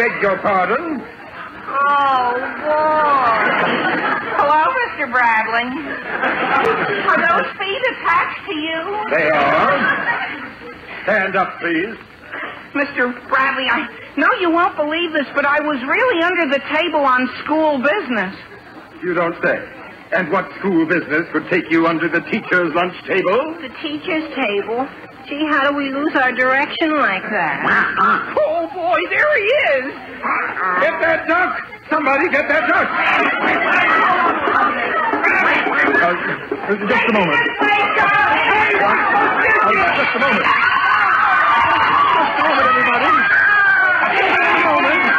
beg your pardon. Oh, boy. Hello, Mr. Bradley. Are those feet attached to you? They are. Stand up, please. Mr. Bradley, I know you won't believe this, but I was really under the table on school business. You don't say. And what school business could take you under the teacher's lunch table? The teacher's table? Gee, how do we lose our direction like that? Oh, boy, there he is. Get that duck! Somebody get that duck! Just a moment. Just a moment. Just a moment, everybody. Just a moment.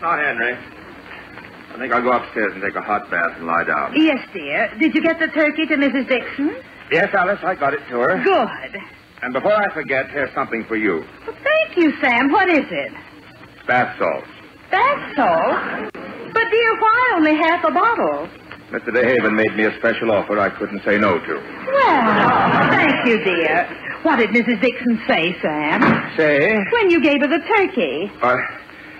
Not Henry. I think I'll go upstairs and take a hot bath and lie down. Yes, dear. Did you get the turkey to Mrs. Dixon? Yes, Alice, I got it to her. Good. And before I forget, here's something for you. Well, thank you, Sam. What is it? Bath salts. Bath salt? But, dear, why only half a bottle? Mr. DeHaven made me a special offer I couldn't say no to. Well, thank you, dear. What did Mrs. Dixon say, Sam? Say? When you gave her the turkey.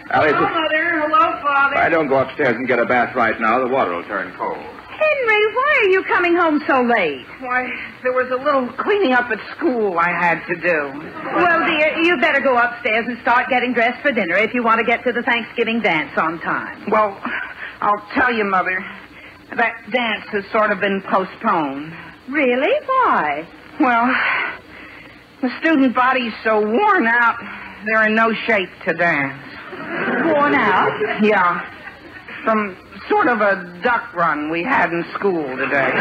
Alice, Hello, Mother. Hello, Father. if I don't go upstairs and get a bath right now, the water will turn cold. Henry, why are you coming home so late? Why, there was a little cleaning up at school I had to do. Well, dear, you'd better go upstairs and start getting dressed for dinner if you want to get to the Thanksgiving dance on time. Well, I'll tell you, Mother, that dance has sort of been postponed. Really? Why? Well, the student body's so worn out, they're in no shape to dance. Worn out? Yeah. From sort of a duck run we had in school today.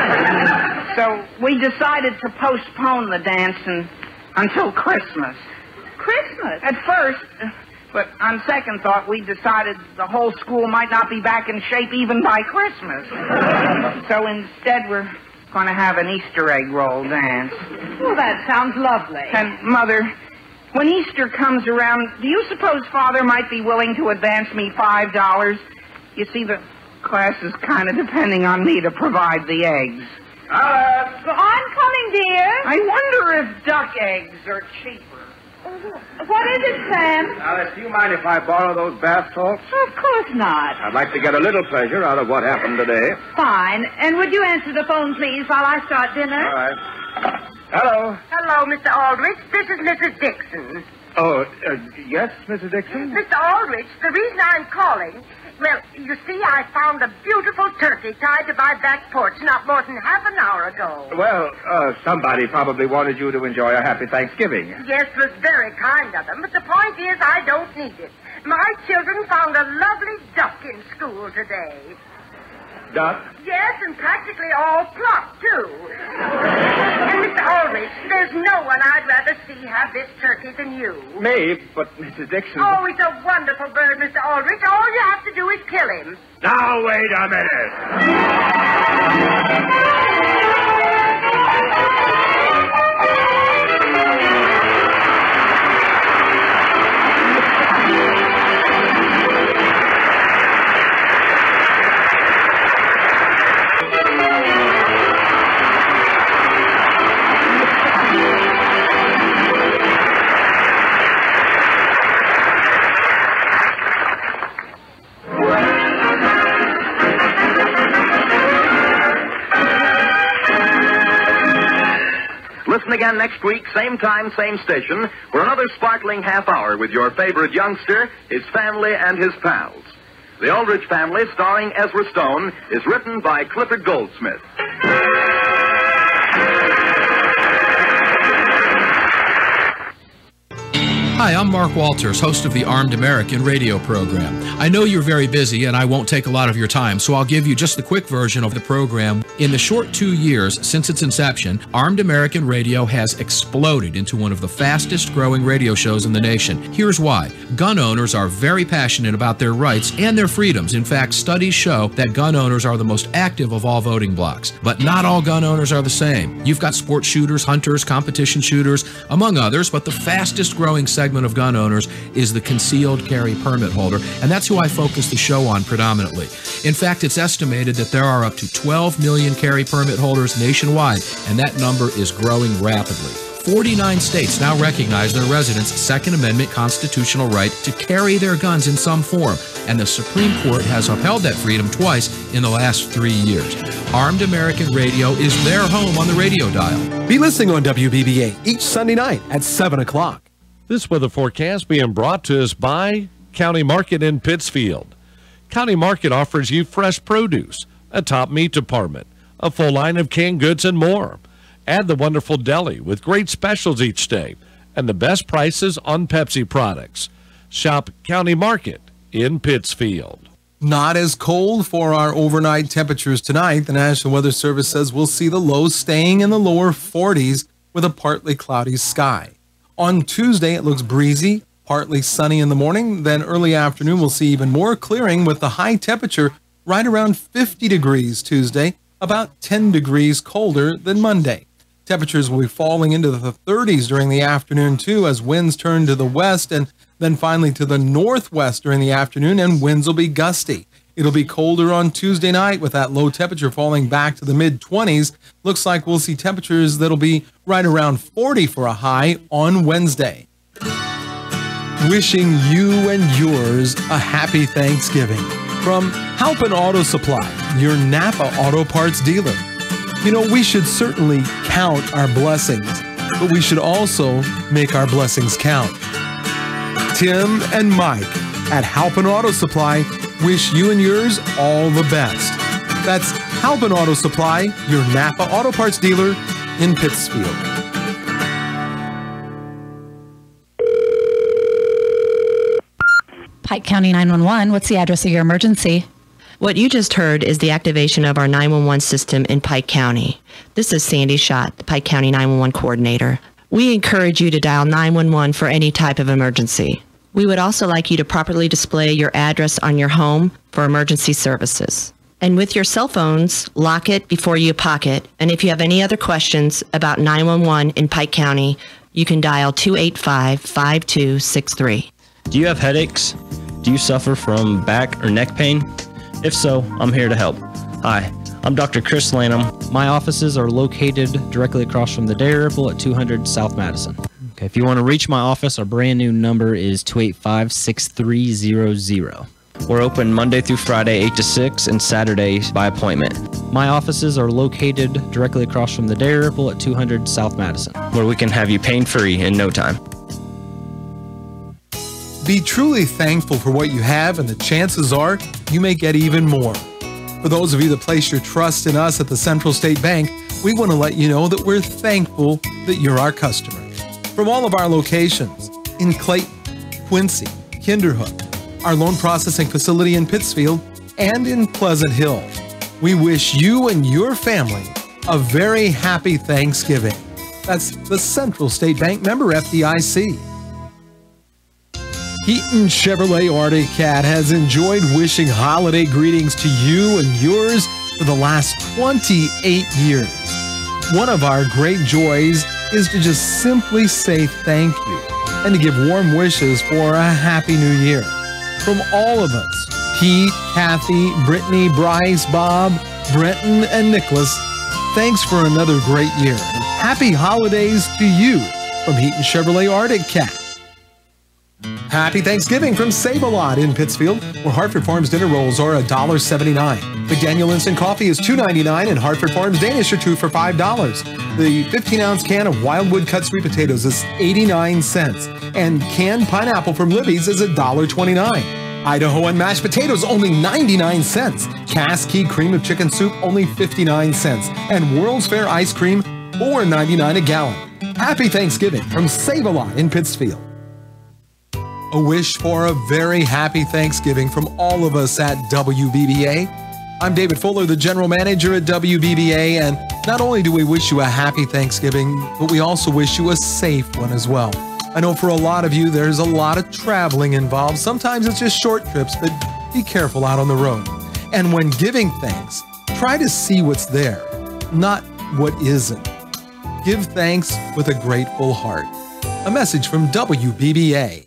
So we decided to postpone the dance until Christmas. Christmas? At first, but on second thought, we decided the whole school might not be back in shape even by Christmas. So instead, we're going to have an Easter egg roll dance. Well, that sounds lovely. And, Mother, when Easter comes around, do you suppose Father might be willing to advance me $5? You see, the class is kind of depending on me to provide the eggs. Alice! Well, I'm coming, dear. I wonder if duck eggs are cheaper. What is it, Sam? Alice, do you mind if I borrow those bath salts? Of course not. I'd like to get a little pleasure out of what happened today. Fine. And would you answer the phone, please, while I start dinner? All right. Hello. Hello, Mr. Aldrich. This is Mrs. Dixon. Oh, yes, Mrs. Dixon? Mr. Aldrich, the reason I'm calling, well, you see, I found a beautiful turkey tied to my back porch not more than half an hour ago. Well, somebody probably wanted you to enjoy a happy Thanksgiving. Yes, it was very kind of them, but the point is I don't need it. My children found a lovely duck in school today. Duck? Yes, and practically all plucked, too. And Mr. Aldrich, there's no one I'd rather see have this turkey than you. Me? But, Mrs. Dixon... Oh, he's a wonderful bird, Mr. Aldrich. All you have to do is kill him. Now, wait a Listen again next week, same time, same station, for another sparkling half hour with your favorite youngster, his family, and his pals. The Aldrich Family, starring Ezra Stone, is written by Clifford Goldsmith. Hi, I'm Mark Walters, host of the Armed American radio program. I know you're very busy and I won't take a lot of your time, so I'll give you just the quick version of the program. In the short 2 years since its inception, Armed American Radio has exploded into one of the fastest growing radio shows in the nation. Here's why. Gun owners are very passionate about their rights and their freedoms. In fact, studies show that gun owners are the most active of all voting blocks. But not all gun owners are the same. You've got sport shooters, hunters, competition shooters, among others, but the fastest growing segment of gun owners is the concealed carry permit holder, and that's who I focus the show on predominantly. In fact, it's estimated that there are up to 12 million carry permit holders nationwide, and that number is growing rapidly. 49 states now recognize their residents' Second Amendment constitutional right to carry their guns in some form, and the Supreme Court has upheld that freedom twice in the last 3 years. Armed American Radio is their home on the radio dial. Be listening on WBBA each Sunday night at 7 o'clock. This weather forecast being brought to us by County Market in Pittsfield. County Market offers you fresh produce, a top meat department, a full line of canned goods, and more. Add the wonderful deli with great specials each day and the best prices on Pepsi products. Shop County Market in Pittsfield. Not as cold for our overnight temperatures tonight. The National Weather Service says we'll see the lows staying in the lower 40s with a partly cloudy sky. On Tuesday, it looks breezy, partly sunny in the morning. Then early afternoon, we'll see even more clearing with the high temperature right around 50 degrees Tuesday, about 10 degrees colder than Monday. Temperatures will be falling into the 30s during the afternoon, too, as winds turn to the west and then finally to the northwest during the afternoon, and winds will be gusty. It'll be colder on Tuesday night with that low temperature falling back to the mid-20s. Looks like we'll see temperatures that'll be right around 40 for a high on Wednesday. Wishing you and yours a happy Thanksgiving from Halpin Auto Supply, your Napa Auto Parts dealer. You know, we should certainly count our blessings, but we should also make our blessings count. Tim and Mike at Halpin Auto Supply wish you and yours all the best. That's Halpin Auto Supply, your Napa Auto Parts dealer in Pittsfield. Pike County 911, what's the address of your emergency? What you just heard is the activation of our 911 system in Pike County. This is Sandy Schott, the Pike County 911 coordinator. We encourage you to dial 911 for any type of emergency. We would also like you to properly display your address on your home for emergency services. And with your cell phones, lock it before you pocket. And if you have any other questions about 911 in Pike County, you can dial 285-5263. Do you have headaches? Do you suffer from back or neck pain? If so, I'm here to help. Hi, I'm Dr. Chris Lanham. My offices are located directly across from the Dairy Ripple at 200 South Madison. Okay, if you want to reach my office, our brand new number is 285-6300. We're open Monday through Friday, 8 to 6, and Saturdays by appointment. My offices are located directly across from the Dairy Ripple at 200 South Madison, where we can have you pain-free in no time. Be truly thankful for what you have, and the chances are you may get even more. For those of you that place your trust in us at the Central State Bank, we want to let you know that we're thankful that you're our customer. From all of our locations in Clayton, Quincy, Kinderhook, our loan processing facility in Pittsfield, and in Pleasant Hill, we wish you and your family a very happy Thanksgiving. That's the Central State Bank, member FDIC. Heaton Chevrolet Arctic Cat has enjoyed wishing holiday greetings to you and yours for the last 28 years. One of our great joys is to just simply say thank you and to give warm wishes for a happy new year. From all of us, Pete, Kathy, Brittany, Bryce, Bob, Brenton, and Nicholas, thanks for another great year. And happy holidays to you from Heaton Chevrolet Arctic Cat. Happy Thanksgiving from Save-A-Lot in Pittsfield, where Hartford Farms dinner rolls are $1.79. McDaniel Instant Coffee is $2.99, and Hartford Farms Danish are 2 for $5. The 15-ounce can of Wildwood cut sweet potatoes is 89 cents, and canned pineapple from Libby's is $1.29. Idaho and mashed potatoes only 99 cents. Cass Key cream of chicken soup only 59 cents, and World's Fair ice cream $4.99 a gallon. Happy Thanksgiving from Save-A-Lot in Pittsfield. A wish for a very happy Thanksgiving from all of us at WBBA. I'm David Fuller, the General Manager at WBBA, and not only do we wish you a happy Thanksgiving, but we also wish you a safe one as well. I know for a lot of you, there's a lot of traveling involved. Sometimes it's just short trips, but be careful out on the road. And when giving thanks, try to see what's there, not what isn't. Give thanks with a grateful heart. A message from WBBA.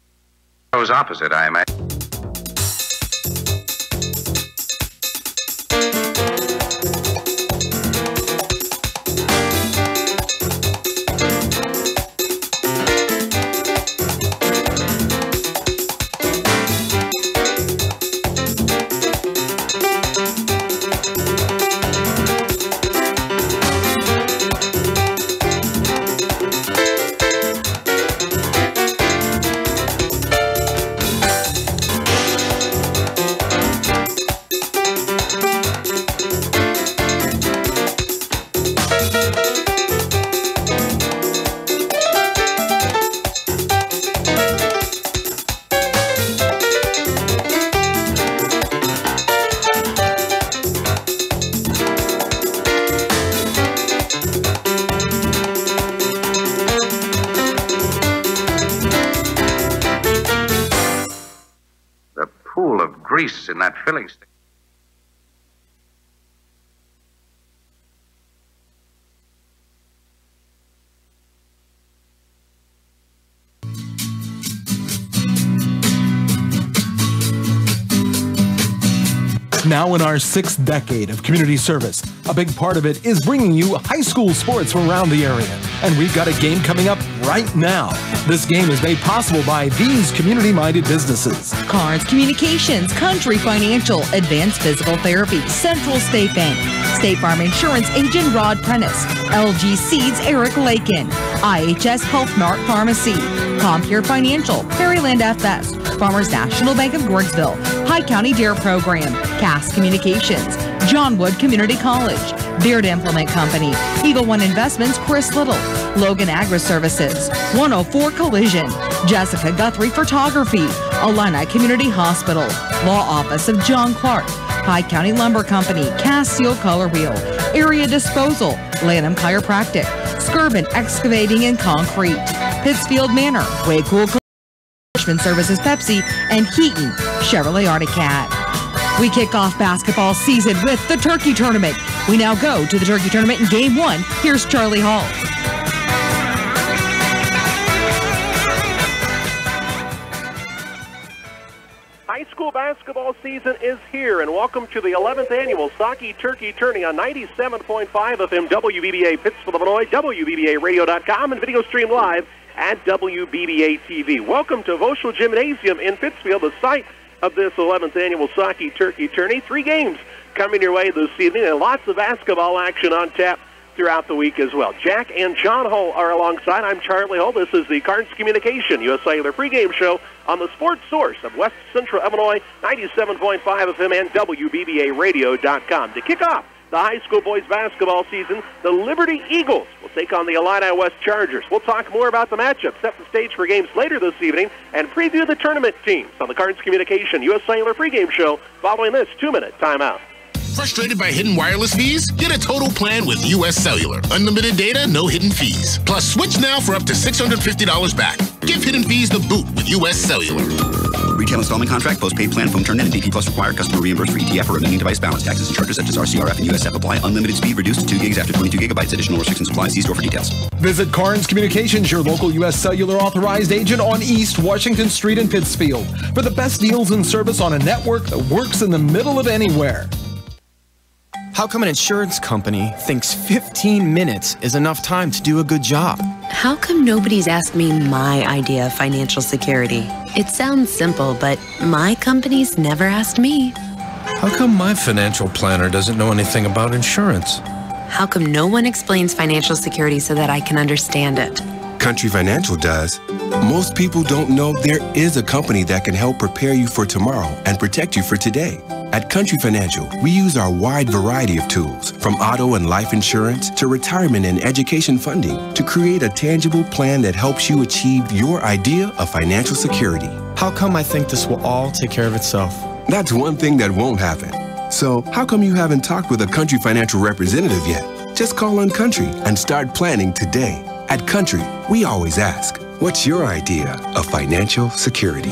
Goes opposite, I imagine. In that filling station. Now in our 6th decade of community service, a big part of it is bringing you high school sports from around the area. And we've got a game coming up right now. This game is made possible by these community-minded businesses. Carnes Communications, Country Financial, Advanced Physical Therapy, Central State Bank, State Farm Insurance Agent Rod Prentice, LG Seeds Eric Lakin, IHS Health Mart Pharmacy, Compure Financial, Maryland FS, Farmers National Bank of Gorgsville, High County Dare Program, Cass Communications, John Wood Community College, Beard Implement Company, Eagle One Investments, Chris Little, Logan Agri Services, 104 Collision, Jessica Guthrie Photography, Illini Community Hospital, Law Office of John Clark, High County Lumber Company, Cassio Color Wheel, Area Disposal, Lanham Chiropractic, Skirvin Excavating and Concrete, Pittsfield Manor, Waycool Services Pepsi, and Heaton Chevrolet Arctic Cat. We kick off basketball season with the Turkey Tournament. We now go to the Turkey Tournament in Game 1. Here's Charlie Hall. High school basketball season is here, and welcome to the 11th annual Saukee Turkey Tourney on 97.5 FM WBBA Pittsfield, Illinois, WBBARadio.com, and video stream live at WBBA TV. Welcome to Voschel Gymnasium in Pittsfield, the site of this 11th annual Saukee Turkey Tourney. 3 games coming your way this evening, and lots of basketball action on tap throughout the week as well. Jack and John Hull are alongside. I'm Charlie Hull. This is the Carnes Communication U.S. Cellular pregame show on the sports source of West Central Illinois, 97.5 FM and WBBARadio.com. To kick off the high school boys basketball season, the Liberty Eagles will take on the Illini West Chargers. We'll talk more about the matchup, set the stage for games later this evening, and preview the tournament teams on the Carnes Communication U.S. Cellular pregame show following this 2-minute timeout. Frustrated by hidden wireless fees? Get a total plan with U.S. Cellular. Unlimited data, no hidden fees. Plus, switch now for up to $650 back. Give hidden fees the boot with U.S. Cellular. Retail installment contract, postpaid plan, phone term, net, and DP Plus required. Customer reimbursed for ETF or remaining device balance. Taxes and charges such as RCRF and USF apply. Unlimited speed reduced to 2 gigs after 22 gigabytes. Additional restrictions apply. See store for details. Visit Carnes Communications, your local U.S. Cellular authorized agent on East Washington Street in Pittsfield, for the best deals and service on a network that works in the middle of anywhere. How come an insurance company thinks 15 minutes is enough time to do a good job? How come nobody's asked me my idea of financial security? It sounds simple, but my company's never asked me. How come my financial planner doesn't know anything about insurance? How come no one explains financial security so that I can understand it? Country Financial does. Most people don't know there is a company that can help prepare you for tomorrow and protect you for today. At Country Financial, we use our wide variety of tools, from auto and life insurance to retirement and education funding, to create a tangible plan that helps you achieve your idea of financial security. How come I think this will all take care of itself? That's one thing that won't happen. So, how come you haven't talked with a Country Financial representative yet? Just call on Country and start planning today. At Country, we always ask, what's your idea of financial security?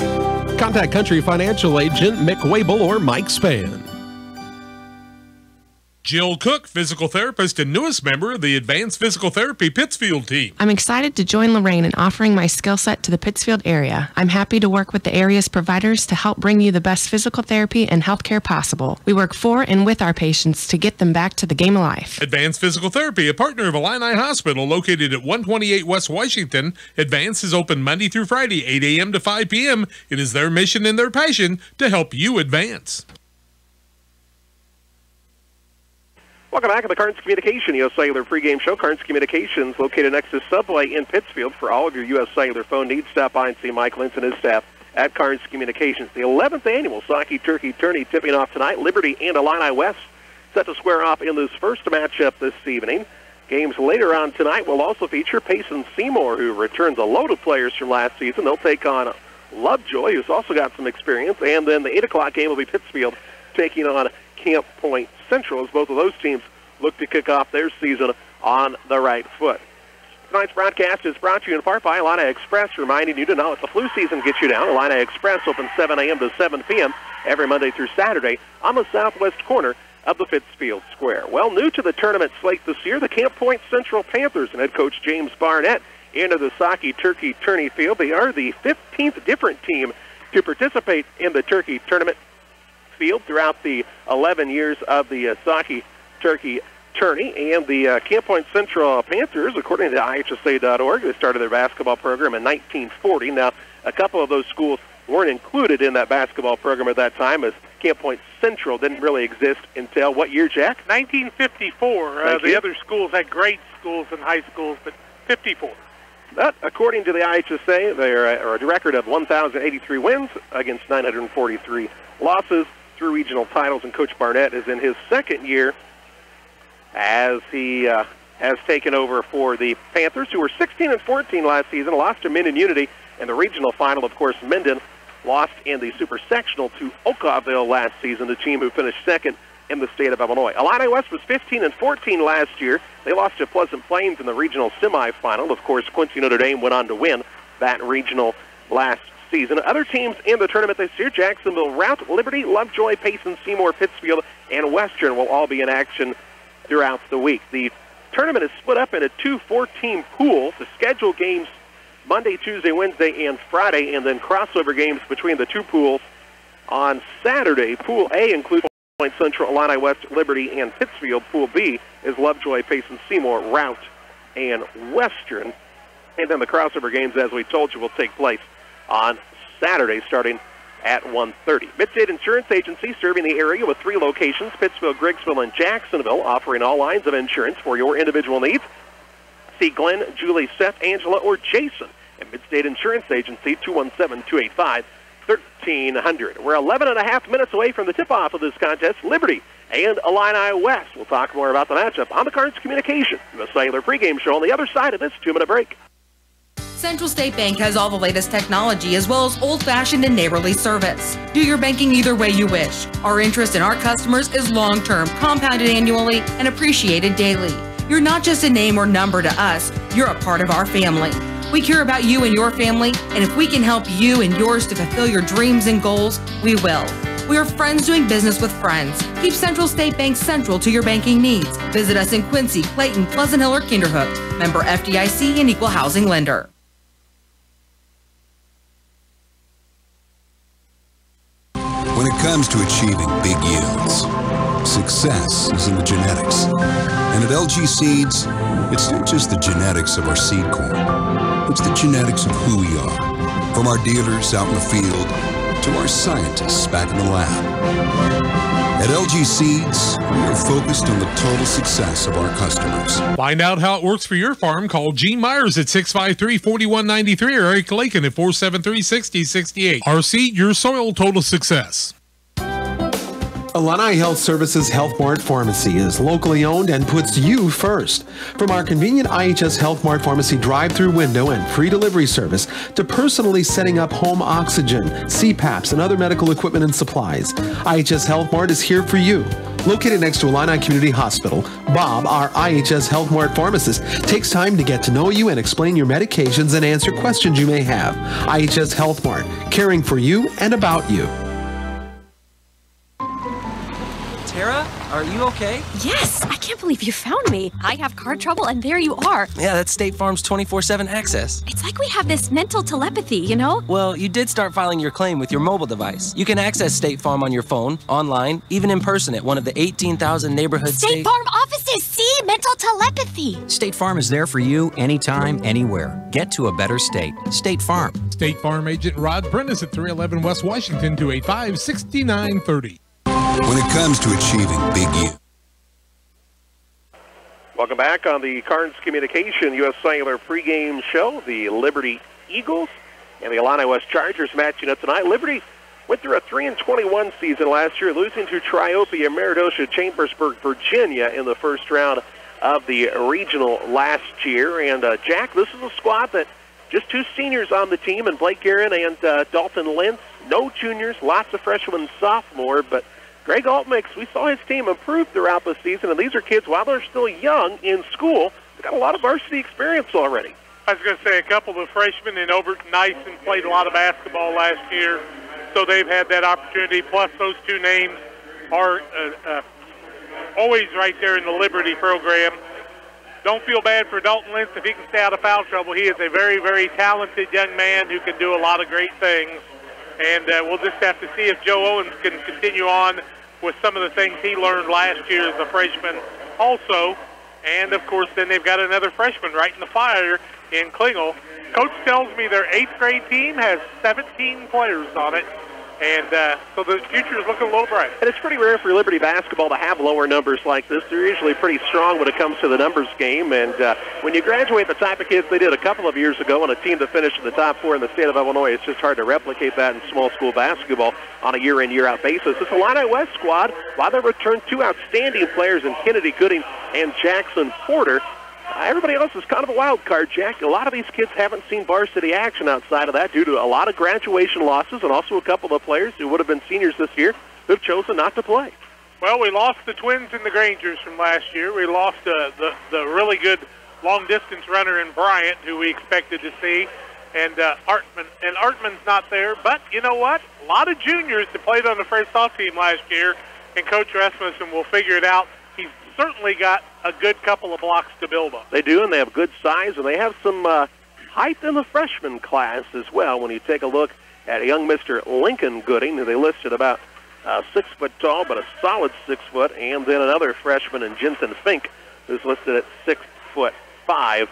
Contact Country Financial Agent Mick Wabel or Mike Spann. Jill Cook, physical therapist and newest member of the Advanced Physical Therapy Pittsfield team. I'm excited to join Lorraine in offering my skill set to the Pittsfield area. I'm happy to work with the area's providers to help bring you the best physical therapy and healthcare possible. We work for and with our patients to get them back to the game of life. Advanced Physical Therapy, a partner of Illini Hospital located at 128 West Washington. Advanced is open Monday through Friday, 8 a.m. to 5 p.m. It is their mission and their passion to help you advance. Welcome back to the Carnes Communication U.S. Cellular pregame show. Carnes Communications, located next to Subway in Pittsfield. For all of your U.S. Cellular phone needs, stop by and see Mike Lentz and his staff at Carnes Communications. The 11th annual Saukee Turkey Tourney tipping off tonight. Liberty and Illini West set to square off in this first matchup this evening. Games later on tonight will also feature Payson Seymour, who returns a load of players from last season. They'll take on Lovejoy, who's also got some experience. And then the 8 o'clock game will be Pittsfield taking on Camp Point Central, as both of those teams look to kick off their season on the right foot. Tonight's broadcast is brought to you in part by Illini Express, reminding you to know if the flu season gets you down, Illini Express opens 7 a.m. to 7 p.m. every Monday through Saturday on the southwest corner of the Pittsfield Square. Well, new to the tournament slate this year, the Camp Point Central Panthers and head coach James Barnett into the Saukee Turkey Tourney field. They are the 15th different team to participate in the Turkey Tournament field throughout the 11 years of the Saukee Turkey Tourney. And the Camp Point Central Panthers, according to IHSA.org, they started their basketball program in 1940. Now, a couple of those schools weren't included in that basketball program at that time, as Camp Point Central didn't really exist until what year, Jack? 1954. The other schools had grade schools and high schools, but 54. But according to the IHSA, they're a record of 1,083 wins against 943 losses through regional titles, and Coach Barnett is in his second year as he has taken over for the Panthers, who were 16-14 last season, lost to Minden Unity in the regional final. Of course, Minden lost in the Super Sectional to Okawville last season, the team who finished second in the state of Illinois. Illini West was 15-14 last year. They lost to Pleasant Plains in the regional semifinal. Of course, Quincy Notre Dame went on to win that regional last season. Other teams in the tournament this year: Jacksonville Route, Liberty, Lovejoy, Payson, Seymour, Pittsfield, and Western will all be in action throughout the week. The tournament is split up into two 4-team pools. The scheduled games Monday, Tuesday, Wednesday, and Friday, and then crossover games between the two pools on Saturday. Pool A includes Point Central, Illini West, Liberty, and Pittsfield. Pool B is Lovejoy, Payson, Seymour, Route, and Western. And then the crossover games, as we told you, will take place on Saturday starting at 1:30. Midstate Insurance Agency, serving the area with 3 locations: Pittsfield, Griggsville, and Jacksonville, offering all lines of insurance for your individual needs. See Glenn, Julie, Seth, Angela, or Jason at Midstate Insurance Agency, 217-285-1300. We're 11 and a half minutes away from the tip-off of this contest. Liberty and Illini West. We'll talk more about the matchup on the Carnes Communication, the Cellular pregame show on the other side of this 2-minute break. Central State Bank has all the latest technology as well as old-fashioned and neighborly service. Do your banking either way you wish. Our interest in our customers is long-term, compounded annually, and appreciated daily. You're not just a name or number to us, you're a part of our family. We care about you and your family, and if we can help you and yours to fulfill your dreams and goals, we will. We are friends doing business with friends. Keep Central State Bank central to your banking needs. Visit us in Quincy, Clayton, Pleasant Hill, or Kinderhook. Member FDIC and Equal Housing Lender. When it comes to achieving big yields, success is in the genetics. And at LG Seeds, it's not just the genetics of our seed corn. It's the genetics of who we are. From our dealers out in the field to our scientists back in the lab. At LG Seeds, we are focused on the total success of our customers. Find out how it works for your farm. Call Gene Myers at 653-4193 or Eric Lakin at 473-6068. RC, your soil total success. Illini Health Services Health Mart Pharmacy is locally owned and puts you first. From our convenient IHS Health Mart Pharmacy drive-through window and free delivery service to personally setting up home oxygen, CPAPs, and other medical equipment and supplies, IHS Health Mart is here for you. Located next to Illini Community Hospital, Bob, our IHS Health Mart pharmacist, takes time to get to know you and explain your medications and answer questions you may have. IHS Health Mart, caring for you and about you. Tara, are you okay? Yes, I can't believe you found me. I have car trouble and there you are. Yeah, that's State Farm's 24/7 access. It's like we have this mental telepathy, you know? Well, you did start filing your claim with your mobile device. You can access State Farm on your phone, online, even in person at one of the 18,000 neighborhood State Farm offices, see? Mental telepathy. State Farm is there for you anytime, anywhere. Get to a better state. State Farm. State Farm agent Rod Prentice at 311 West Washington, 285-6930. When it comes to achieving big yield. Welcome back on the Carnes Communication U.S. Cellular pregame show. The Liberty Eagles and the Illini West Chargers matching up tonight. Liberty went through a 3-21 season last year, losing to Triopia, Meridosha, Chambersburg, Virginia in the first round of the regional last year. And, Jack, this is a squad that just two seniors on the team, and Blake Guerin and Dalton Lentz. No juniors, lots of freshmen and sophomore, but Greg Altmix, we saw his team improve throughout the season, and these are kids, while they're still young in school, they've got a lot of varsity experience already. I was going to say a couple of freshmen in Overton Nyson played a lot of basketball last year, so they've had that opportunity. Plus, those two names are always right there in the Liberty program. Don't feel bad for Dalton Lentz if he can stay out of foul trouble. He is a very, very talented young man who can do a lot of great things. And we'll just have to see if Joe Owens can continue on with some of the things he learned last year as a freshman also. And, of course, then they've got another freshman right in the fire in Klingel. Coach tells me their 8th grade team has 17 players on it. And so the future is looking a little bright. And it's pretty rare for Liberty basketball to have lower numbers like this. They're usually pretty strong when it comes to the numbers game. And when you graduate the type of kids they did a couple of years ago on a team that finished in the top 4 in the state of Illinois, it's just hard to replicate that in small school basketball on a year-in, year-out basis. This Illini West squad, while they returned two outstanding players in Kennedy Gooding and Jackson Porter, everybody else is kind of a wild card, Jack. A lot of these kids haven't seen varsity action outside of that due to a lot of graduation losses and also a couple of players who would have been seniors this year who have chosen not to play. Well, we lost the twins and the Grangers from last year. We lost the really good long-distance runner in Bryant, who we expected to see, and Artman. And Artman's not there, but you know what? A lot of juniors that played on the first off team last year, and Coach Rasmussen will figure it out. He's certainly got a good couple of blocks to build on. They do, and they have good size, and they have some height in the freshman class as well. When you take a look at a young Mr. Lincoln Gooding, who they listed about 6 foot tall, but a solid 6 foot, and then another freshman in Jensen Fink, who's listed at 6'5",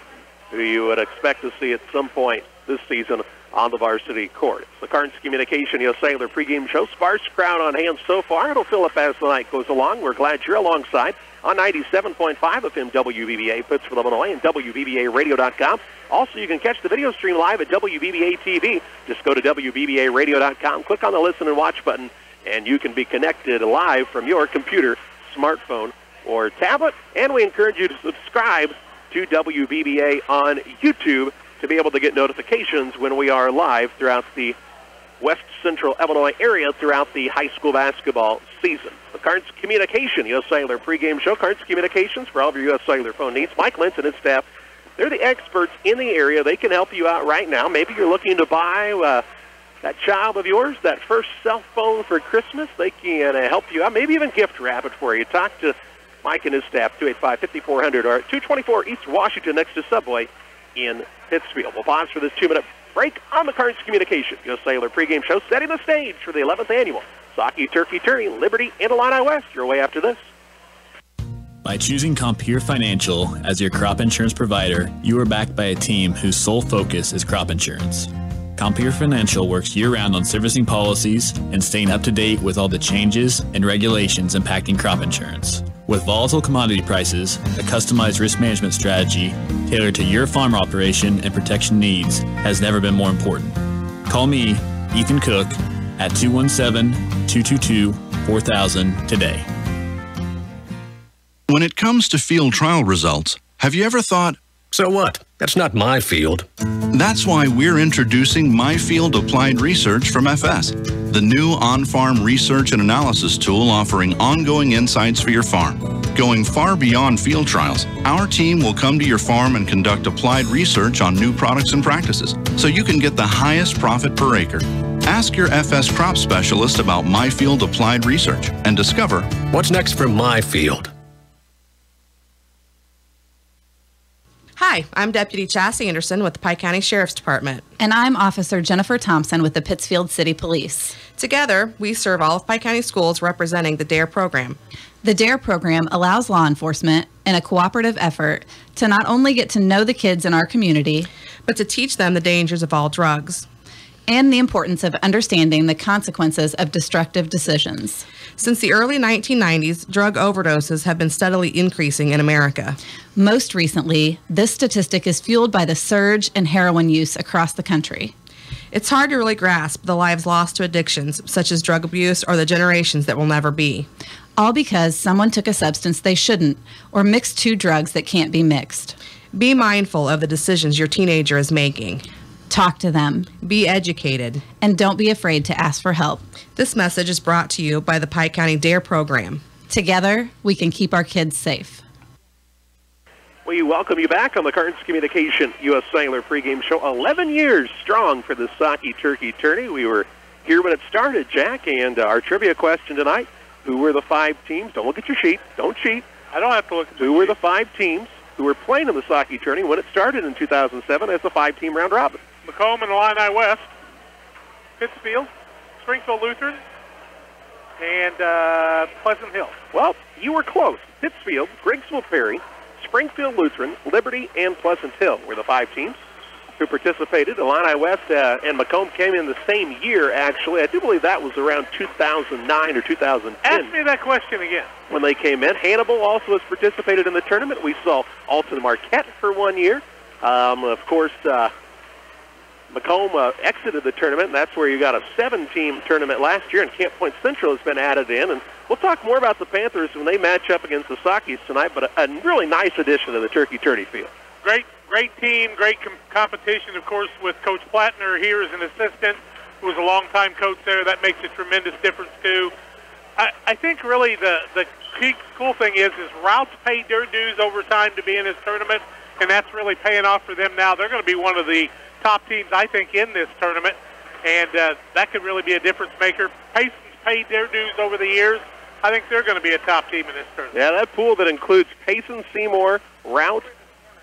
who you would expect to see at some point this season on the varsity court. It's the Carnes Communication U.S. Cellular pregame show. Sparse crowd on hand so far. It'll fill up as the night goes along. We're glad you're alongside on 97.5 FM WBBA Pittsfield, Illinois, and WBBARadio.com. Also, you can catch the video stream live at WBBA TV. Just go to WBBARadio.com, click on the Listen and Watch button, and you can be connected live from your computer, smartphone, or tablet. And we encourage you to subscribe to WBBA on YouTube to be able to get notifications when we are live throughout the West Central Illinois area throughout the high school basketball season. The Carnes Communication U.S. Cellular pregame show. Carnes Communications for all of your U.S. Cellular phone needs. Mike Lentz and his staff, they're the experts in the area. They can help you out right now. Maybe you're looking to buy that child of yours that first cell phone for Christmas. They can help you out, maybe even gift wrap it for you. Talk to Mike and his staff, 285-5400 or 224 East Washington next to Subway in Pittsfield. We'll pause for this 2-minute break on the Carnes Communication U.S. Cellular pregame show, setting the stage for the 11th annual Saukee Turkey Tourney, Liberty and Illini West. Your way after this. By choosing Compeer Financial as your crop insurance provider, you are backed by a team whose sole focus is crop insurance. Compeer Financial works year-round on servicing policies and staying up to date with all the changes and regulations impacting crop insurance. With volatile commodity prices, a customized risk management strategy tailored to your farm operation and protection needs has never been more important. Call me, Ethan Cook, at 217-222 4000 today. When it comes to field trial results, have you ever thought, so what? That's not my field. That's why we're introducing My Field Applied Research from FS, the new on-farm research and analysis tool offering ongoing insights for your farm. Going far beyond field trials, our team will come to your farm and conduct applied research on new products and practices so you can get the highest profit per acre. Ask your FS crop specialist about My Field Applied Research and discover what's next for my field. Hi, I'm Deputy Chassie Anderson with the Pike County Sheriff's Department. And I'm Officer Jennifer Thompson with the Pittsfield City Police. Together, we serve all of Pike County schools representing the DARE program. The DARE program allows law enforcement, in a cooperative effort, to not only get to know the kids in our community, but to teach them the dangers of all drugs and the importance of understanding the consequences of destructive decisions. Since the early 1990s, drug overdoses have been steadily increasing in America. Most recently, this statistic is fueled by the surge in heroin use across the country. It's hard to really grasp the lives lost to addictions, such as drug abuse or the generations that will never be. All because someone took a substance they shouldn't, or mixed two drugs that can't be mixed. Be mindful of the decisions your teenager is making. Talk to them. Be educated. And don't be afraid to ask for help. This message is brought to you by the Pike County DARE program. Together, we can keep our kids safe. We welcome you back on the Cards Communication U.S. Cellular pregame show. 11 years strong for the Saukee Turkey Tourney. We were here when it started, Jack, and our trivia question tonight, who were the 5 teams? Don't look at your sheet. Don't cheat. I don't have to look at Who were the 5 teams who were playing in the Saukee Tourney when it started in 2007 as a 5-team round robin? Macomb and Illini West, Pittsfield, Springfield Lutheran, and Pleasant Hill. Well, you were close. Pittsfield, Griggsville Perry, Springfield Lutheran, Liberty, and Pleasant Hill were the 5 teams who participated. Illini West and Macomb came in the same year, actually. I do believe that was around 2009 or 2010. Ask me that question again. When they came in. Hannibal also has participated in the tournament. We saw Alton Marquette for 1 year. Of course, Macomb exited the tournament, and that's where you got a 7-team tournament last year, and Camp Point Central has been added in. And we'll talk more about the Panthers when they match up against the Saukees tonight, but a really nice addition to the Turkey Tourney field. Great team, great competition, of course, with Coach Plattner here as an assistant, who was a long-time coach there. That makes a tremendous difference, too. I think really the key cool thing is Routs paid their dues over time to be in this tournament, and that's really paying off for them now. They're going to be one of the top teams, I think, in this tournament, and that could really be a difference maker. Payson's paid their dues over the years. I think they're going to be a top team in this tournament. Yeah, that pool that includes Payson, Seymour, Routs,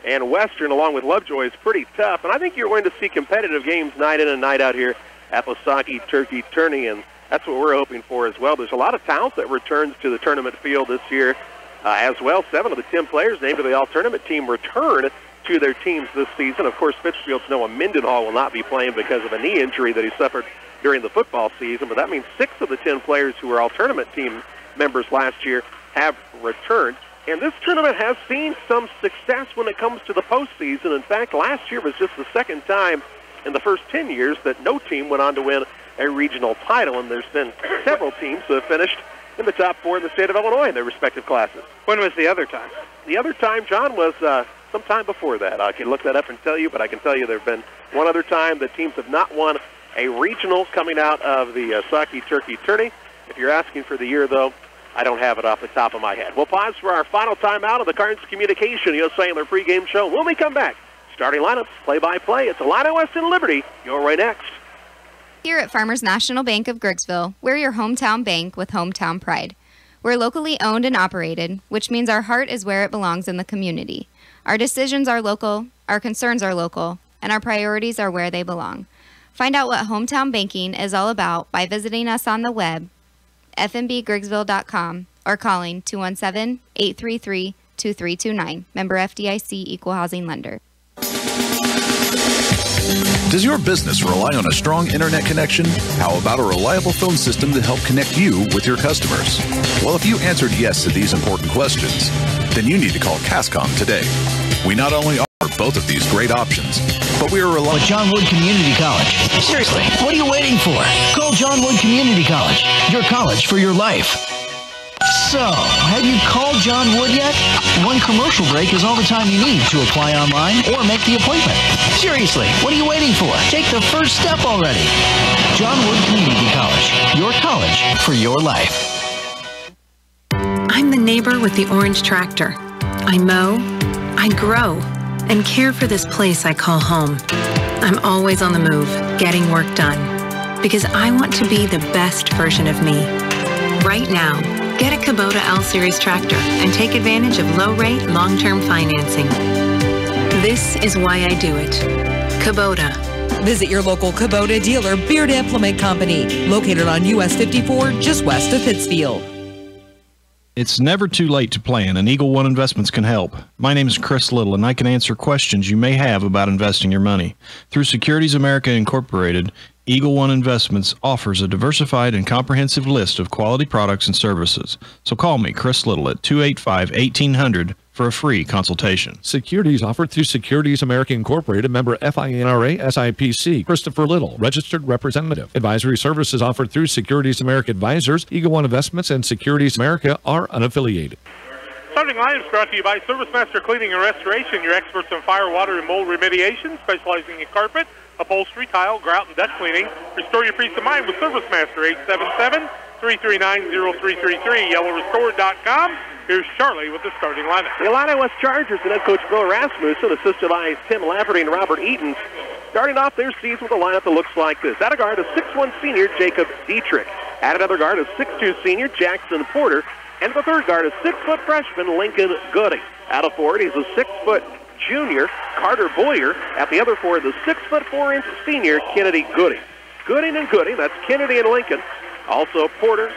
and Western, along with Lovejoy, is pretty tough, and I think you're going to see competitive games night in and night out here at the Saukee Turkey Tourney, and that's what we're hoping for as well. There's a lot of talent that returns to the tournament field this year as well. 7 of the 10 players named to the all-tournament team return to their teams this season. Of course, Pittsfield's Noah Mindenhall will not be playing because of a knee injury that he suffered during the football season, but that means 6 of the 10 players who were all-tournament team members last year have returned. And this tournament has seen some success when it comes to the postseason. In fact, last year was just the second time in the first 10 years that no team went on to win a regional title, and there's been several teams who have finished in the top 4 in the state of Illinois in their respective classes. When was the other time? The other time, John, was sometime before that. I can look that up and tell you, but I can tell you there have been one other time that teams have not won a regional coming out of the Saukee Turkey Tourney. If you're asking for the year, though, I don't have it off the top of my head. We'll pause for our final timeout of the Cards Communication U.S. Cellular pregame show. When we come back, starting lineups, play-by-play. It's Illini West and Liberty. Your way next. Here at Farmers National Bank of Griggsville, we're your hometown bank with hometown pride. We're locally owned and operated, which means our heart is where it belongs in the community. Our decisions are local, our concerns are local, and our priorities are where they belong. Find out what hometown banking is all about by visiting us on the web, fnbgriggsville.com, or calling 217-833-2329. Member FDIC, Equal Housing Lender. Does your business rely on a strong internet connection? How about a reliable phone system to help connect you with your customers? Well, if you answered yes to these important questions, then you need to call Cascom today. We not only offer both of these great options, but we are relying on John Wood Community College. Seriously, what are you waiting for? Call John Wood Community College. Your college for your life. So, have you called John Wood yet? One commercial break is all the time you need to apply online or make the appointment. Seriously, what are you waiting for? Take the first step already. John Wood Community College. Your college for your life. I'm the neighbor with the orange tractor. I mow, I grow, and care for this place I call home. I'm always on the move, getting work done, because I want to be the best version of me. Right now, get a Kubota L-Series tractor and take advantage of low-rate, long-term financing. This is why I do it. Kubota. Visit your local Kubota dealer, Beard Implement Company, located on US 54, just west of Pittsfield. It's never too late to plan, and Eagle One Investments can help. My name is Chris Little, and I can answer questions you may have about investing your money. Through Securities America Incorporated, Eagle One Investments offers a diversified and comprehensive list of quality products and services. So call me, Chris Little, at 285-1800 for a free consultation. Securities offered through Securities America Incorporated, member FINRA SIPC. Christopher Little, registered representative. Advisory services offered through Securities America Advisors. Eagle One Investments and Securities America are unaffiliated. Starting line is brought to you by ServiceMaster Cleaning and Restoration, your experts in fire, water, and mold remediation, specializing in carpet, upholstery, tile, grout, and duct cleaning. Restore your peace of mind with ServiceMaster, 877-339-0333, yellowrestore.com. Here's Charlie with the starting lineup. The Illini West Chargers and head coach Bill Rasmussen, assisted by Tim Lafferty and Robert Eaton, starting off their season with a lineup that looks like this. At a guard, a 6'1 senior, Jacob Dietrich. At another guard, a 6'2 senior, Jackson Porter. And the third guard, a 6-foot freshman, Lincoln Gooding. At a forward, he's a 6-foot junior, Carter Boyer. At the other forward, the 6'4" senior, Kennedy Gooding. Gooding and Gooding, that's Kennedy and Lincoln. Also Porter,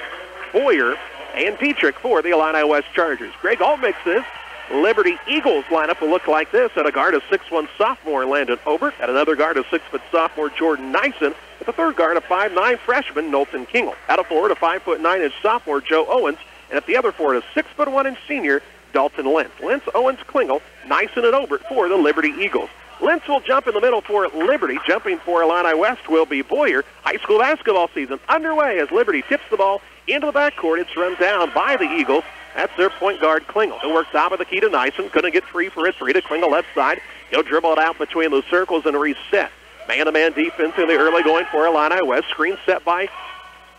Boyer, and Dietrich for the Illini West Chargers. Greg Altmix says Liberty Eagles lineup will look like this. At a guard, a 6'1 sophomore, Landon Obert. At another guard, a 6-foot sophomore, Jordan Nyson. At the third guard, a 5'9 freshman, Knowlton Kingle. At a forward, a 5'9" sophomore, Joe Owens. And at the other forward, a 6'1" senior, Dalton Lentz. Lentz, Owens, Klingel, Nyson, and Obert for the Liberty Eagles. Lentz will jump in the middle for Liberty. Jumping for Illini West will be Boyer. High school basketball season underway as Liberty tips the ball into the backcourt. It's run down by the Eagles. That's their point guard, Klingel. He'll work top of the key to Nyson. Couldn't get free for a three to Klingel left side. He'll dribble it out between the circles and reset. Man-to-man defense in the early going for Illini West. Screen set by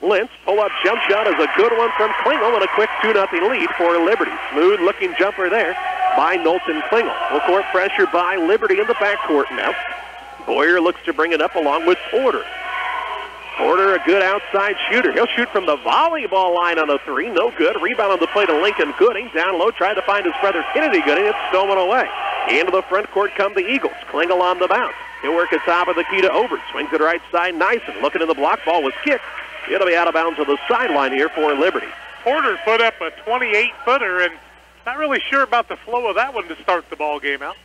Lentz. Pull-up jump shot is a good one from Klingel, and a quick 2-0 lead for Liberty. Smooth-looking jumper there by Knowlton Klingel. Full court pressure by Liberty in the backcourt now. Boyer looks to bring it up along with Porter. Porter, a good outside shooter. He'll shoot from the volleyball line on a three. No good. Rebound on the play to Lincoln Gooding. Down low, tried to find his brother Kennedy Gooding. It's stolen away. Into the front court come the Eagles. Klingel on the bounce. He'll work at top of the key to Obert. Swings it right side. Nyson looking in the block. Ball was kicked. It'll be out of bounds on the sideline here for Liberty. Porter put up a 28-footer, and not really sure about the flow of that one to start the ball game out.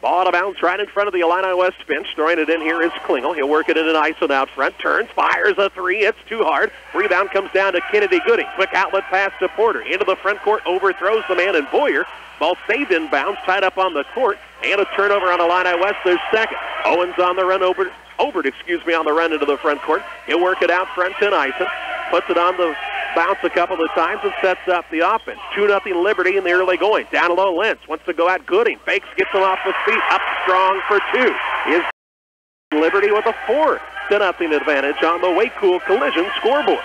Ball out of bounds right in front of the Illini West bench. Throwing it in here is Klingel. He'll work it into Nyson out front. Turns, fires a three. It's too hard. Rebound comes down to Kennedy Gooding. Quick outlet pass to Porter. Into the front court. Overthrows the man in Boyer. Ball saved in bounds. Tied up on the court. And a turnover on Illini West. Their second. Owens on the run. Obert, on the run into the front court. He'll work it out front to Nyson. Puts it on the bounce a couple of times and sets up the offense. 2-0 Liberty in the early going. Down low, Lentz wants to go at Gooding. Fakes, gets him off his feet. Up strong for two. Is Liberty with a 4-0 advantage on the Wakecool Collision scoreboard.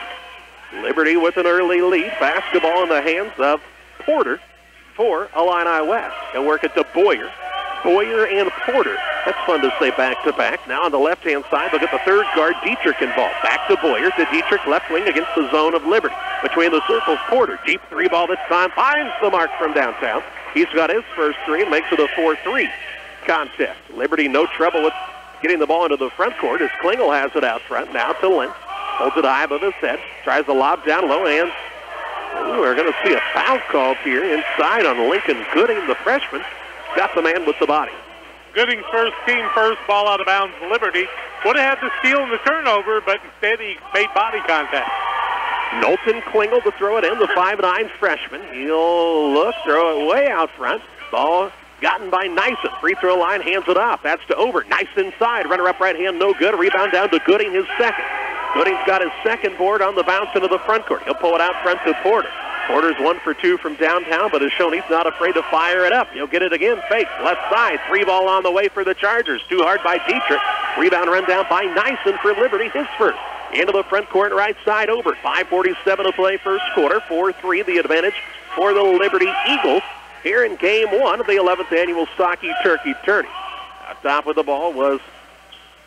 Liberty with an early lead. Basketball in the hands of Porter for Illini West. He'll work it to Boyer. Boyer and Porter. That's fun to say back-to-back. Now on the left-hand side, they'll get the third guard, Dietrich, involved. Back to Boyer, to Dietrich, left wing against the zone of Liberty. Between the circles, Porter, deep three ball this time, finds the mark from downtown. He's got his first three and makes it a 4-3 contest. Liberty no trouble with getting the ball into the front court as Klingel has it out front. Now to Lentz. Holds it high above his head. Tries to lob down low, and we're going to see a foul called here inside on Lincoln Gooding, the freshman. Got the man with the body. Gooding's first, team first, ball out of bounds, Liberty. Would have had the steal and the turnover, but instead he made body contact. Knowlton Klingel to throw it in, the 5'9" freshman. He'll look, throw it way out front. Ball gotten by Nyson. Free throw line, hands it off. That's to Over. Nice inside. Runner up right hand, no good. Rebound down to Gooding, his second. Gooding's got his second board on the bounce into the front court. He'll pull it out front to Porter. Porter's 1 for 2 from downtown, but has shown he's not afraid to fire it up. He'll get it again. Fakes. Left side. 3-ball on the way for the Chargers. Too hard by Dietrich. Rebound run down by Nyson for Liberty. His first. Into the front court, right side Over. 5:47 to play first quarter. 4-3 the advantage for the Liberty Eagles here in game 1 of the 11th annual Saukee Turkey Tourney. Up top with the ball was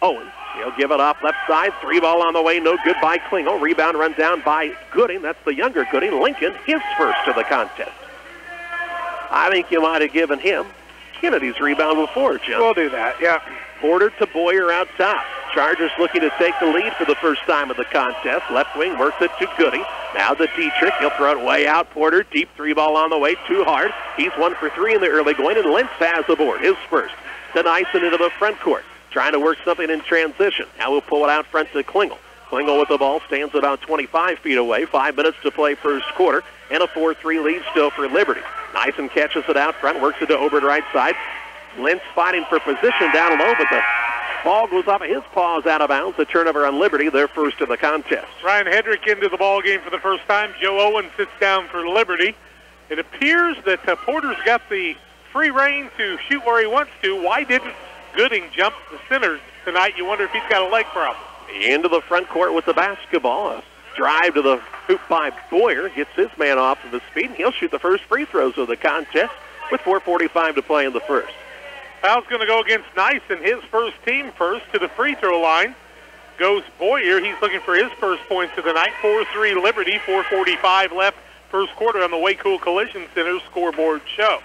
Owen. He'll give it off left side. 3-ball on the way. No good by Klingel. Rebound run down by Gooding. That's the younger Gooding. Lincoln, his first of the contest. I think you might have given him Kennedy's rebound before, Jim. We'll do that, yeah. Porter to Boyer out top. Chargers looking to take the lead for the first time of the contest. Left wing works it to Gooding. Now to Dietrich. He'll throw it way out. Porter, deep 3-ball on the way. Too hard. He's 1 for 3 in the early going, and Lentz has the board. His first. To Nyson into the front court. Trying to work something in transition. Now we'll pull it out front to Klingel. Klingel with the ball stands about 25 feet away. 5 minutes to play first quarter, and a 4-3 lead still for Liberty. Nyson catches it out front, works it to Ober's right side. Lentz fighting for position down low, but the ball goes off of his paws out of bounds. A turnover on Liberty, their first of the contest. Ryan Hedrick into the ball game for the first time. Joe Owen sits down for Liberty. It appears that Porter's got the free reign to shoot where he wants to. Why didn't Gooding jump the center tonight? You wonder if he's got a leg problem. Into the front court with the basketball. A drive to the hoop by Boyer. Gets his man off of his feet, and he'll shoot the first free throws of the contest with 4:45 to play in the first. Foul's going to go against Nyson, his first team first. To the free throw line goes Boyer. He's looking for his first points of the night. 4-3 Liberty, 4:45 left first quarter on the Way-Cool Collision Center scoreboard show.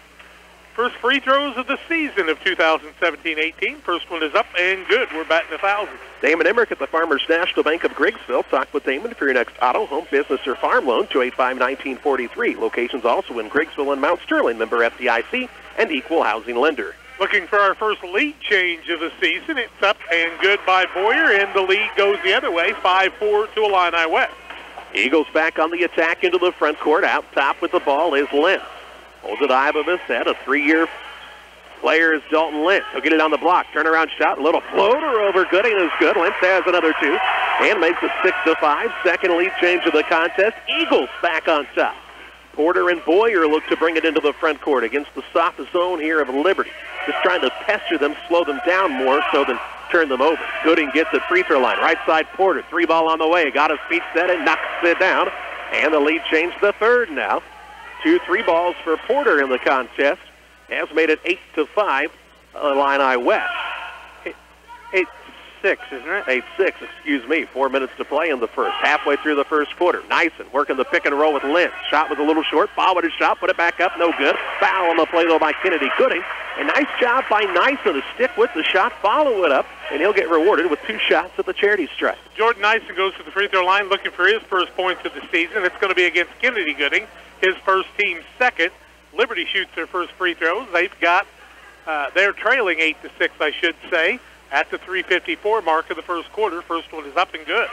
First free throws of the season of 2017-18. First one is up and good. We're batting 1,000. Damon Emmerich at the Farmers National Bank of Griggsville. Talk with Damon for your next auto, home, business, or farm loan, 285-1943. Locations also in Griggsville and Mount Sterling. Member FDIC and equal housing lender. Looking for our first lead change of the season. It's up and good by Boyer, and the lead goes the other way, 5-4 to Illini West. Eagles back on the attack into the front court. Out top with the ball is Lentz. Holds it high above his head. A 3-year player is Dalton Lentz. He'll get it on the block. Turnaround shot. A little floater over Gooding is good. Lentz has another 2 and makes it 6-5. Second lead change of the contest. Eagles back on top. Porter and Boyer look to bring it into the front court against the soft zone here of Liberty. Just trying to pester them, slow them down more so than turn them over. Gooding gets it free throw line. Right side Porter. 3-ball on the way. Got his feet set and knocks it down. And the lead changed to the third now. 2 3-balls for Porter in the contest. Has made it 8-5. Illini West. 8-6, isn't it? 8-6, excuse me. 4 minutes to play in the first. Halfway through the first quarter. Nyson working the pick and roll with Lentz. Shot was a little short. Foul with his shot. Put it back up. No good. Foul on the play, though, by Kennedy Gooding. A nice job by Nyson to stick with the shot, follow it up, and he'll get rewarded with 2 shots at the charity stripe. Jordan Nyson goes to the free throw line looking for his first points of the season. It's going to be against Kennedy Gooding, his first team second. Liberty shoots their first free throws. They've got, they're trailing 8-6, I should say, at the 3:54 mark of the first quarter. First one is up and good.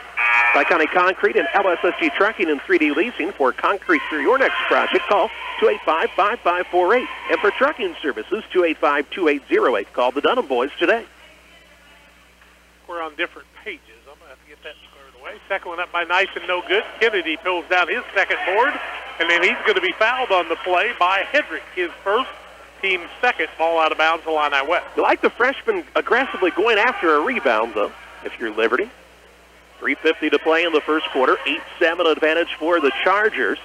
Tri-County Concrete and LSSG Trucking and 3D Leasing. For concrete for your next project, call 285-5548. And for trucking services, 285-2808. Call the Dunham Boys today. We're on different pages. I'm going to have to get that squared away. Second one up by Nyson, no good. Kennedy pulls down his second board, and then he's going to be fouled on the play by Hedrick, his first, team second. Ball out of bounds, Illini West. You like the freshman aggressively going after a rebound, though, if you're Liberty. 3:50 to play in the first quarter. 8-7 advantage for the Chargers.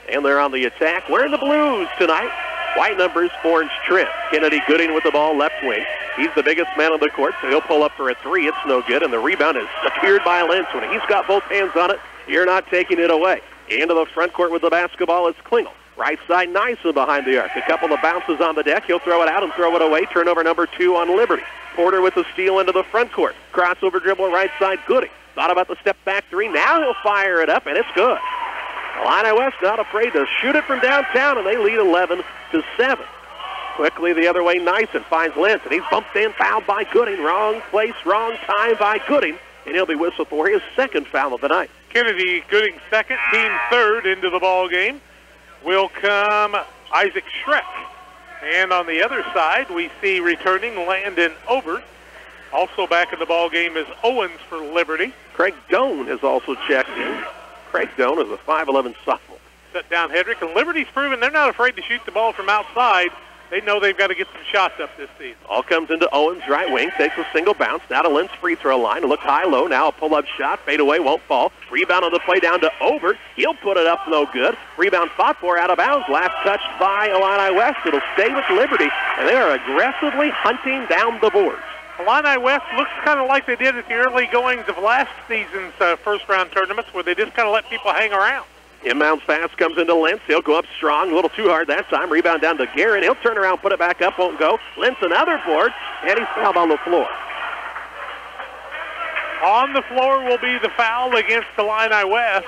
And they're on the attack. Wearing the blues tonight. White numbers, orange trim. Kennedy Gooding with the ball left wing. He's the biggest man on the court, so he'll pull up for a 3. It's no good, and the rebound is secured by Lentz. When he's got both hands on it, you're not taking it away. Into the front court with the basketball is Klingel. Right side, Nyson behind the arc. A couple of bounces on the deck. He'll throw it out and throw it away. Turnover number 2 on Liberty. Porter with the steal into the front court. Crossover dribble right side, Gooding. Thought about the step back 3. Now he'll fire it up, and it's good. Illini West not afraid to shoot it from downtown, and they lead 11-7. Quickly the other way, Nyson finds Lentz, and he's bumped in, fouled by Gooding. Wrong place, wrong time by Gooding, and he'll be whistled for his second foul of the night. Kennedy Gooding second, team third into the ball game. Will come Isaac Schreck. And on the other side, we see returning Landon Obert. Also back in the ball game is Owens for Liberty. Craig Doan has also checked in. Craig Doan is a 5'11 sophomore. Set down Hedrick, and Liberty's proven they're not afraid to shoot the ball from outside. They know they've got to get some shots up this season. All comes into Owens, right wing, takes a single bounce. Now to Lentz free throw line. Look high-low. Now a pull-up shot. Fade away, won't fall. Rebound on the play down to Obert. He'll put it up, no good. Rebound fought for, out of bounds. Last touched by Illini West. It'll stay with Liberty, and they are aggressively hunting down the boards. Illini West looks kind of like they did at the early goings of last season's first-round tournaments, where they just kind of let people hang around. Inbounds pass comes into Lentz. He'll go up strong, a little too hard that time. Rebound down to Guerin. He'll turn around, put it back up, won't go. Lentz another board, and he's fouled on the floor. On the floor will be the foul against Illini West.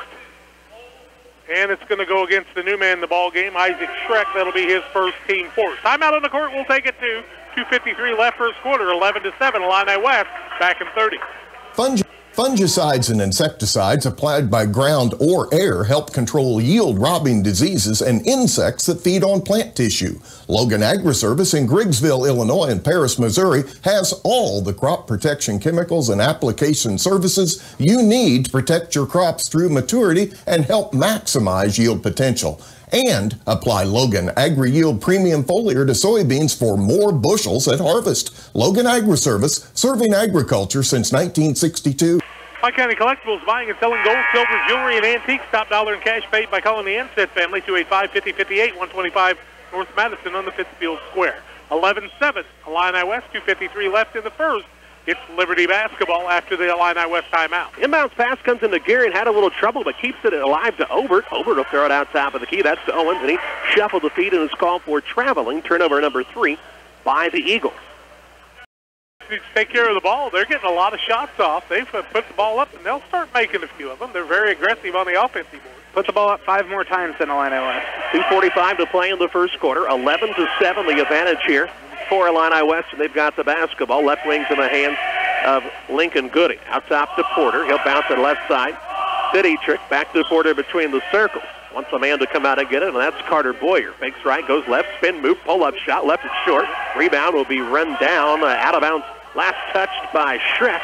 And it's going to go against the new man in the ball game, Isaac Schreck. That'll be his first, team fourth. Timeout on the court. We'll take it to 2:53 left first quarter, 11-7. Illini West back in 30. Fungicides and insecticides applied by ground or air help control yield-robbing diseases and insects that feed on plant tissue. Logan Agri-Service in Griggsville, Illinois and Paris, Missouri has all the crop protection chemicals and application services you need to protect your crops through maturity and help maximize yield potential. And apply Logan Agri-Yield Premium Foliar to soybeans for more bushels at harvest. Logan Agri-Service, serving agriculture since 1962. Pike County Collectibles, buying and selling gold, silver, jewelry, and antiques. Top dollar and cash paid by calling the Anstead family, 285-5058, 125 North Madison on the Pittsfield Square. 11-7, Illini West, 2:53 left in the first. It's Liberty basketball after the Illini West timeout. Inbounds pass comes into Guerin, had a little trouble, but keeps it alive to Obert. Obert will throw it out top of the key. That's to Owens, and he shuffled the feet and is called for traveling. Turnover number 3 by the Eagles. To take care of the ball, they're getting a lot of shots off. They've put the ball up, and they'll start making a few of them. They're very aggressive on the offensive board. Put the ball up 5 more times than Illini West. 2:45 to play in the first quarter. 11-7 the advantage here for Illini West, and they've got the basketball. Left wing's in the hands of Lincoln Gooding. Out top to Porter. He'll bounce it left side. City trick back to Porter between the circles. Wants a man to come out and get it, and that's Carter Boyer. Fakes right, goes left, spin move, pull-up shot, left it short. Rebound will be run down, out of bounds. Last touched by Schreck,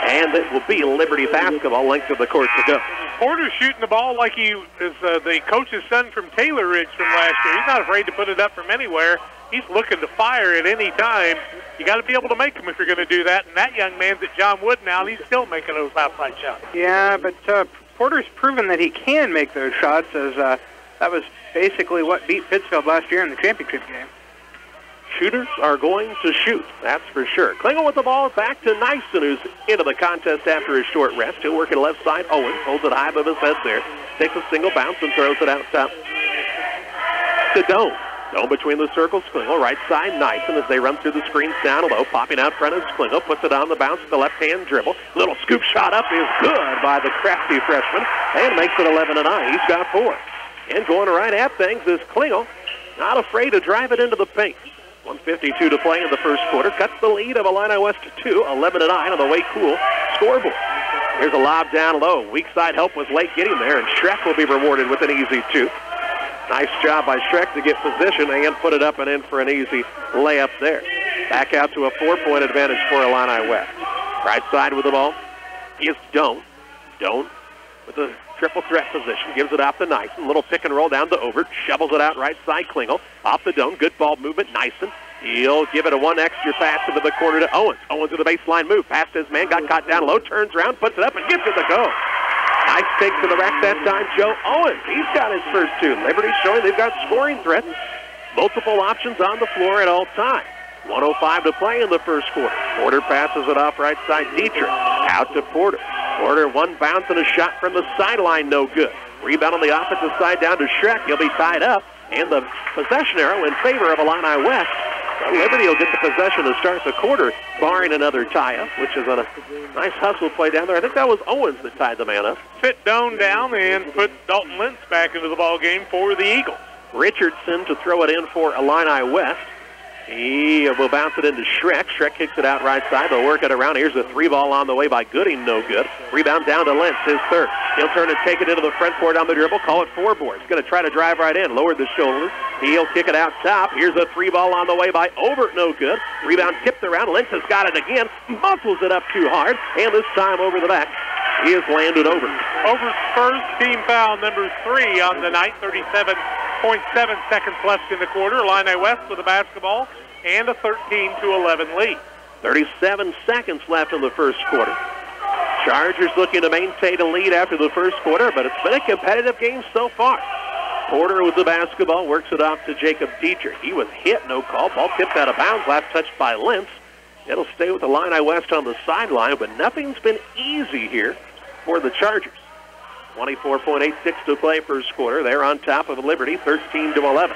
and it will be Liberty basketball, length of the court to go. Porter's shooting the ball like he is the coach's son from Taylor Ridge from last year. He's not afraid to put it up from anywhere. He's looking to fire at any time. You got to be able to make them if you're going to do that. And that young man's at John Wood now, and he's still making those outside shots. Yeah, but Porter's proven that he can make those shots, as that was basically what beat Pittsfield last year in the championship game. Shooters are going to shoot, that's for sure. Klingel with the ball, back to Nyson, who's into the contest after his short rest. He'll work it left side. Owens holds it high above his head there. Takes a single bounce and throws it out top to Doan. Doan between the circles, Klingel. Right side, Nyson as they run through the screens down low. Popping out front is Klingel. Puts it on the bounce with the left-hand dribble. Little scoop shot up is good by the crafty freshman and makes it 11-9. He's got 4. And going right at things is Klingel. Not afraid to drive it into the paint. 1:52 to play in the first quarter. Cuts the lead of Illini West to 2, 11-9 on the Way Cool scoreboard. Here's a lob down low. Weak side help was late getting there, and Schreck will be rewarded with an easy 2. Nice job by Schreck to get position and put it up and in for an easy layup there. Back out to a 4-point advantage for Illini West. Right side with the ball is Doan. Doan with the triple threat position, gives it off to Nyson. Little pick and roll down to Obert, shovels it out right side. Klingel off the Doan, good ball movement. Nyson, he'll give it a 1 extra pass into the corner to Owens. Owens with a baseline move, past his man, got caught down low, turns around, puts it up, and gives it the go. Nice take to the rack that time, Joe Owens. He's got his first 2. Liberty showing they've got scoring threats. Multiple options on the floor at all times. 1:05 to play in the first quarter. Porter passes it off right side. Dietrich out to Porter. Porter, 1 bounce and a shot from the sideline, no good. Rebound on the offensive side down to Schreck. He'll be tied up, and the possession arrow in favor of Illini West. So Liberty will get the possession to start the quarter, barring another tie-up, which is a nice hustle play down there. I think that was Owens that tied the man up. Fit Doan down and put Dalton Lentz back into the ball game for the Eagles. Richardson to throw it in for Illini West. He will bounce it into Schreck. Schreck kicks it out right side. They'll work it around. Here's a 3-ball on the way by Gooding. No good. Rebound down to Lentz, his third. He'll turn and take it into the front court on the dribble. Call it 4 boards. Going to try to drive right in. Lowered the shoulders. He'll kick it out top. Here's a 3-ball on the way by Obert. No good. Rebound tipped around. Lentz has got it again. Muscles it up too hard. And this time over the back. He has landed Obert. Obert's first team foul, number 3 on the night. 37.7 seconds left in the quarter. Illini West with the basketball and a 13-11 lead. 37 seconds left in the first quarter. Chargers looking to maintain a lead after the first quarter, but it's been a competitive game so far. Porter with the basketball, works it off to Jacob Dietrich. He was hit, no call. Ball tipped out of bounds, last touched by Lentz. It'll stay with Illini West on the sideline, but nothing's been easy here for the Chargers. 24.86 to play first quarter. They're on top of Liberty, 13-11.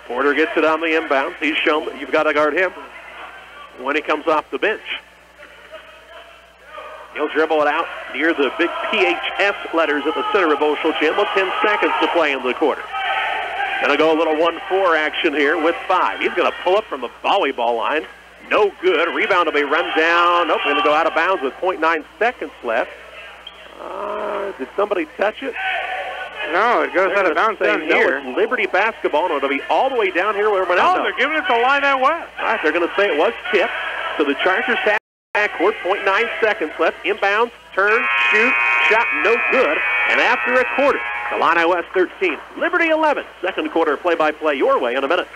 Porter gets it on the inbounds. He's shown that you've got to guard him when he comes off the bench. He'll dribble it out near the big PHS letters at the center of Oshel Gym with 10 seconds to play in the quarter. Gonna go a little 1-4 action here with 5. He's gonna pull up from the volleyball line. No good. Rebound will be run down. Nope, gonna go out of bounds with 0.9 seconds left. Did somebody touch it? No, it goes out of bounds down here. It's Liberty basketball, and it'll be all the way down here where everyone else. No, they're giving it to Illini West. All right, they're going to say it was tipped. So the Chargers have backcourt, 0.9 seconds left. Inbounds, turn, shoot, shot, no good. And after a quarter, Illini West 13, Liberty 11. Second quarter play-by-play your way in a minute.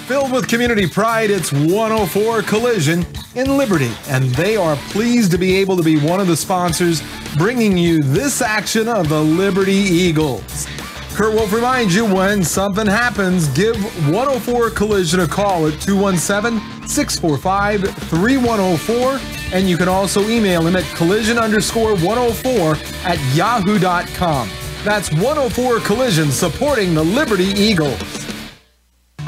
Filled with community pride, it's 104 Collision in Liberty, and they are pleased to be able to be one of the sponsors bringing you this action of the Liberty Eagles. Kurt Wolf reminds you, when something happens, give 104 Collision a call at 217-645-3104, and you can also email him at collision_104@yahoo.com. That's 104 Collision, supporting the Liberty Eagles.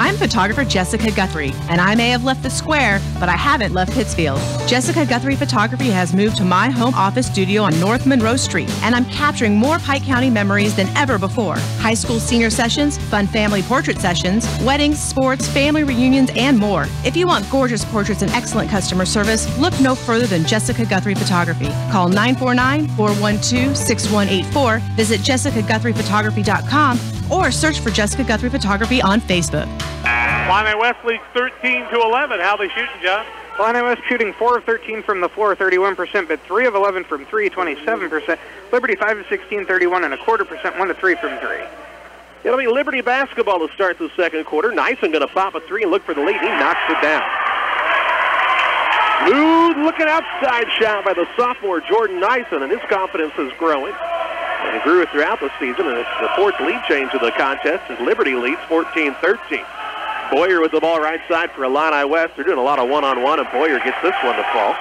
I'm photographer Jessica Guthrie, and I may have left the square, but I haven't left Pittsfield. Jessica Guthrie Photography has moved to my home office studio on North Monroe Street, and I'm capturing more Pike County memories than ever before. High school senior sessions, fun family portrait sessions, weddings, sports, family reunions, and more. If you want gorgeous portraits and excellent customer service, look no further than Jessica Guthrie Photography. Call 949-412-6184, visit jessicaguthryphotography.com, or search for Jessica Guthrie Photography on Facebook. Illini West leads 13-11. How they shooting, John? Illini West shooting 4 of 13 from the floor, 31%, but 3 of 11 from 3, 27%. Liberty 5 of 16, 31.25%, 1 of 3 from 3. It'll be Liberty basketball to start the second quarter. Nyson going to pop a 3 and look for the lead. He knocks it down. Smooth looking outside shot by the sophomore Jordan Nyson, and his confidence is growing. And he grew it throughout the season, and it's the 4th lead change of the contest as Liberty leads 14-13. Boyer with the ball right side for Illini West. They're doing a lot of one-on-one, and Boyer gets this one to fall.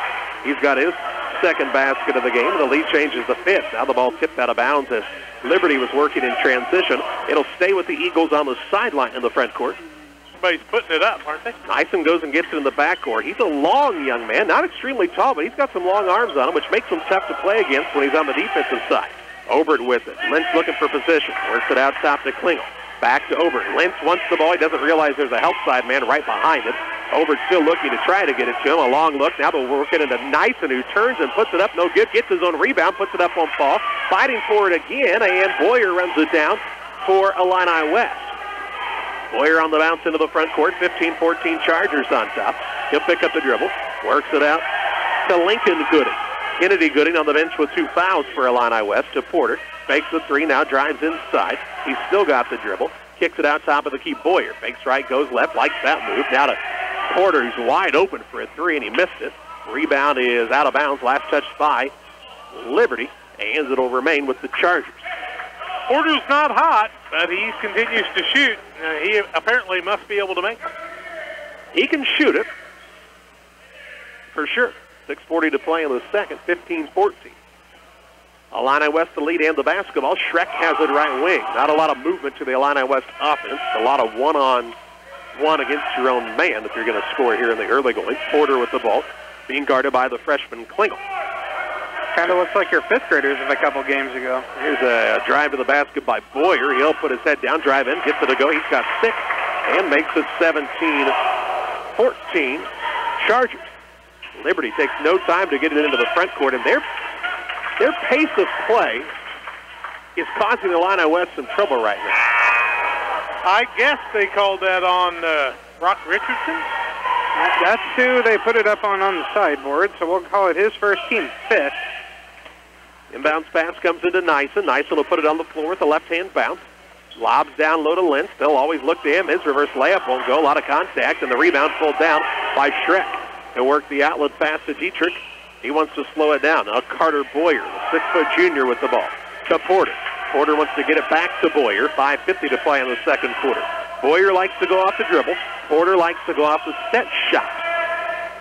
He's got his second basket of the game, and the lead changes the 5th. Now the ball tipped out of bounds as Liberty was working in transition. It'll stay with the Eagles on the sideline in the front court. Somebody's putting it up, aren't they? Nyson goes and gets it in the backcourt. He's a long young man, not extremely tall, but he's got some long arms on him, which makes him tough to play against when he's on the defensive side. Obert with it. Lentz looking for position. Works it out top to Klingel. Back to Obert. Lentz wants the ball. He doesn't realize there's a help side man right behind him. Obert still looking to try to get it to him. A long look. Now they'll work it into Nyson, who turns and puts it up. No good. Gets his own rebound. Puts it up on fall. Fighting for it again. And Boyer runs it down for Illini West. Boyer on the bounce into the front court. 15-14 Chargers on top. He'll pick up the dribble. Works it out to Lincoln Gooding. Kennedy Gooding on the bench with 2 fouls for Illini West to Porter. Fakes the 3, now drives inside. He's still got the dribble. Kicks it out top of the key. Boyer fakes right, goes left, likes that move. Now to Porter, who's wide open for a 3, and he missed it. Rebound is out of bounds. Last touched by Liberty, and it'll remain with the Chargers. Porter's not hot, but he continues to shoot. He apparently must be able to make it. He can shoot it, for sure. 6:40 to play in the second, 15-14. Illini West the lead and the basketball. Schreck has it right wing. Not a lot of movement to the Illini West offense. A lot of one-on-one against your own man if you're going to score here in the early going. Porter with the ball, being guarded by the freshman Klingel. Kind of looks like your 5th graders of a couple games ago. Here's a drive to the basket by Boyer. He'll put his head down, drive in, gets it to go. He's got 6. and makes it 17-14 Chargers. Liberty takes no time to get it into the front court, and their pace of play is causing the Illini West some trouble right now. I guess they called that on Brock Richardson. That's who they put it up on the sideboard, so we'll call it his first, team fifth. Inbounds pass comes into Nyson. Nyson will put it on the floor with a left-hand bounce. Lobs down low to Lentz. They'll always look to him. His reverse layup won't go. A lot of contact, and the rebound pulled down by Schreck. He'll work the outlet pass to Dietrich. He wants to slow it down. Now Carter Boyer, the 6-foot junior, with the ball. To Porter. Porter wants to get it back to Boyer. 5:50 to play in the second quarter. Boyer likes to go off the dribble. Porter likes to go off the set shot.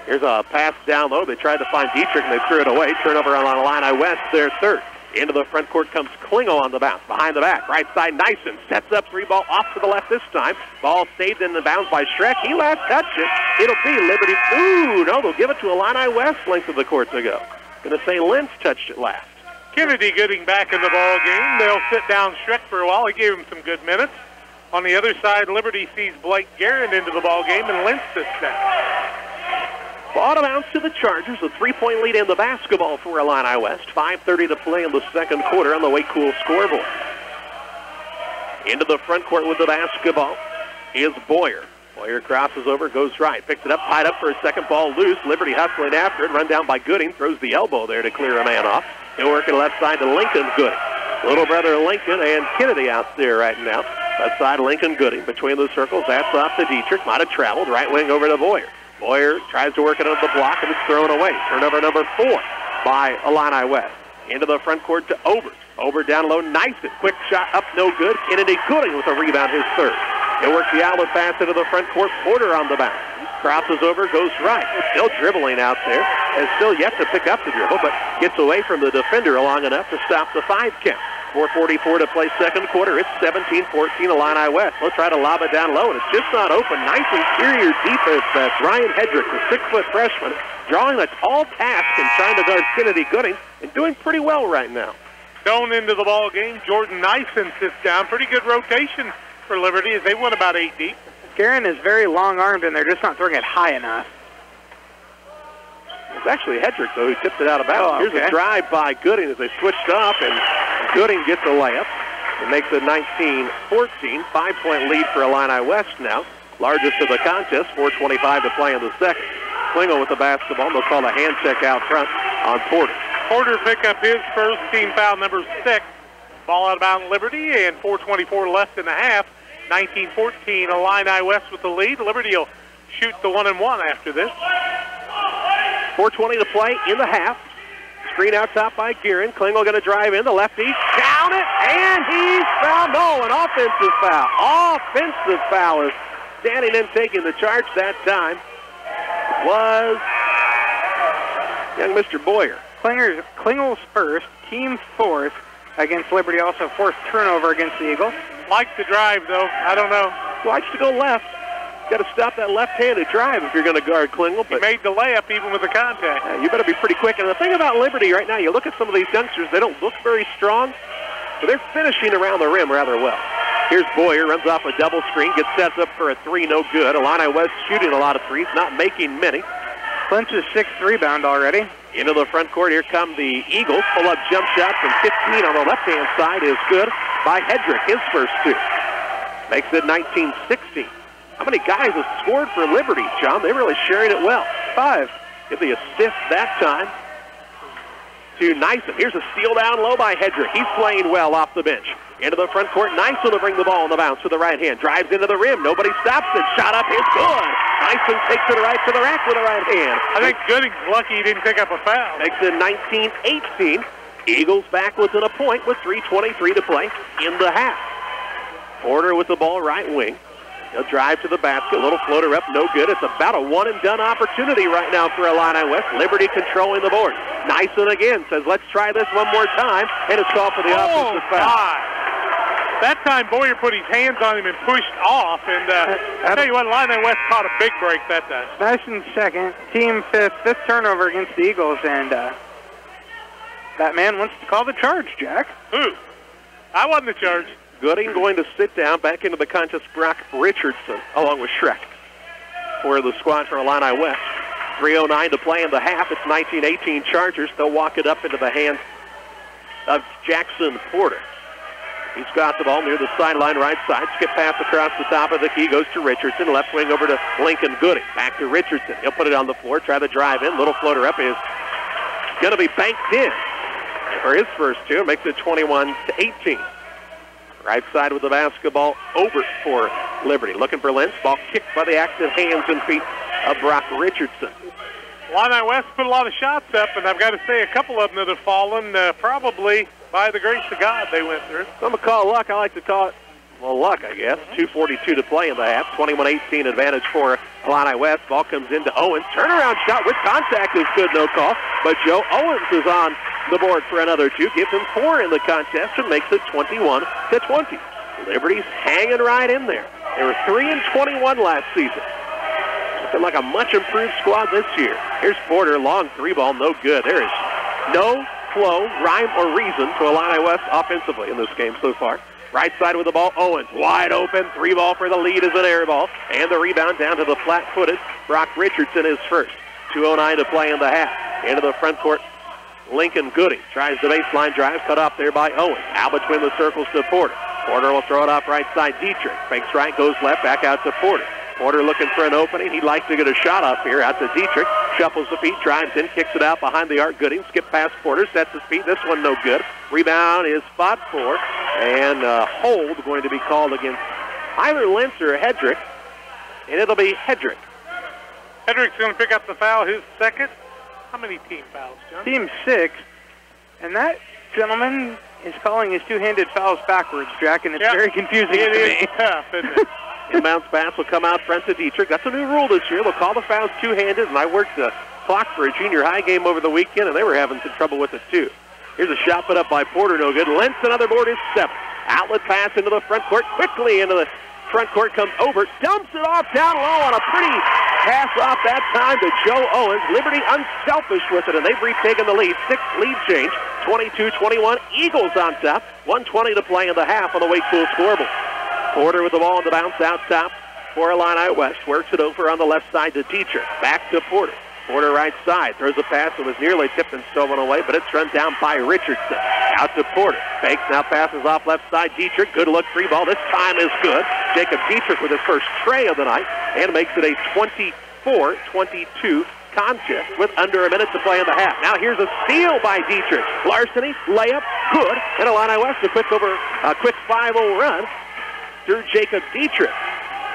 Here's a pass down low. They tried to find Dietrich, and they threw it away. Turnover on Illini West, their third. Into the front court comes Klingel on the bounce. Behind the back, right side, Nyson sets up 3 ball off to the left this time. Ball saved in the bounds by Schreck. He last touched it. It'll be Liberty. Ooh, no, they'll give it to Illini West length of the court to go. Going to say Lentz touched it last. Kennedy getting back in the ball game. They'll sit down Schreck for a while. He gave him some good minutes. On the other side, Liberty sees Blake Guerin into the ball game, and Lentz sits down. Ball out of bounds to the Chargers. A 3-point lead in the basketball for Illini West. 5:30 to play in the second quarter on the Way Cool scoreboard. Into the front court with the basketball is Boyer. Boyer crosses over, goes right, picks it up, tied up for a second, ball loose. Liberty hustling after it, run down by Gooding, throws the elbow there to clear a man off. He'll work it left side to Lincoln Gooding. Little brother Lincoln and Kennedy out there right now. Left side Lincoln Gooding between the circles. That's off to Dietrich. Might have traveled. Right wing over to Boyer. Boyer tries to work it on the block, and it's thrown away. Turnover number 4 by Illini West. Into the front court to Obert. Obert down low, Nyson. Quick shot up, no good. Kennedy Gooding with a rebound, his third. He'll work the outlet pass into the front court. Porter on the bounce. Crosses over, goes right. Still dribbling out there. Has still yet to pick up the dribble, but gets away from the defender long enough to stop the 5 count. 4:44 to play second quarter. It's 17-14 Illini West. They'll try to lob it down low, and it's just not open. Nice interior defense. That's Ryan Hedrick, the 6-foot freshman, drawing a tall task and trying to guard Kennedy Gooding, and doing pretty well right now. Going into the ball game, Jordan Nyson sits down. Pretty good rotation for Liberty as they went about 8 deep. Guerin is very long-armed, and they're just not throwing it high enough. It's actually Hedrick, though, who tipped it out of bounds. Here's a drive by Gooding as they switched up, and Gooding gets a layup. It makes it 19-14. 5-point lead for Illini West now. Largest of the contest, 4:25 to play in the second. Klingel with the basketball, and they'll call a hand check out front on Porter. Porter pick up his first, team foul number 6. Ball out of bounds Liberty, and 4:24 left in the half. 19-14, Illini West with the lead. Liberty will shoot the 1-and-1 after this. 4:20 to play in the half. Screen out top by Guerin. Klingel going to drive in. The lefty. Down it, and he's fouled. No, an offensive foul. Offensive foul is standing in taking the charge that time was young Mr. Boyer. Klingel's first, team fourth against Liberty. Also fourth turnover against the Eagles. Likes to drive, though. I don't know. Likes to go left. Got to stop that left-handed drive if you're going to guard Klingel. He made the layup even with the contact. You better be pretty quick. And the thing about Liberty right now, you look at some of these youngsters, they don't look very strong, but they're finishing around the rim rather well. Here's Boyer, runs off a double screen, gets set up for a 3, no good. Illini West shooting a lot of threes, not making many. Clinch's 6th rebound already. Into the front court, here come the Eagles. Pull-up jump shot from 15 on the left-hand side is good by Hedrick, his first 2. Makes it 19-16. How many guys have scored for Liberty, John? They're really sharing it well. 5. Get the assist that time to Nyson. Here's a steal down low by Hedrick. He's playing well off the bench. Into the front court, Nyson will bring the ball on the bounce with the right hand. Drives into the rim. Nobody stops it. Shot up is good. Nyson takes it right to the rack with the right hand. I think Gooding's lucky he didn't pick up a foul. Makes it 19-18. Eagles back within a point with 3:23 to play in the half. Porter with the ball right wing. He'll drive to the basket. Little floater up, no good. It's about a one-and-done opportunity right now for Illini West. Liberty controlling the board. Nyson again says, let's try this one more time, and it's called for the offensive foul. That time Boyer put his hands on him and pushed off, and I tell you what, Illini West caught a big break that time. Nyson's second, team fifth turnover against the Eagles, and that man wants to call the charge, Jack. Who? I wasn't the charge. Gooding going to sit down. Back into the contest, Brock Richardson, along with Schreck, for the squad for Illini West. 3:09 to play in the half. It's 19-18 Chargers. They'll walk it up into the hands of Jackson Porter. He's got the ball near the sideline, right side. Skip pass across the top of the key. Goes to Richardson. Left wing over to Lincoln Gooding. Back to Richardson. He'll put it on the floor. Try the drive in. Little floater up is going to be banked in for his first two. Makes it 21-18. Right side with the basketball over for Liberty. Looking for Lentz. Ball kicked by the active hands and feet of Brock Richardson. Illini West put a lot of shots up, and I've got to say a couple of them that have fallen probably by the grace of God they went through. I'm going to call luck. I like to call it, well, luck, I guess. 2:42 to play in the half. 21-18 advantage for Illini West. Ball comes into Owens. Turnaround shot with contact is good, no call. But Joe Owens is on the board for another two. Gives him 4 in the contest and makes it 21-20. Liberty's hanging right in there. They were 3-21 last season. Looking like a much improved squad this year. Here's Porter, long 3-ball, no good. There is no flow, rhyme, or reason to Illini West offensively in this game so far. Right side with the ball, Owens, wide open, 3-ball for the lead is an air ball, and the rebound down to the flat-footed Brock Richardson is first. 2:09 to play in the half. Into the front court, Lincoln Gooding tries the baseline drive, cut off there by Owens. Out between the circles to Porter. Porter will throw it off right side, Dietrich. Fakes right, goes left, back out to Porter. Porter looking for an opening. He'd like to get a shot up here out to Dietrich. Shuffles the feet, drives in, kicks it out behind the arc. Gooding, skip past Porter, sets his feet. This one no good. Rebound is fought for, and hold going to be called against either Lentz or Hedrick, and it'll be Hedrick. Hedrick's going to pick up the foul, his second. How many team fouls, John? Team 6, and that gentleman is calling his two-handed fouls backwards, Jack, and it's very confusing to me. It is tough, isn't it? Inbounds pass will come out front to Dietrich. That's a new rule this year. They'll call the fouls two-handed, and I worked the clock for a junior high game over the weekend, and they were having some trouble with it, too. Here's a shot put up by Porter, no good. Lentz, another board, is 7. Outlet pass into the front court, quickly into the front court comes over, dumps it off down low on a pretty pass off that time to Joe Owens. Liberty unselfish with it, and they've retaken the lead. 6 lead change, 22-21. Eagles on top, 1:20 to play in the half on the Wakefield scoreboard. Porter with the ball on the bounce out top for Illini West. Works it over on the left side to Dietrich. Back to Porter. Porter right side. Throws a pass that was nearly tipped and stolen away, but it's run down by Richardson. Out to Porter. Fakes, now passes off left side. Dietrich, good look, 3-ball. This time is good. Jacob Dietrich with his first tray of the night and makes it a 24-22 contest with under a minute to play in the half. Now here's a steal by Dietrich. Larceny, layup, good. And Illini West a quick 5-0 run through Jacob Dietrich.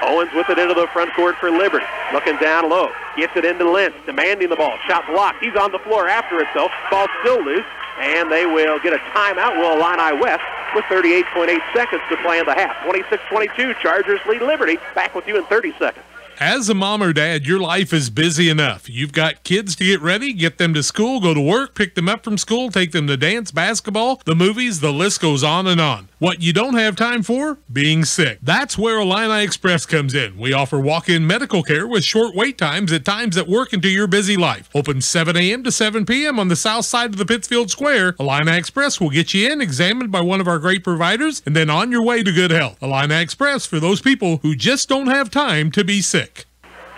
Owens with it into the front court for Liberty. Looking down low. Gets it into Lentz. Demanding the ball. Shot blocked. He's on the floor after it, though. Ball still loose. And they will get a timeout. Will Illini West with 38.8 seconds to play in the half. 26-22. Chargers lead Liberty. Back with you in 30 seconds. As a mom or dad, your life is busy enough. You've got kids to get ready, get them to school, go to work, pick them up from school, take them to dance, basketball, the movies, the list goes on and on. What you don't have time for? Being sick. That's where Illini Express comes in. We offer walk-in medical care with short wait times at times that work into your busy life. Open 7 a.m. to 7 p.m. on the south side of the Pittsfield Square. Illini Express will get you in, examined by one of our great providers, and then on your way to good health. Illini Express for those people who just don't have time to be sick.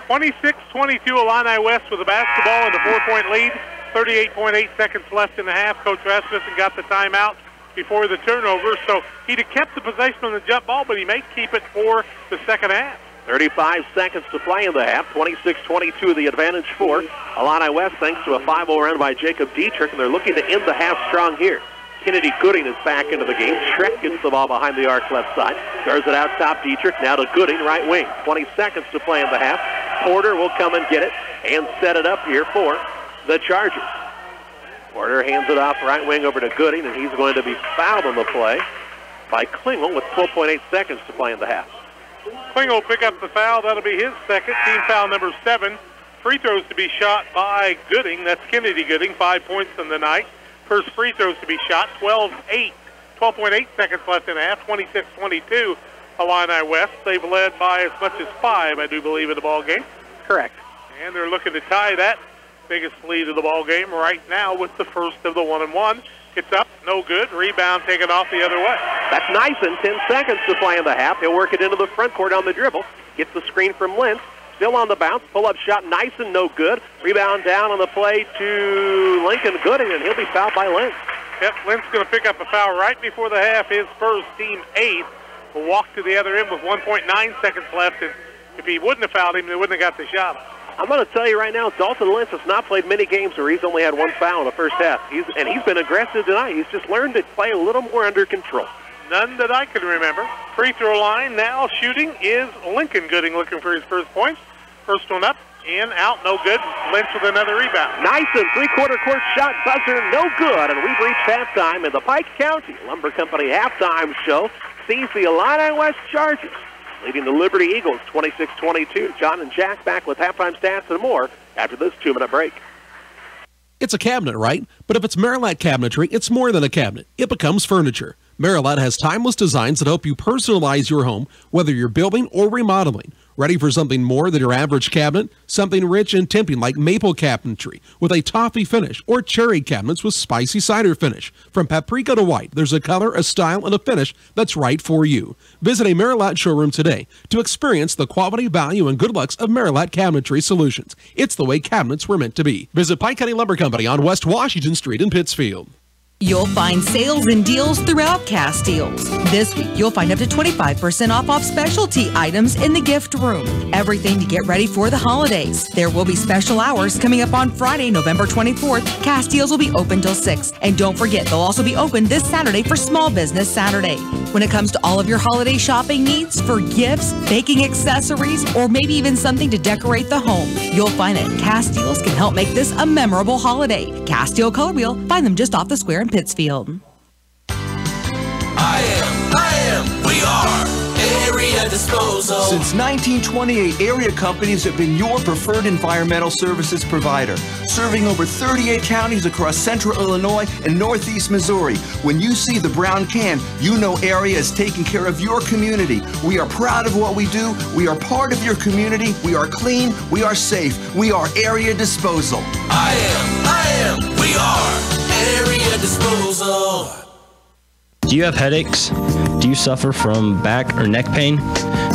26-22 Illini West with the basketball and a 4-point lead. 38.8 seconds left in the half. Coach Rasmussen got the timeout before the turnover, so he'd have kept the possession on the jump ball, but he may keep it for the second half. 35 seconds to play in the half. 26-22 the advantage for Illini West thanks to a 5-0 run by Jacob Dietrich, and they're looking to end the half strong here. Kennedy Gooding is back into the game. Schreck gets the ball behind the arc left side. Throws it out top Dietrich. Now to Gooding, right wing. 20 seconds to play in the half. Porter will come and get it and set it up here for the Chargers. Porter hands it off right wing over to Gooding, and he's going to be fouled on the play by Klingel with 12.8 seconds to play in the half. Klingel will pick up the foul. That'll be his second. Team foul number 7. Free throws to be shot by Gooding. That's Kennedy Gooding. 5 points in the night. First free throws to be shot. 12.8 seconds left in the half. 26-22 Illini West. They've led by as much as 5, I do believe, in the ball game. Correct. And they're looking to tie that biggest lead of the ball game right now with the first of the 1-and-1. It's up, no good. Rebound taken off the other way. That's Nyson, 10 seconds to play in the half. He'll work it into the front court on the dribble. Gets the screen from Lentz. Still on the bounce. Pull-up shot, Nyson, no good. Rebound down on the play to Lincoln Gooding, and he'll be fouled by Lentz. Yep, Lentz going to pick up a foul right before the half. His first, team 8th. Will walk to the other end with 1.9 seconds left, and if he wouldn't have fouled him, they wouldn't have got the shot. I'm going to tell you right now, Dalton Lentz has not played many games where he's only had one foul in the first half. He's been aggressive tonight. He's just learned to play a little more under control. None that I can remember. Free throw line now shooting is Lincoln Gooding looking for his first points. First one up, in, out, no good. Lentz with another rebound. Nyson, three-quarter court shot, buzzer, no good. And we've reached halftime in the Pike County Lumber Company halftime show. Sees the Illini West Chargers leading the Liberty Eagles 26-22. John and Jack back with halftime stats and more after this 2-minute break. It's a cabinet, right? But if it's Marilat Cabinetry, it's more than a cabinet. It becomes furniture. Marilat has timeless designs that help you personalize your home, whether you're building or remodeling. Ready for something more than your average cabinet? Something rich and tempting like maple cabinetry with a toffee finish, or cherry cabinets with spicy cider finish. From paprika to white, there's a color, a style, and a finish that's right for you. Visit a Marilat showroom today to experience the quality, value, and good looks of Marilat Cabinetry Solutions. It's the way cabinets were meant to be. Visit Pike County Lumber Company on West Washington Street in Pittsfield. You'll find sales and deals throughout Castiles. This week, you'll find up to 25% off specialty items in the gift room. Everything to get ready for the holidays. There will be special hours coming up on Friday, November 24th. Castiles will be open till 6. And don't forget, they'll also be open this Saturday for Small Business Saturday. When it comes to all of your holiday shopping needs for gifts, baking accessories, or maybe even something to decorate the home, you'll find that Castiles can help make this a memorable holiday. Castile Color Wheel, find them just off the square in Pittsfield. We are Area Disposal. Since 1928, Area Companies have been your preferred environmental services provider, serving over 38 counties across central Illinois and northeast Missouri. When you see the brown can, you know Area is taking care of your community. We are proud of what we do. We are part of your community. We are clean. We are safe. We are Area Disposal. We are Area Disposal. Do you have headaches? Do you suffer from back or neck pain?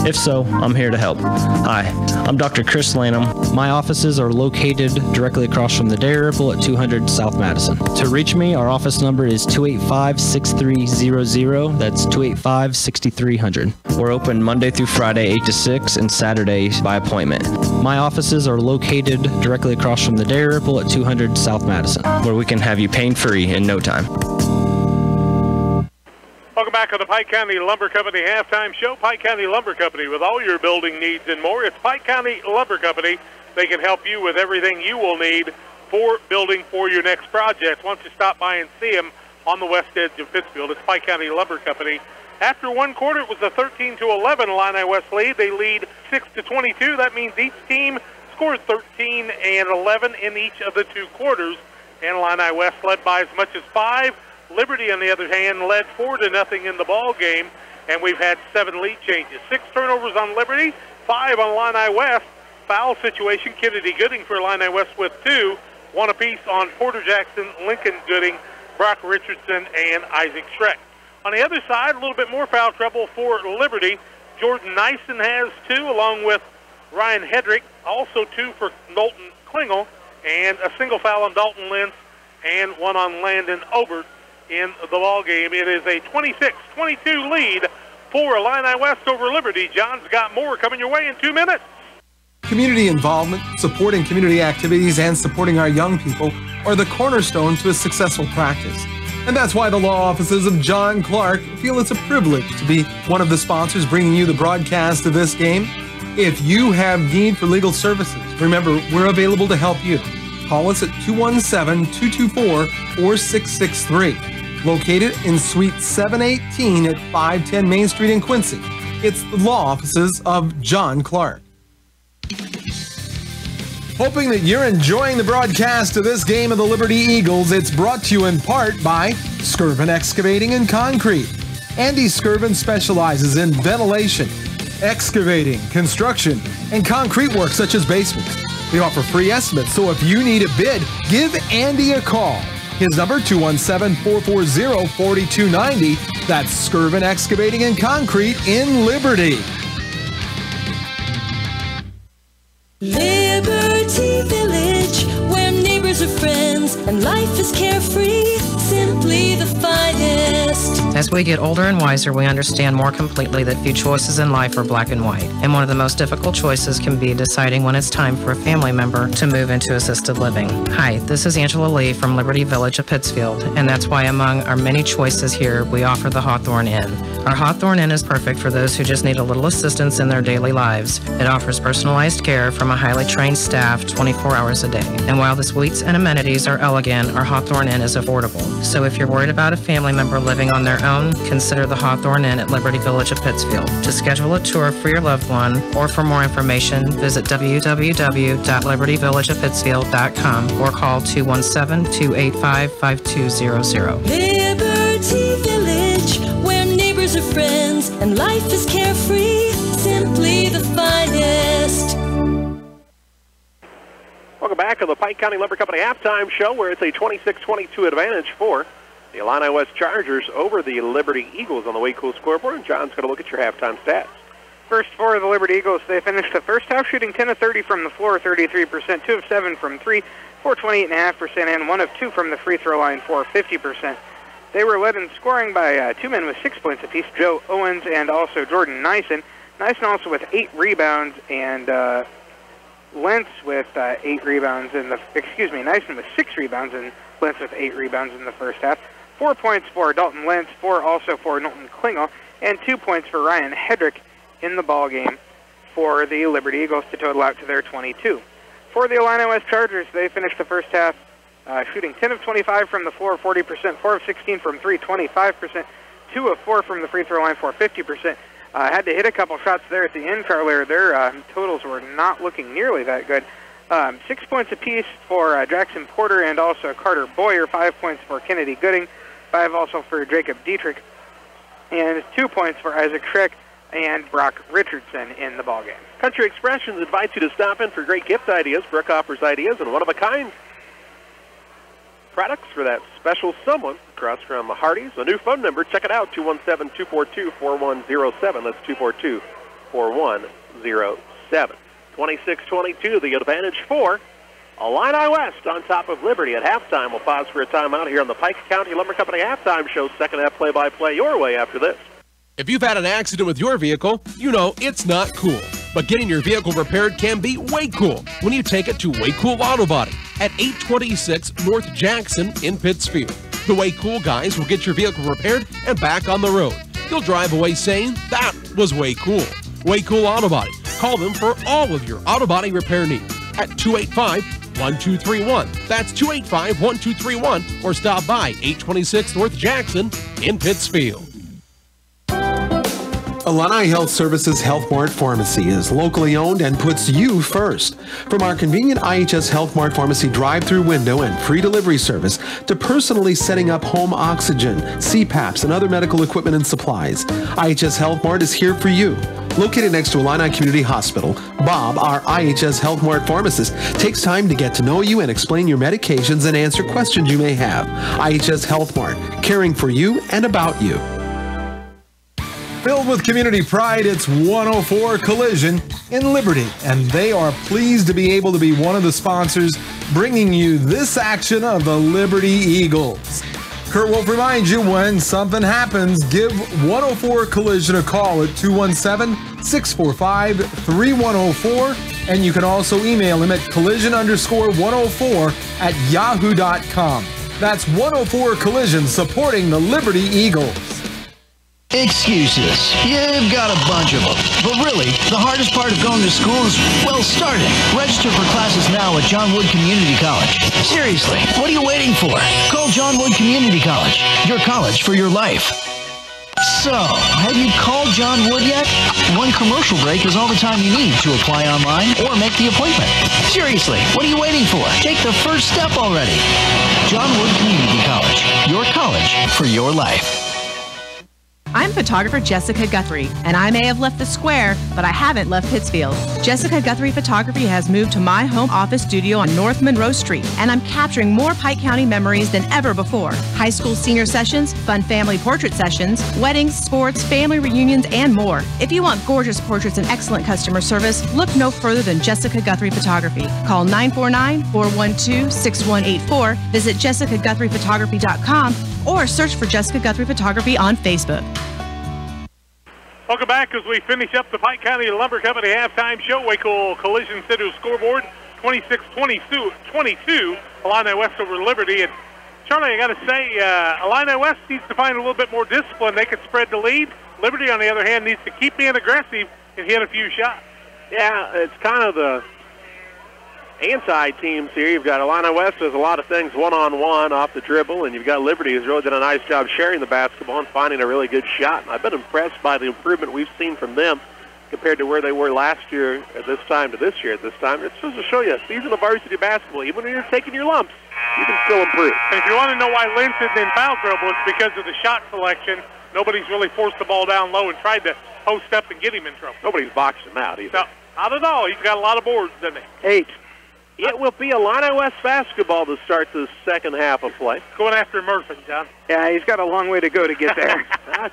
If so, I'm here to help. Hi, I'm Dr. Chris Lanham. My offices are located directly across from the Dairy Ripple at 200 South Madison. To reach me, our office number is 285-6300. That's 285-6300. We're open Monday through Friday, 8 to 6, and Saturdays by appointment. My offices are located directly across from the Dairy Ripple at 200 South Madison, where we can have you pain-free in no time. Welcome back to the Pike County Lumber Company halftime show. Pike County Lumber Company, with all your building needs and more. It's Pike County Lumber Company. They can help you with everything you will need for building for your next project. Why don't you stop by and see them on the west edge of Pittsfield? It's Pike County Lumber Company. After one quarter, it was a 13-11 Illini West lead. They lead 6-22. That means each team scored 13 and 11 in each of the two quarters. And Illini West led by as much as 5. Liberty, on the other hand, led 4-0 in the ball game, and we've had 7 lead changes. 6 turnovers on Liberty, 5 on Illini West. Foul situation, Kennedy Gooding for Illini West with 2. 1 apiece on Porter Jackson, Lincoln Gooding, Brock Richardson, and Isaac Schreck. On the other side, a little bit more foul trouble for Liberty. Jordan Nyson has 2, along with Ryan Hedrick. Also 2 for Dalton Klingel, and a single foul on Dalton Lentz, and 1 on Landon Obert in the ball game. It is a 26-22 lead for Illini West over Liberty. John's got more coming your way in 2 minutes. Community involvement, supporting community activities, and supporting our young people are the cornerstone to a successful practice. And that's why the law offices of John Clark feel it's a privilege to be one of the sponsors bringing you the broadcast of this game. If you have need for legal services, remember, we're available to help you. Call us at 217-224-4663. Located in Suite 718 at 510 Main Street in Quincy. It's the law offices of John Clark. Hoping that you're enjoying the broadcast of this game of the Liberty Eagles, it's brought to you in part by Skirvin Excavating and Concrete. Andy Skirvin specializes in ventilation, excavating, construction, and concrete work such as basements. They offer free estimates, so if you need a bid, give Andy a call. His number, 217-440-4290. That's Skirvin Excavating and Concrete in Liberty. Liberty Village, where neighbors are friends and life is carefree, simply the finest. As we get older and wiser, we understand more completely that few choices in life are black and white. And one of the most difficult choices can be deciding when it's time for a family member to move into assisted living. Hi, this is Angela Lee from Liberty Village of Pittsfield, and that's why among our many choices here, we offer the Hawthorne Inn. Our Hawthorne Inn is perfect for those who just need a little assistance in their daily lives. It offers personalized care from a highly trained staff 24 hours a day. And while the suites and amenities are elegant, our Hawthorne Inn is affordable. So if you're worried about a family member living on their own, consider the Hawthorne Inn at Liberty Village of Pittsfield. To schedule a tour for your loved one or for more information, visit www.libertyvillageofpittsfield.com or call 217-285-5200. Liberty Village, where neighbors are friends and life is carefree, simply the finest. Welcome back to the Pike County Lumber Company halftime show, where it's a 26-22 advantage for the Illini West Chargers over the Liberty Eagles on the Way Cool scoreboard. And John's going to look at your halftime stats. First for the Liberty Eagles, they finished the first half shooting 10 of 30 from the floor, 33%, 2 of 7 from 3, 428.5%, and 1 of 2 from the free throw line for 50%. They were led in scoring by two men with 6 points apiece, Joe Owens and also Jordan Nyson. Nyson also with 8 rebounds, and Lentz with 8 rebounds Nyson with 6 rebounds and Lentz with 8 rebounds in the first half. 4 points for Dalton Lentz, 4 also for Knowlton Klingel, and 2 points for Ryan Hedrick in the ball game for the Liberty Eagles to total out to their 22. For the Illini West Chargers, they finished the first half shooting 10 of 25 from the floor, 40%, 4 of 16 from 3, 25%, 2 of 4 from the free throw line for 50%. Had to hit a couple shots there at the end, Charlie. Their totals were not looking nearly that good. 6 points apiece for Jackson Porter and also Carter Boyer, 5 points for Kennedy Gooding, 5 also for Jacob Dietrich, and 2 points for Isaac Schreck and Brock Richardson in the ballgame. Country Expressions invites you to stop in for great gift ideas. Brooke offers ideas and one-of-a-kind products for that special someone across from the Hardys. A new phone number, check it out, 217-242-4107. That's 242-4107. 26-22, the advantage for Illini West on top of Liberty at halftime. We'll pause for a timeout here on the Pike County Lumber Company halftime show. Second half play-by-play your way after this. If you've had an accident with your vehicle, you know it's not cool. But getting your vehicle repaired can be way cool when you take it to Way Cool Auto Body at 826 North Jackson in Pittsfield. The Way Cool guys will get your vehicle repaired and back on the road. You'll drive away saying, that was way cool. Way Cool Auto Body. Call them for all of your auto body repair needs at 285-1231. That's 285-1231, or stop by 826 North Jackson in Pittsfield. Illini Health Services Health Mart Pharmacy is locally owned and puts you first. From our convenient IHS Health Mart Pharmacy drive-through window and free delivery service to personally setting up home oxygen, CPAPs, and other medical equipment and supplies, IHS Health Mart is here for you. Located next to Illini Community Hospital, Bob, our IHS Health Mart pharmacist, takes time to get to know you and explain your medications and answer questions you may have. IHS Health Mart, caring for you and about you. Filled with community pride, it's 104 Collision in Liberty, and they are pleased to be able to be one of the sponsors bringing you this action of the Liberty Eagles. Kurt Wolf reminds you, when something happens, give 104 Collision a call at 217-645-3104, and you can also email him at collision_104@yahoo.com. That's 104 Collision, supporting the Liberty Eagles. Excuses. You've got a bunch of them. But really, the hardest part of going to school is, well, starting. Register for classes now at John Wood Community College. Seriously, what are you waiting for? Call John Wood Community College. Your college for your life. So, have you called John Wood yet? One commercial break is all the time you need to apply online or make the appointment. Seriously, what are you waiting for? Take the first step already. John Wood Community College. Your college for your life. I'm photographer Jessica Guthrie, and I may have left the square, but I haven't left Pittsfield. Jessica Guthrie Photography has moved to my home office studio on North Monroe Street, and I'm capturing more Pike County memories than ever before. High school senior sessions, fun family portrait sessions, weddings, sports, family reunions, and more. If you want gorgeous portraits and excellent customer service, look no further than Jessica Guthrie Photography. Call 949-412-6184, visit jessicaguthriephotography.com, or search for Jessica Guthrie Photography on Facebook. Welcome back as we finish up the Pike County Lumber Company halftime show. Waco Collision Center scoreboard 26-22, Illini West over Liberty. And Charlie, I got to say, Illini West needs to find a little bit more discipline. They could spread the lead. Liberty, on the other hand, needs to keep being aggressive and hit a few shots. Yeah, it's kind of the anti-teams here. You've got Illini West does a lot of things one-on-one off the dribble, and you've got Liberty who's really done a nice job sharing the basketball and finding a really good shot. And I've been impressed by the improvement we've seen from them compared to where they were last year at this time to this year at this time. It's supposed to show you a season of varsity basketball. Even when you're taking your lumps, you can still improve. And if you want to know why Lentz is in foul trouble, it's because of the shot selection. Nobody's really forced the ball down low and tried to post up and get him in trouble. Nobody's boxed him out either. No, not at all. He's got a lot of boards, doesn't he? 8. It will be Illini West basketball to start the second half of play. Going after Murphy, John. Yeah, he's got a long way to go to get there.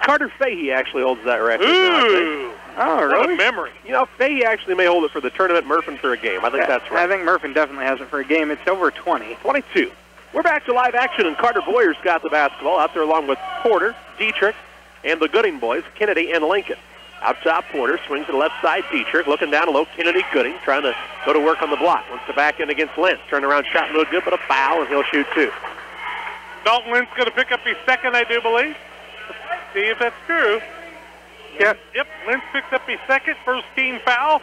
Carter Fahey actually holds that record. Ooh. Oh, really? What a memory. You know, Fahey actually may hold it for the tournament, Murphin for a game. I think that's right. I think Murphin definitely has it for a game. It's over 20. 22. We're back to live action, and Carter Boyer's got the basketball out there along with Porter, Dietrich, and the Gooding boys, Kennedy and Lincoln. Out top, Porter swings to the left side. Dietrich looking down low. Kennedy, Gooding trying to go to work on the block. Wants to back in against Lentz. Turnaround shot, no good, but a foul, and he'll shoot 2. Dalton Lentz going to pick up his second, I do believe. Let's see if that's true. Yep. Lentz picks up his second, first team foul.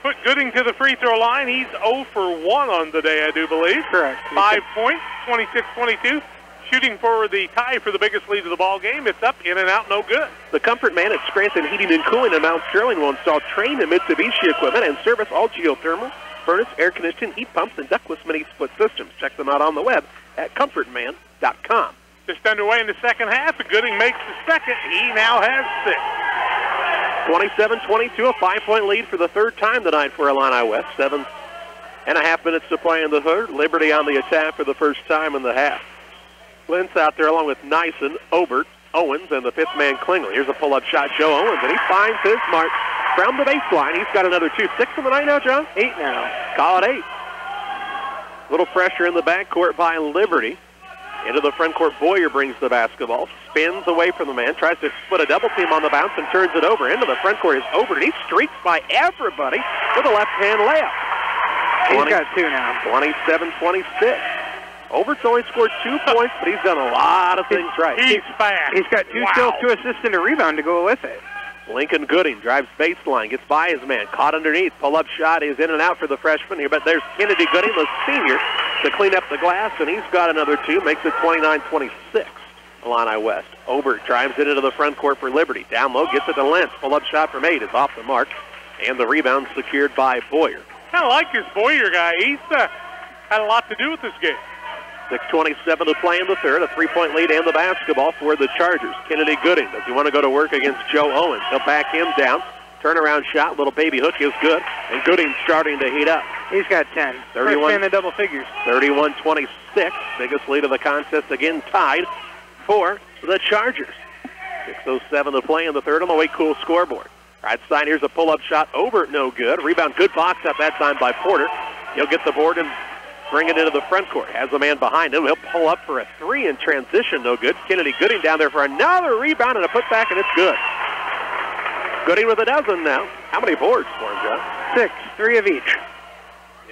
Put Gooding to the free throw line. He's 0 for 1 on the day, I do believe. Correct. 5 points, 26-22. Shooting for the tie for the biggest lead of the ball game. It's up, in and out, no good. The Comfort Man at Scranton Heating and Cooling in Mount Sterling will install Trane and Mitsubishi equipment and service all geothermal, furnace, air conditioning, heat pumps, and ductless mini-split systems. Check them out on the web at comfortman.com. Just underway in the second half. Gooding makes the second. He now has 6. 27-22, a 5-point lead for the third time tonight for Illini West. 7.5 minutes to play in the third. Liberty on the attack for the first time in the half. Lentz out there along with Nyson, Obert, Owens, and the fifth man Klingler. Here's a pull-up shot, Joe Owens, and he finds his mark from the baseline. He's got another 2. 6 on the night now, John? 8 now. Call it 8. Little pressure in the backcourt by Liberty. Into the front court, Boyer brings the basketball, spins away from the man, tries to split a double team on the bounce and turns it over. Into the front court is Obert, and he streaks by everybody with a left-hand layup. He's got 2 now. 27-26. Obert's only scored 2 points, but he's done a lot of things right. He's fast. He's got 2 steals, 2 assists, and a rebound to go with it. Lincoln Gooding drives baseline, gets by his man, caught underneath. Pull-up shot is in and out for the freshman here, but there's Kennedy Gooding, the senior, to clean up the glass, and he's got another 2, makes it 29-26. Illini West. Obert drives it into the front court for Liberty. Down low, gets it to Lentz. Pull-up shot from 8 is off the mark, and the rebound secured by Boyer. I like this Boyer guy. He's had a lot to do with this game. 6:27 to play in the third. A 3-point lead and the basketball for the Chargers. Kennedy Gooding, does he want to go to work against Joe Owens? He'll back him down. Turnaround shot, little baby hook is good. And Gooding's starting to heat up. He's got 10. 31 in the double figures. 31-26. Biggest lead of the contest again tied for the Chargers. 6:07 to play in the third on the Way Cool scoreboard. Right side, here's a pull-up shot over, no good. Rebound, good box up that time by Porter. He'll get the board and bring it into the front court. Has a man behind him. He'll pull up for a 3 in transition. No good. Kennedy Gooding down there for another rebound and a putback, and it's good. Gooding with a dozen now. How many boards for him, John? 6, 3 of each.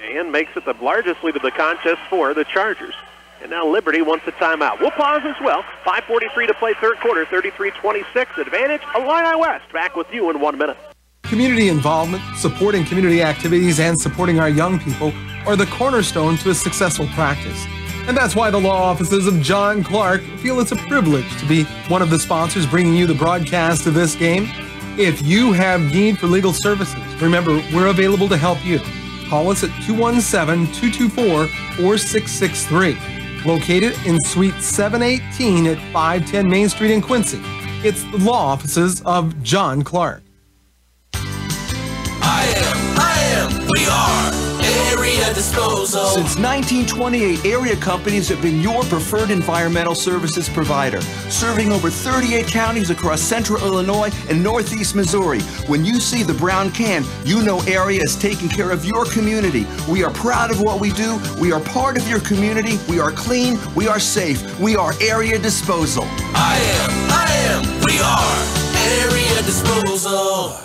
And makes it the largest lead of the contest for the Chargers. And now Liberty wants a timeout. We'll pause as well. 5:43 to play third quarter. 33-26 advantage. Illini West back with you in 1 minute. Community involvement, supporting community activities, and supporting our young people are the cornerstone to a successful practice. And that's why the law offices of John Clark feel it's a privilege to be one of the sponsors bringing you the broadcast of this game. If you have need for legal services, remember, we're available to help you. Call us at 217-224-4663. Located in Suite 718 at 510 Main Street in Quincy. It's the law offices of John Clark. We are Area Disposal. Since 1928, area companies have been your preferred environmental services provider, serving over 38 counties across central Illinois and northeast Missouri. When you see the brown can, you know Area is taking care of your community. We are proud of what we do. We are part of your community. We are clean. We are safe. We are Area Disposal. We are Area Disposal.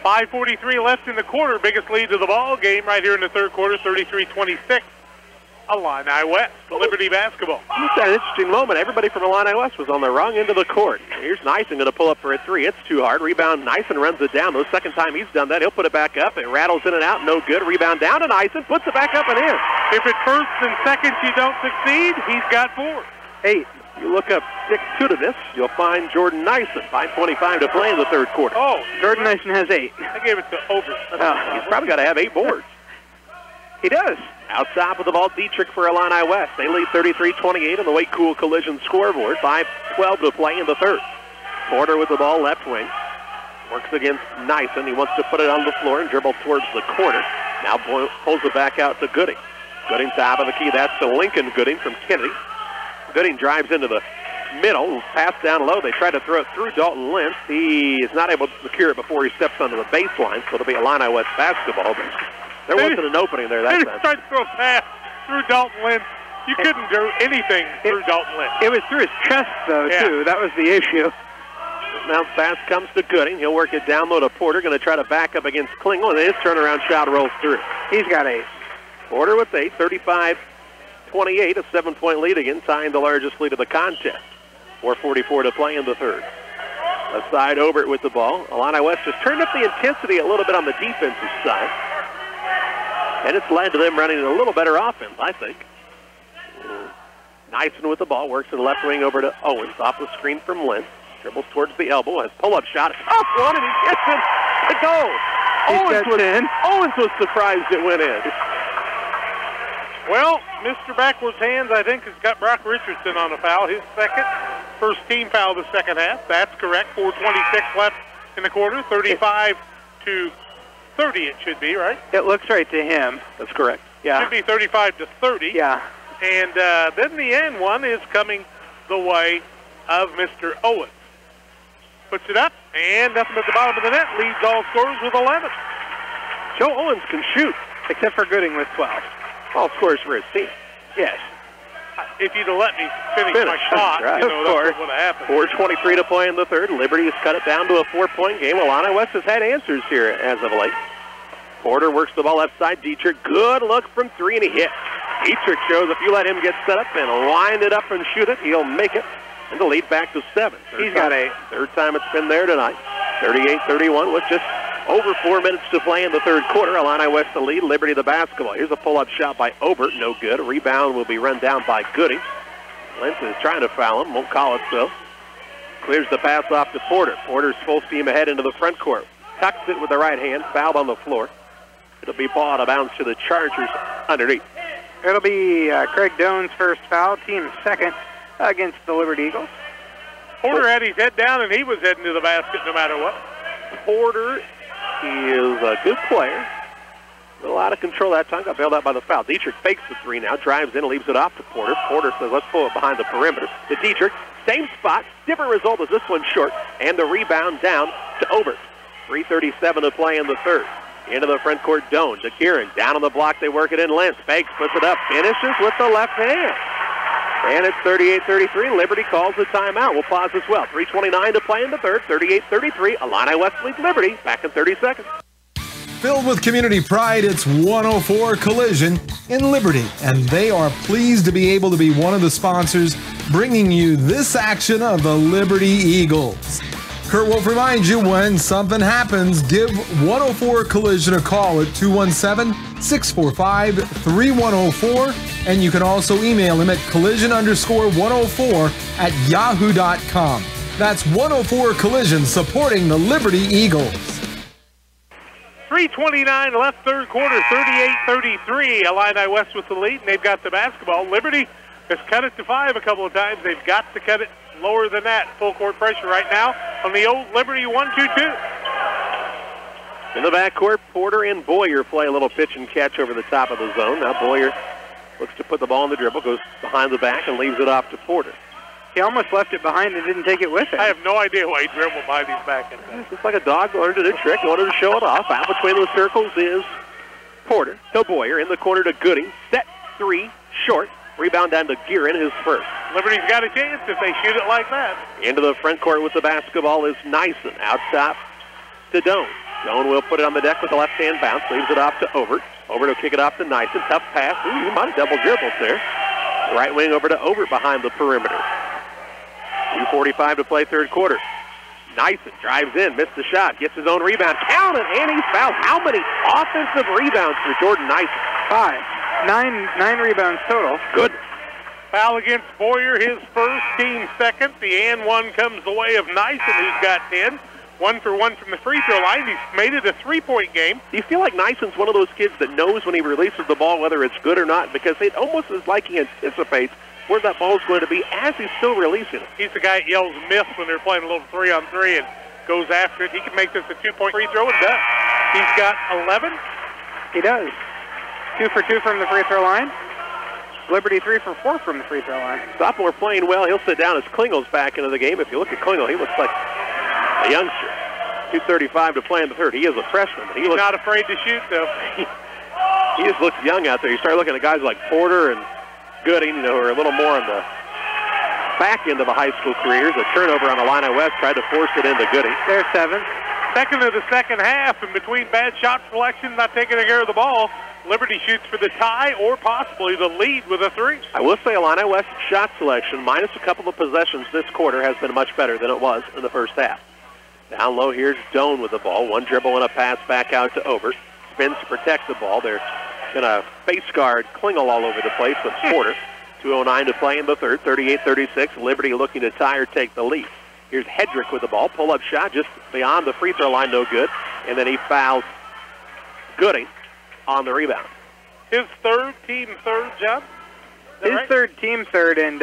5:43 left in the quarter. Biggest lead of the ball game right here in the third quarter, 33-26. Illini West, Liberty basketball. It's an interesting moment. Everybody from Illini West was on the wrong end of the court. Here's Nyson going to pull up for a three. It's too hard. Rebound, Nyson runs it down. The second time he's done that, he'll put it back up. It rattles in and out. No good. Rebound down to Nyson. Puts it back up and in. If at first and second you don't succeed, he's got 4. 8. You look up stick-to-ness, you'll find Jordan Nyson. 5:25 to play in the third quarter. Oh, Jordan Nyson has 8. I gave it to Over. He's probably got to have 8 boards. He does. Outside with the ball, Dietrich for Illini West. They lead 33-28 on the Wake Cool Collision scoreboard. 5:12 to play in the third. Porter with the ball, left wing. Works against Nyson. He wants to put it on the floor and dribble towards the corner. Now pulls it back out to Gooding. Gooding top of the key. That's to Lincoln Gooding from Kennedy. Gooding drives into the middle, pass down low. They try to throw it through Dalton Lentz. He is not able to secure it before he steps onto the baseline, so it'll be Illini West basketball. But there wasn't an opening there that time. He tried to throw a pass through Dalton Lentz. You couldn't do anything through Dalton Lentz. It was through his chest, though, too. That was the issue. Now pass comes to Gooding. He'll work it down low to Porter. Going to try to back up against Klingel, and his turnaround shot rolls through. He's got 8. Porter with 8, 35-28, a 7-point lead again, tying the largest lead of the contest. 4:44 to play in the third. Left side, Obert with the ball. Illini West just turned up the intensity a little bit on the defensive side. And it's led to them running a little better offense, I think. Nyson with the ball, works to the left wing over to Owens, off the screen from Lentz. Dribbles towards the elbow, has pull-up shot. It's off one, and he gets it to go. Owens was surprised it went in. Well, Mr. Backwards Hands, I think, has got Brock Richardson on a foul. His first team foul of the second half. That's correct. 4:26 left in the quarter. 35-30 it should be, right? It looks right to him. That's correct. Yeah. Should be 35-30. Yeah. And then the end one is coming the way of Mr. Owens. Puts it up, and nothing at the bottom of the net. Leads all scorers with 11. Joe Owens can shoot. Except for Gooding with 12. All scores for his team. Yes. If you'd have let me finish my shot, right. you know, that's what would have happened. 4:23 to play in the third. Liberty has cut it down to a 4-point game. Illini West has had answers here as of late. Porter works the ball left side. Dietrich, good look from 3, and he hits. Dietrich shows if you let him get set up and wind it up and shoot it, he'll make it. And the lead back to 7. He's got 8. Third time it's been there tonight. 38-31 with just over 4 minutes to play in the third quarter. Illini West the lead, Liberty the basketball. Here's a pull-up shot by Obert, no good. A rebound will be run down by Gooding. Lentz is trying to foul him, won't call it so. Clears the pass off to Porter. Porter's full steam ahead into the front court. Tucks it with the right hand, fouled on the floor. It'll be ball out of bounds to the Chargers underneath. It'll be Craig Doan's first foul, team second against the Liberty Eagles. Porter had his head down, and he was heading to the basket no matter what. Porter, he is a good player. A little out of control that time. Got bailed out by the foul. Dietrich fakes the 3 now, drives in, leaves it off to Porter. Porter says, let's pull it behind the perimeter. To Dietrich, same spot, different result as this one short, and the rebound down to Obert. 3:37 to play in the third. Into the front court, Doan to Kieran. Down on the block, they work it in. Lentz fakes, puts it up, finishes with the left hand. And it's 38-33. Liberty calls the timeout. We'll pause as well. 3:29 to play in the third. 38-33. Illini West leads Liberty. Back in 30 seconds. Filled with community pride, it's 104 Collision in Liberty, and they are pleased to be able to be one of the sponsors bringing you this action of the Liberty Eagles. Kurt Wolf reminds you, when something happens, give 104 Collision a call at 217-645-3104, and you can also email him at collision_104@yahoo.com. That's 104 Collision, supporting the Liberty Eagles. 3:29 left third quarter, 38-33. Illini West with the lead, and they've got the basketball. Liberty has cut it to 5 a couple of times. They've got to cut it lower than that. Full court pressure right now on the old Liberty 1-2-2. In the backcourt, Porter and Boyer play a little pitch and catch over the top of the zone. Now Boyer looks to put the ball in the dribble, goes behind the back, and leaves it off to Porter. He almost left it behind and didn't take it with him. I have no idea why he dribbled behind his back. It's just like a dog learned to do a trick, wanted to show it off. Out between the circles is Porter to Boyer. In the corner to Gooding. Set three, short. Rebound down to Gearin, his first. Liberty's got a chance if they shoot it like that. Into the front court with the basketball is Nyson. Out top to Doan. Doan will put it on the deck with a left-hand bounce. Leaves it off to Overt. Overt will kick it off to Nyson. Tough pass. Ooh, he might have double dribbled there. Right wing over to Overt behind the perimeter. 2:45 to play third quarter. Nyson drives in, missed the shot, gets his own rebound. Count it, and he's fouled. How many offensive rebounds for Jordan Nyson? 5. 9 rebounds total. Good. Foul against Boyer, his first, team second. The and one comes the way of Nyson, who's got 10. 1 for 1 from the free throw line. He's made it a 3-point game. Do you feel like Nyson's one of those kids that knows when he releases the ball whether it's good or not? Because it almost is like he anticipates where that ball's going to be as he's still releasing it. He's the guy that yells miss when they're playing a little 3-on-3 and goes after it. He can make this a 2-point free throw and does. He's got 11. He does. 2 for 2 from the free throw line. Liberty 3 for 4 from the free throw line. Sophomore playing well. He'll sit down as Klingel's back into the game. If you look at Klingel, he looks like a youngster. 2:35 to play in the third. He is a freshman. But He's not afraid to shoot, though. He just looks young out there. You start looking at guys like Porter and Gooding, who are a little more on the back end of the high school careers. A turnover on Illini West, tried to force it into Gooding. There's 7. Second of the second half, and between bad shot selection, not taking care of the ball, Liberty shoots for the tie or possibly the lead with a 3. I will say Illini West's shot selection, minus a couple of possessions this quarter, has been much better than it was in the first half. Down low, here's Doan with the ball. One dribble and a pass back out to Overt. Spins to protect the ball. They're going to face guard Klingel all over the place with Porter. 2:09 to play in the third. 38-36. Liberty looking to tie or take the lead. Here's Hedrick with the ball. Pull-up shot just beyond the free throw line, no good. And then he fouls Gooding on the rebound. His third, team third, John? His right? third, team third, and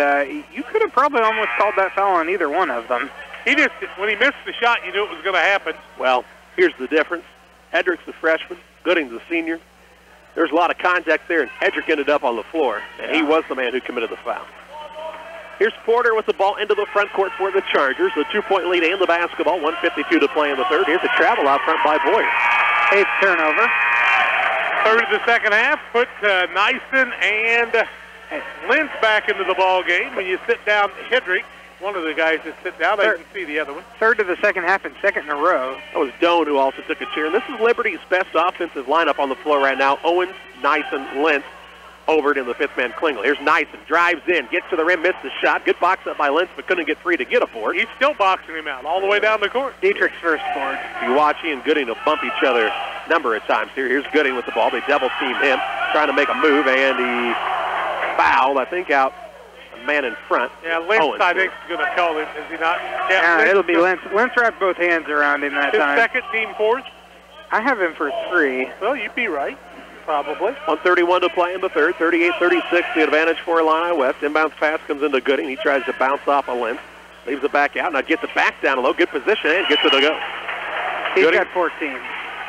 you could have probably almost called that foul on either one of them. He just, when he missed the shot, you knew it was going to happen. Well, here's the difference. Hedrick's the freshman. Gooding's the senior. There's a lot of contact there, and Hedrick ended up on the floor, and he was the man who committed the foul. Here's Porter with the ball into the front court for the Chargers. The 2-point lead and the basketball. 1:52 to play in the third. Here's a travel out front by Boyer. 8th turnover. Third of the second half, put Nyson and Lentz back into the ball game. When you sit down, Hedrick, one of the guys that sit down, I didn't see the other one. Third of the second half and second in a row. That was Doan who also took a chair. And this is Liberty's best offensive lineup on the floor right now. Owens, Nyson, Lentz, Overt in the fifth man Klingel. Here's Nyson, drives in, gets to the rim, missed the shot. Good box up by Lentz, but couldn't get free to get a board. He's still boxing him out all the way down the court. Dietrich's first board. You watch he and Gooding will bump each other a number of times here. Here's Gooding with the ball. They double team him, trying to make a move, and he fouled, I think, out a man in front. Yeah, Lentz, Owens. I think, is going to call him, is he not? Yeah, it'll be Lentz. Lentz wrapped both hands around him that His time. second, team fourth? I have him for 3. Well, you'd be right. Probably. 1:31 to play in the third. 38-36, the advantage for Illini West. Inbounds pass comes into Gooding. He tries to bounce off a Lentz. Leaves it back out. Now gets it back down low. Good position and gets it to go. He's Gooding got 14.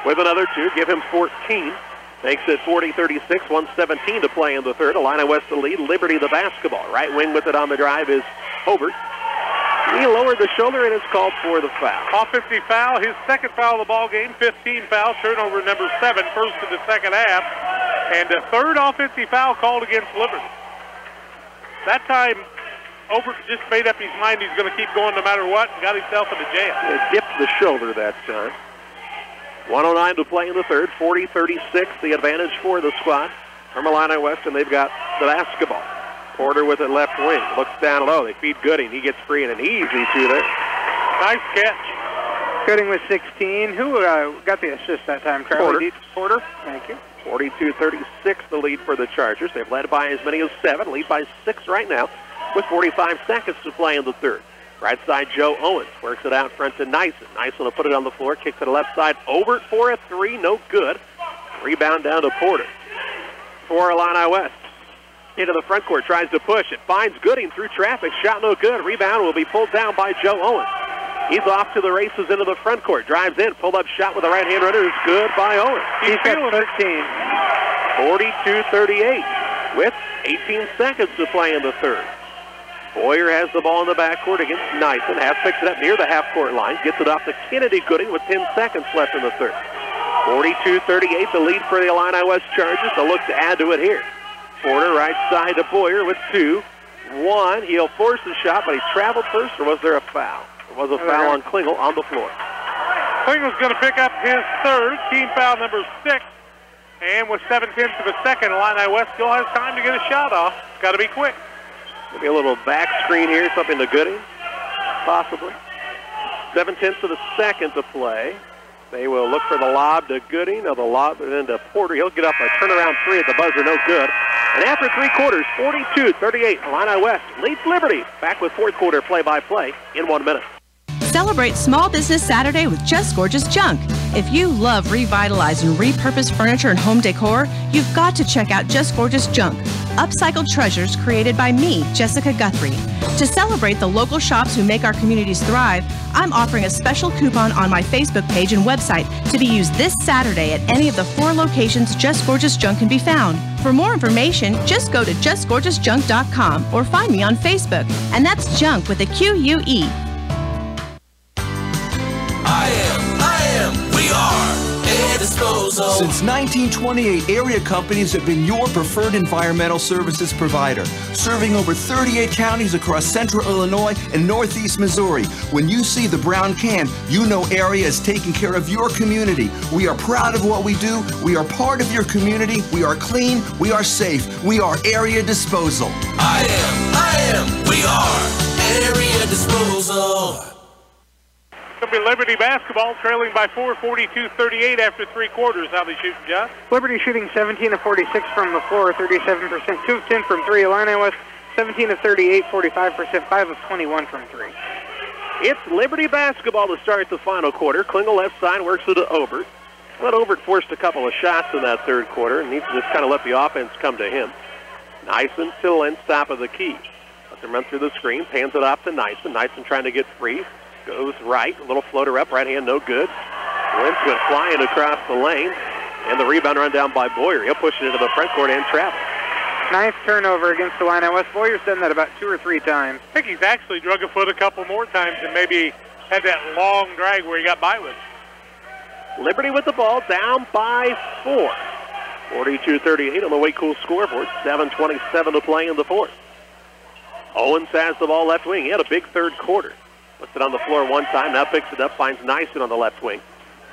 with another 2. Give him 14. Makes it 40-36. 1:17 to play in the third. Illini West the lead. Liberty the basketball. Right wing with it on the drive is Hobart. He lowered the shoulder and is called for the foul. Offensive foul, his second foul of the ball game, 15 foul, turnover number 7, first of the second half, and a third offensive foul called against Liberty. That time, Overt just made up his mind he's going to keep going no matter what and got himself into jail. He dipped the shoulder that time. 1:09 to play in the third. 40-36, the advantage for the squad from Illini West, and they've got the basketball. Porter with it left wing. Looks down low. They feed Gooding. He gets free and an easy 2 there. Nice catch. Gooding with 16. Who got the assist that time, Carly? Porter. Thank you. 42-36, the lead for the Chargers. They've led by as many as 7. Lead by 6 right now with 45 seconds to play in the third. Right side, Joe Owens works it out front to Nyson. Nyson will put it on the floor. Kick to the left side. Overt for a 3. No good. Rebound down to Porter for Illini West. Into the front court, tries to push it. Finds Gooding through traffic. Shot no good. Rebound will be pulled down by Joe Owens. He's off to the races into the front court. Drives in. Pulled-up shot with the right-hand runner is good by Owens. He's got 13. 42-38 with 18 seconds to play in the third. Boyer has the ball in the backcourt against Nyson. Has picks it up near the half-court line. Gets it off to Kennedy Gooding with 10 seconds left in the third. 42-38, the lead for the Illini West Chargers. They'll look to add to it here. Porter right side to Boyer with 2. 1. He'll force the shot, but he traveled first, or was there a foul? There was a foul on Klingel on the floor. Klingel's going to pick up his third, team foul number 6. And with 7/10 of a second, Illini West still has time to get a shot off. It's got to be quick. Maybe a little back screen here, something to Gooding, possibly. 7/10 of a second to play. They will look for the lob to Gooding, or the lob then to Porter. He'll get up a turnaround 3 at the buzzer, no good. And after 3 quarters, 42-38, Illini West leads Liberty. Back with fourth quarter play-by-play in 1 minute. Celebrate Small Business Saturday with Just Gorgeous Junk. If you love revitalized and repurposed furniture and home decor, you've got to check out Just Gorgeous Junk, upcycled treasures created by me, Jessica Guthrie. To celebrate the local shops who make our communities thrive, I'm offering a special coupon on my Facebook page and website to be used this Saturday at any of the 4 locations Just Gorgeous Junk can be found. For more information, just go to justgorgeousjunk.com or find me on Facebook. And that's junk with a Q-U-E. We are Air Disposal. Since 1928, area companies have been your preferred environmental services provider, serving over 38 counties across central Illinois and northeast Missouri. When you see the brown can, you know area is taking care of your community. We are proud of what we do. We are part of your community. We are clean. We are safe. We are Area Disposal. We are Area Disposal. It'll be Liberty basketball trailing by 4, 42-38 after 3 quarters. How they shooting, Josh? Liberty shooting 17 of 46 from the floor, 37%, 2 of 10 from 3. Illini West 17 of 38, 45%, 5 of 21 from 3. It's Liberty basketball to start the final quarter. Klingel left side works it to Obert. But Obert forced a couple of shots in that third quarter and needs to just kind of let the offense come to him. Nyson to Lentz, top of the key. Let them run through the screen, pans it off to Nyson. Nyson trying to get free. Goes right, a little floater up, right hand no good. Lentz went flying across the lane, and the rebound run down by Boyer. He'll push it into the front court and travel. 9th turnover against the Illini West. Boyer's done that about 2 or 3 times. I think he's actually drug a foot a couple more times and maybe had that long drag where he got by with it. Liberty with the ball, down by 4. 42-38 on the Way Cool scoreboard. 7:27 to play in the fourth. Owens has the ball left wing. He had a big third quarter. Puts it on the floor one time, now picks it up, finds Nyson on the left wing.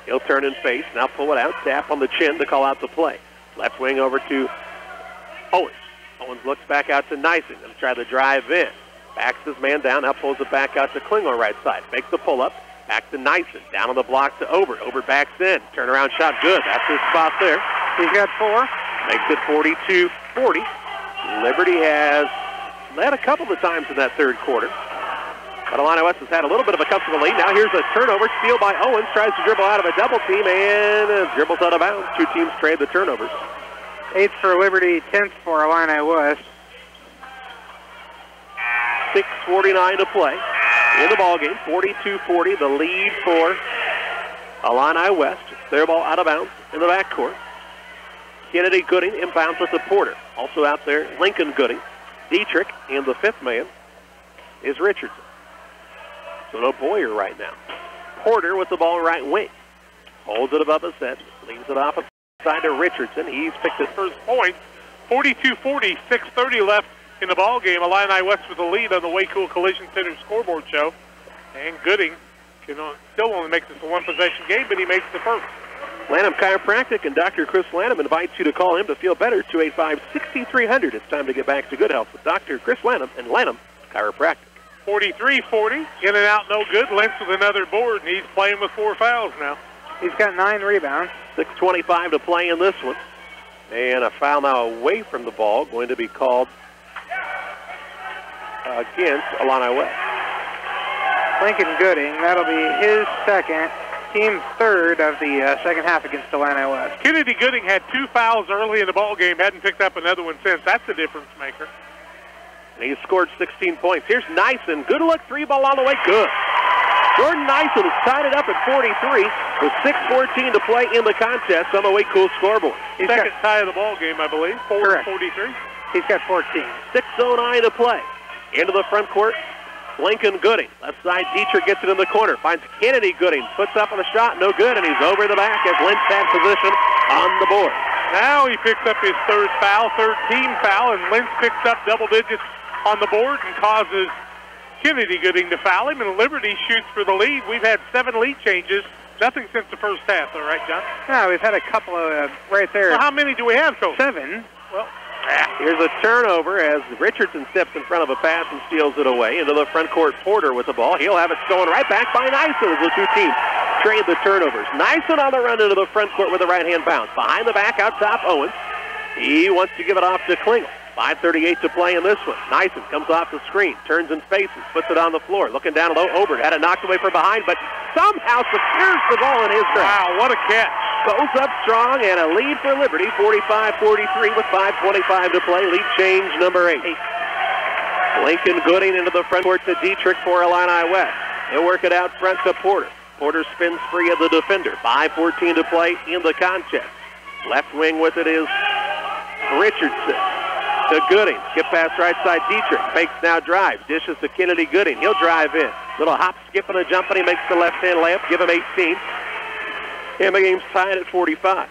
He'll turn and face, now pull it out, tap on the chin to call out the play. Left wing over to Owens. Owens looks back out to Nyson, going to try to drive in. Backs his man down, now pulls it back out to Klingel right side. Makes the pull up, back to Nyson, down on the block to Obert. Obert backs in, turnaround shot good, that's his spot there. He's got 4. Makes it 42-40. Liberty has led a couple of times in that third quarter. But Illini West has had a little bit of a comfortable lead. Now here's a turnover, steal by Owens, tries to dribble out of a double team, and dribbles out of bounds. 2 teams trade the turnovers. 8th for Liberty, 10th for Illini West. 6:49 to play in the ballgame. 42-40, the lead for Illini West. Their ball out of bounds in the backcourt. Kennedy Gooding inbounds with the Porter. Also out there, Lincoln Gooding. Dietrich, and the 5th man is Richardson. So no Boyer right now. Porter with the ball right wing. Holds it above his head. Leaves it off side to Richardson. He's picked his first point. 42-40, 6:30 left in the ball game. Illini West with the lead on the Way Cool Collision Center scoreboard show. And Gooding can still only make this a 1-possession game, but he makes the first. Lanham Chiropractic and Dr. Chris Lanham invites you to call him to feel better. 285-6300. It's time to get back to good health with Dr. Chris Lanham and Lanham Chiropractic. 43-40, in and out, no good. Lentz with another board, and he's playing with 4 fouls now. He's got 9 rebounds. 6:25 to play in this one. And a foul now away from the ball, going to be called against Illini West. Lincoln Gooding, that'll be his second. team's third of the second half against Illini West. Kennedy Gooding had 2 fouls early in the ball game, hadn't picked up another one since. That's the difference maker. And he scored 16 points. Here's Nyson. Good look, 3-ball on the way. Good. Jordan Nyson has tied it up at 43 with 6:14 to play in the contest on the Way Cool scoreboard. Second tie of the ball game, I believe. 4:43. He's got 14. 6:09 to play. Into the front court, Lincoln Gooding. Left side, Dietrich gets it in the corner. Finds Kennedy Gooding. Puts up on a shot. No good, and he's over the back as Lynch had position on the board. Now he picks up his third foul, third team foul, and Lynch picks up double digits on the board and causes Kennedy Gooding to foul him, and Liberty shoots for the lead. We've had 7 lead changes. Nothing since the first half, though, right, John? No, we've had a couple of right there. Well, how many do we have so? 7. Well, here's a turnover as Richardson steps in front of a pass and steals it away. Into the front court, Porter with the ball. He'll have it stolen right back by Nyson as the two teams trade the turnovers. Nyson on the run into the front court with a right-hand bounce. Behind the back, out top, Owens. He wants to give it off to Klingel. 5:38 to play in this one. Nyson comes off the screen, turns and faces, puts it on the floor. Looking down low, Obert had it knocked away from behind, but somehow secures the ball in his grasp. Wow, what a catch. Goes up strong, and a lead for Liberty, 45-43 with 5:25 to play. Lead change number 8. Lincoln Gooding into the front court to Dietrich for Illini West. He'll work it out front to Porter. Porter spins free of the defender. 5:14 to play in the contest. Left wing with it is Richardson. To Gooding. Skip pass right side, Dietrich. Fakes now drives. Dishes to Kennedy Gooding. He'll drive in. Little hop, skip, and a jump, and he makes the left-hand layup. Give him 18. And the game's tied at 45.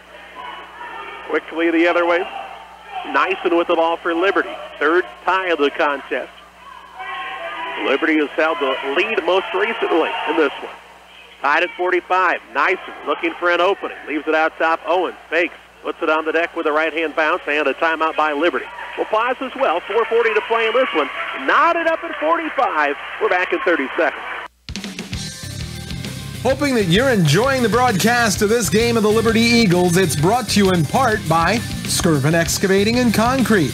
Quickly the other way. Nyson with the ball for Liberty. Third tie of the contest. Liberty has held the lead most recently in this one. Tied at 45. Nyson looking for an opening. Leaves it out top. Owens fakes. Puts it on the deck with a right-hand bounce and a timeout by Liberty. We'll pause as well. 4:40 to play in this one. Knotted up at 45. We're back in 30 seconds. Hoping that you're enjoying the broadcast of this game of the Liberty Eagles. It's brought to you in part by Skirvin Excavating and Concrete.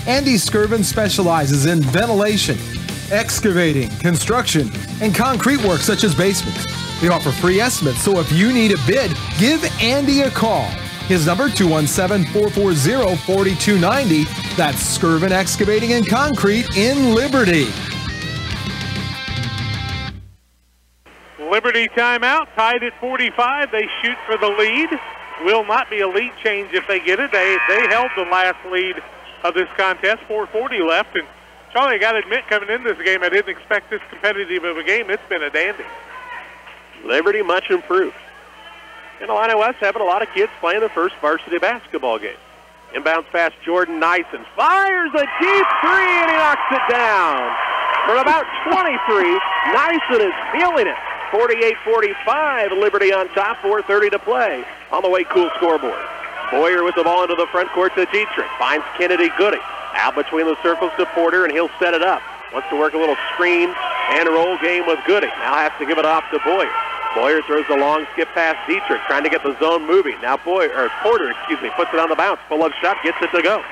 Andy Skirvin specializes in ventilation, excavating, construction, and concrete work such as basements. They offer free estimates, so if you need a bid, give Andy a call. His number, 217-440-4290. That's Skirvin Excavating and Concrete in Liberty. Liberty timeout, tied at 45. They shoot for the lead. Will not be a lead change if they get it. They held the last lead of this contest. 4:40 left. And Charlie, I got to admit, coming into this game, I didn't expect this competitive of a game. It's been a dandy. Liberty much improved. And Illini West having a lot of kids playing their first varsity basketball game. Inbounds pass, Jordan Nyson fires a deep three, and he knocks it down. From about 23, Nyson is feeling it. 48-45, Liberty on top, 4:30 to play on the Way Cool scoreboard. Boyer with the ball into the front court to Dietrich. Finds Kennedy Gooding. Out between the circles to Porter, and he'll set it up. Wants to work a little screen and roll game with Gooding. Now has to give it off to Boyer. Boyer throws the long skip past Dietrich, trying to get the zone moving. Now Porter, puts it on the bounce. Pull-up shot, gets it to go.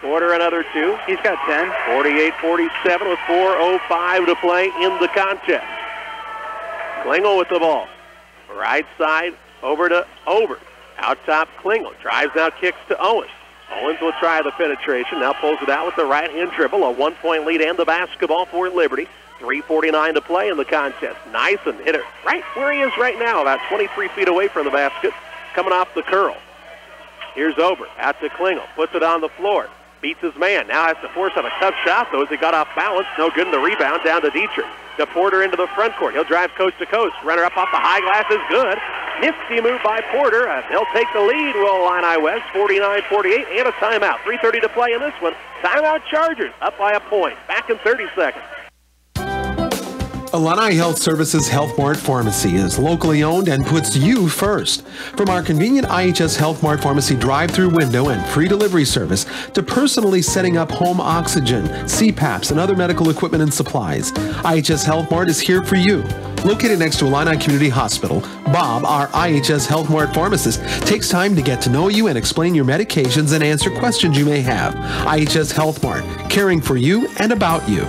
Porter another 2. He's got 10. 48-47 with 4:05 to play in the contest. Klingel with the ball. Right side, over to Obert. Out top, Klingel. Drives now, kicks to Owens. Owens will try the penetration. Now pulls it out with the right-hand dribble. A 1-point lead and the basketball for Liberty. 3:49 to play in the contest. Nyson hit it right where he is right now, about 23 feet away from the basket, coming off the curl. Here's Obert. Out to Klingel. Puts it on the floor. Beats his man. Now has to force up a tough shot, though, as he got off balance. No good in the rebound. Down to Dietrich. To Porter into the front court. He'll drive coast to coast. Runner up off the high glass is good. Nifty move by Porter. They'll take the lead, will Illini West. 49-48 and a timeout. 3:30 to play in this one. Timeout Chargers up by a point. Back in 30 seconds. Illini Health Services Health Mart Pharmacy is locally owned and puts you first. From our convenient IHS Health Mart Pharmacy drive-through window and free delivery service to personally setting up home oxygen, CPAPs, and other medical equipment and supplies, IHS Health Mart is here for you. Located next to Illini Community Hospital, Bob, our IHS Health Mart pharmacist, takes time to get to know you and explain your medications and answer questions you may have. IHS Health Mart, caring for you and about you.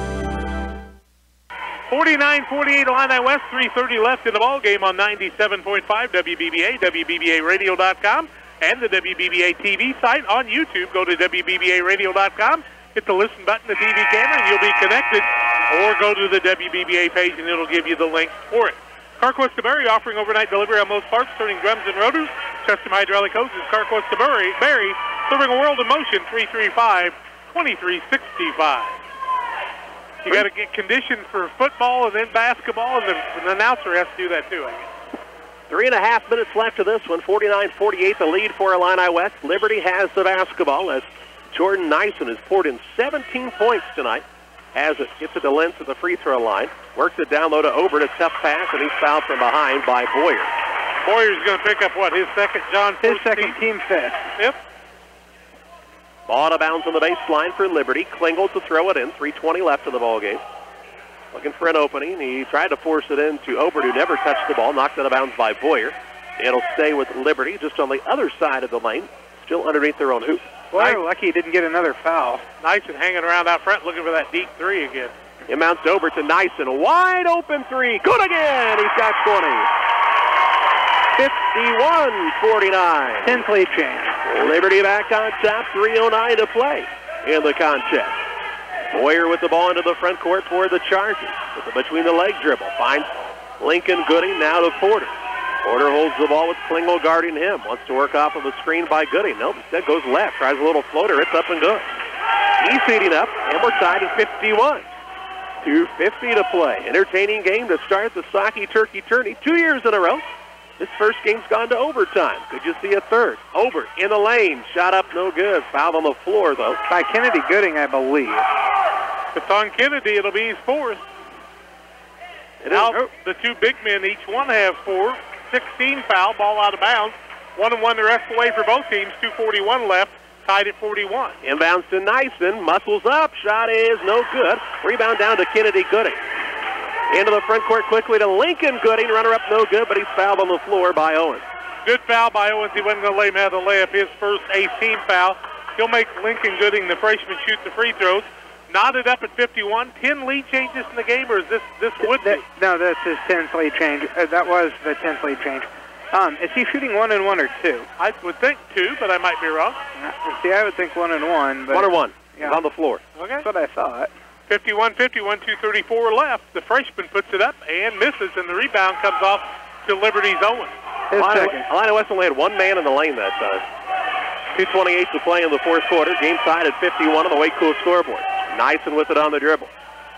49-48 Illini West, 3:30 left in the ball game on 97.5 WBBA, WBBARadio.com, and the WBBA TV site on YouTube. Go to WBBARadio.com, hit the listen button, the TV camera, and you'll be connected. Or go to the WBBA page, and it'll give you the link for it. Carquest of Berry offering overnight delivery on most parts, turning drums and rotors, custom hydraulic hoses. Carquest of Berry, serving a world of motion, 335-2365. You got to get conditioned for football and then basketball, and the announcer has to do that too, I guess. 3.5 minutes left of this one. 49-48, the lead for Illini West. Liberty has the basketball as Jordan Nyson has poured in 17 points tonight. Has it, gets it to Lentz at the free throw line. Works it down low to Obert, a tough pass, and he's fouled from behind by Boyer. Boyer's going to pick up, what, his second, John? His second, team fifth. Yep. Ball out of bounds on the baseline for Liberty. Klingel to throw it in. 3:20 left in the ball game. Looking for an opening. He tried to force it in to Obert, who never touched the ball. Knocked out of bounds by Boyer. It'll stay with Liberty just on the other side of the lane. Still underneath their own hoop. Boy, lucky he didn't get another foul. Nyson hanging around out front looking for that deep three again. Inbounds Obert to Nyson. Wide open three. Good again. He's got 20. 51-49. 10th lead change. Liberty back on top. 3:09 to play in the contest. Boyer with the ball into the front court for the Chargers. With the between the leg dribble. Finds Lincoln Gooding now to Porter. Porter holds the ball with Klingel guarding him. Wants to work off of a screen by Gooding. Nope, instead goes left. Tries a little floater. It's up and good. He's heating up, and we're tied at 51. 2:50 to play. Entertaining game to start the Saukee Turkey Tourney 2 years in a row. This first game's gone to overtime. Could you see a third? Obert in the lane. Shot up, no good. Fouled on the floor, though. By Kennedy Gooding, I believe. If it's on Kennedy, it'll be his fourth. Now, the two big men, each one have 4. 16 foul, ball out of bounds. 1-1 the rest of the way for both teams. 2:41 left, tied at 41. Inbounds to Nyson. Muscles up. Shot is no good. Rebound down to Kennedy Gooding. Into the front court quickly to Lincoln Gooding. Runner-up no good, but he's fouled on the floor by Owens. Good foul by Owens. He wasn't going to let him have the layup. His first 18 foul. He'll make Lincoln Gooding, the freshman, shoot the free throws. Knotted up at 51. 10 lead changes in the game, or is this would be? No, that's his 10th lead change. That was the 10th lead change. Is he shooting 1 and 1 or 2? I would think 2, but I might be wrong. See, I would think 1 and 1. But 1 and 1. Yeah. He's on the floor. Okay. That's what I thought. 51-51, 2:34 left. The freshman puts it up and misses, and the rebound comes off to Liberty's Owens. Illini West only had one man in the lane that time. 2:28 to play in the fourth quarter. Game tied at 51 on the Wakefield scoreboard. Nyson with it on the dribble.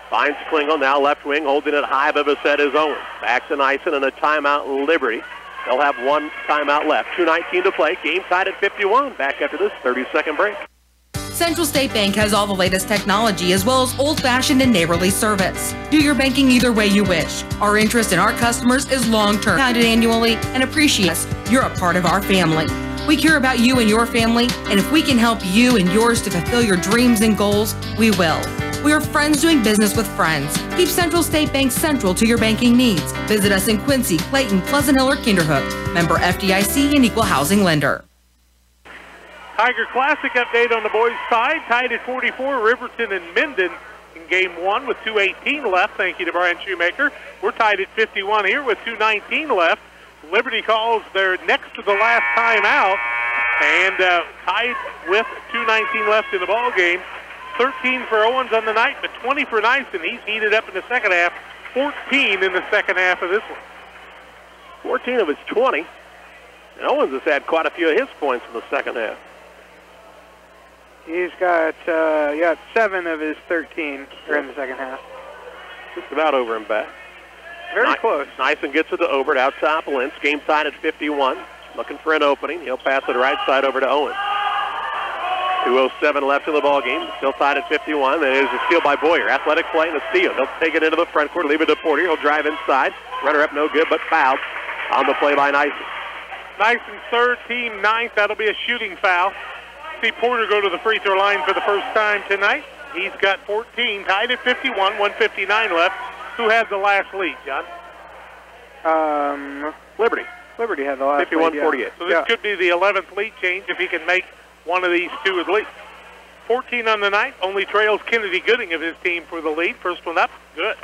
Finds Klingel, now left wing, holding it high above his head is Owens. Back to Nyson and a timeout Liberty. They'll have one timeout left. 2:19 to play. Game tied at 51. Back after this 30-second break. Central State Bank has all the latest technology as well as old-fashioned and neighborly service. Do your banking either way you wish. Our interest in our customers is long-term, counted annually, and appreciate us. You're a part of our family. We care about you and your family, and if we can help you and yours to fulfill your dreams and goals, we will. We are friends doing business with friends. Keep Central State Bank central to your banking needs. Visit us in Quincy, Clayton, Pleasant Hill, or Kinderhook. Member FDIC and Equal Housing Lender. Tiger Classic update on the boys' side. Tied at 44, Riverton and Minden in game 1 with 2:18 left. Thank you to Brian Shoemaker. We're tied at 51 here with 2:19 left. Liberty calls their next to the last timeout and tied with 2:19 left in the ball game. 13 for Owens on the night, but 20 for Nyson. He's heated up in the second half. 14 in the second half of this one. 14 of his 20. And Owens has had quite a few of his points in the second half. He's got 7 of his 13 during the second half. Just about over and back. Very close. Nyson gets it to Obert out top. Lentz. Game tied at 51. Looking for an opening. He'll pass it right side over to Owens. 2:07 left in the ball game. Still tied at 51. That is a steal by Boyer. Athletic play and a steal. He'll take it into the front court. Leave it to Porter. He'll drive inside. Runner up no good, but fouled on the play by Nyson. Nyson's third, team ninth. That'll be a shooting foul. See Porter go to the free throw line for the first time tonight. He's got 14, tied at 51, 1:59 left. Who has the last lead, John? Liberty. Liberty had the last 51-48. lead, yeah. So this could be the 11th lead change if he can make one of these two at least. 14 on the night, only trails Kennedy Gooding of his team for the lead. First one up, good.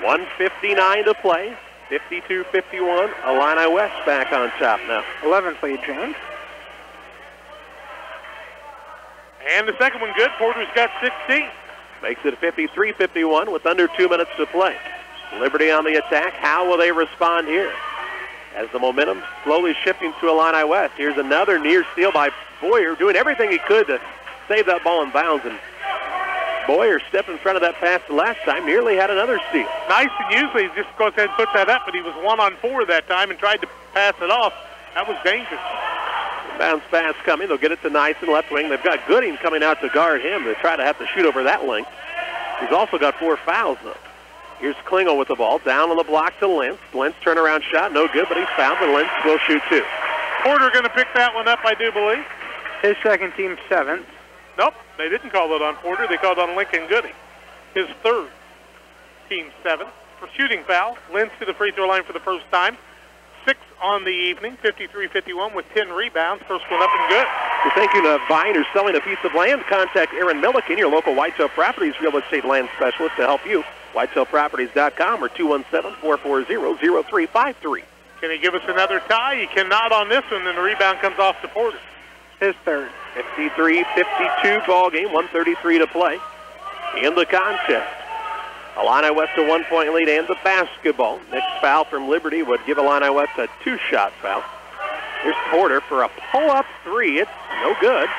1:59 to play. 52-51. Illini West back on top now. 11th lead change. And the second one good. Porter's got 16. Makes it 53-51 with under 2 minutes to play. Liberty on the attack. How will they respond here? As the momentum slowly shifting to Illini West. Here's another near steal by Boyer, doing everything he could to save that ball in bounds. And Boyer stepped in front of that pass the last time, nearly had another steal. Nice, and usually he just goes ahead and puts that up, but he was 1-on-4 that time and tried to pass it off. That was dangerous. Bounce pass coming. They'll get it to Nyson, left wing. They've got Gooding coming out to guard him. They try to have to shoot over that length. He's also got 4 fouls, though. Here's Klingel with the ball. Down on the block to Lentz. Lentz turnaround shot. No good, but he's fouled, and Lentz will shoot 2. Porter going to pick that one up, I do believe. His second, team 7th. Nope, they didn't call it on Porter. They called on Lincoln Gooding. His third, team 7. For shooting foul, Lentz to the free throw line for the first time. 6 on the evening, 53-51 with 10 rebounds. First one up and good. We're thinking of buying or selling a piece of land. Contact Aaron Milliken, your local Whitetail Properties real estate land specialist, to help you. WhitetailProperties.com or 217-440-0353. Can he give us another tie? He cannot on this one, and the rebound comes off to Porter. His third. 53-52 ball game, 1:33 to play in the contest. Illini West a 1-point lead and the basketball. Next foul from Liberty would give Illini West a 2-shot foul. Here's Porter for a pull-up 3. It's no good.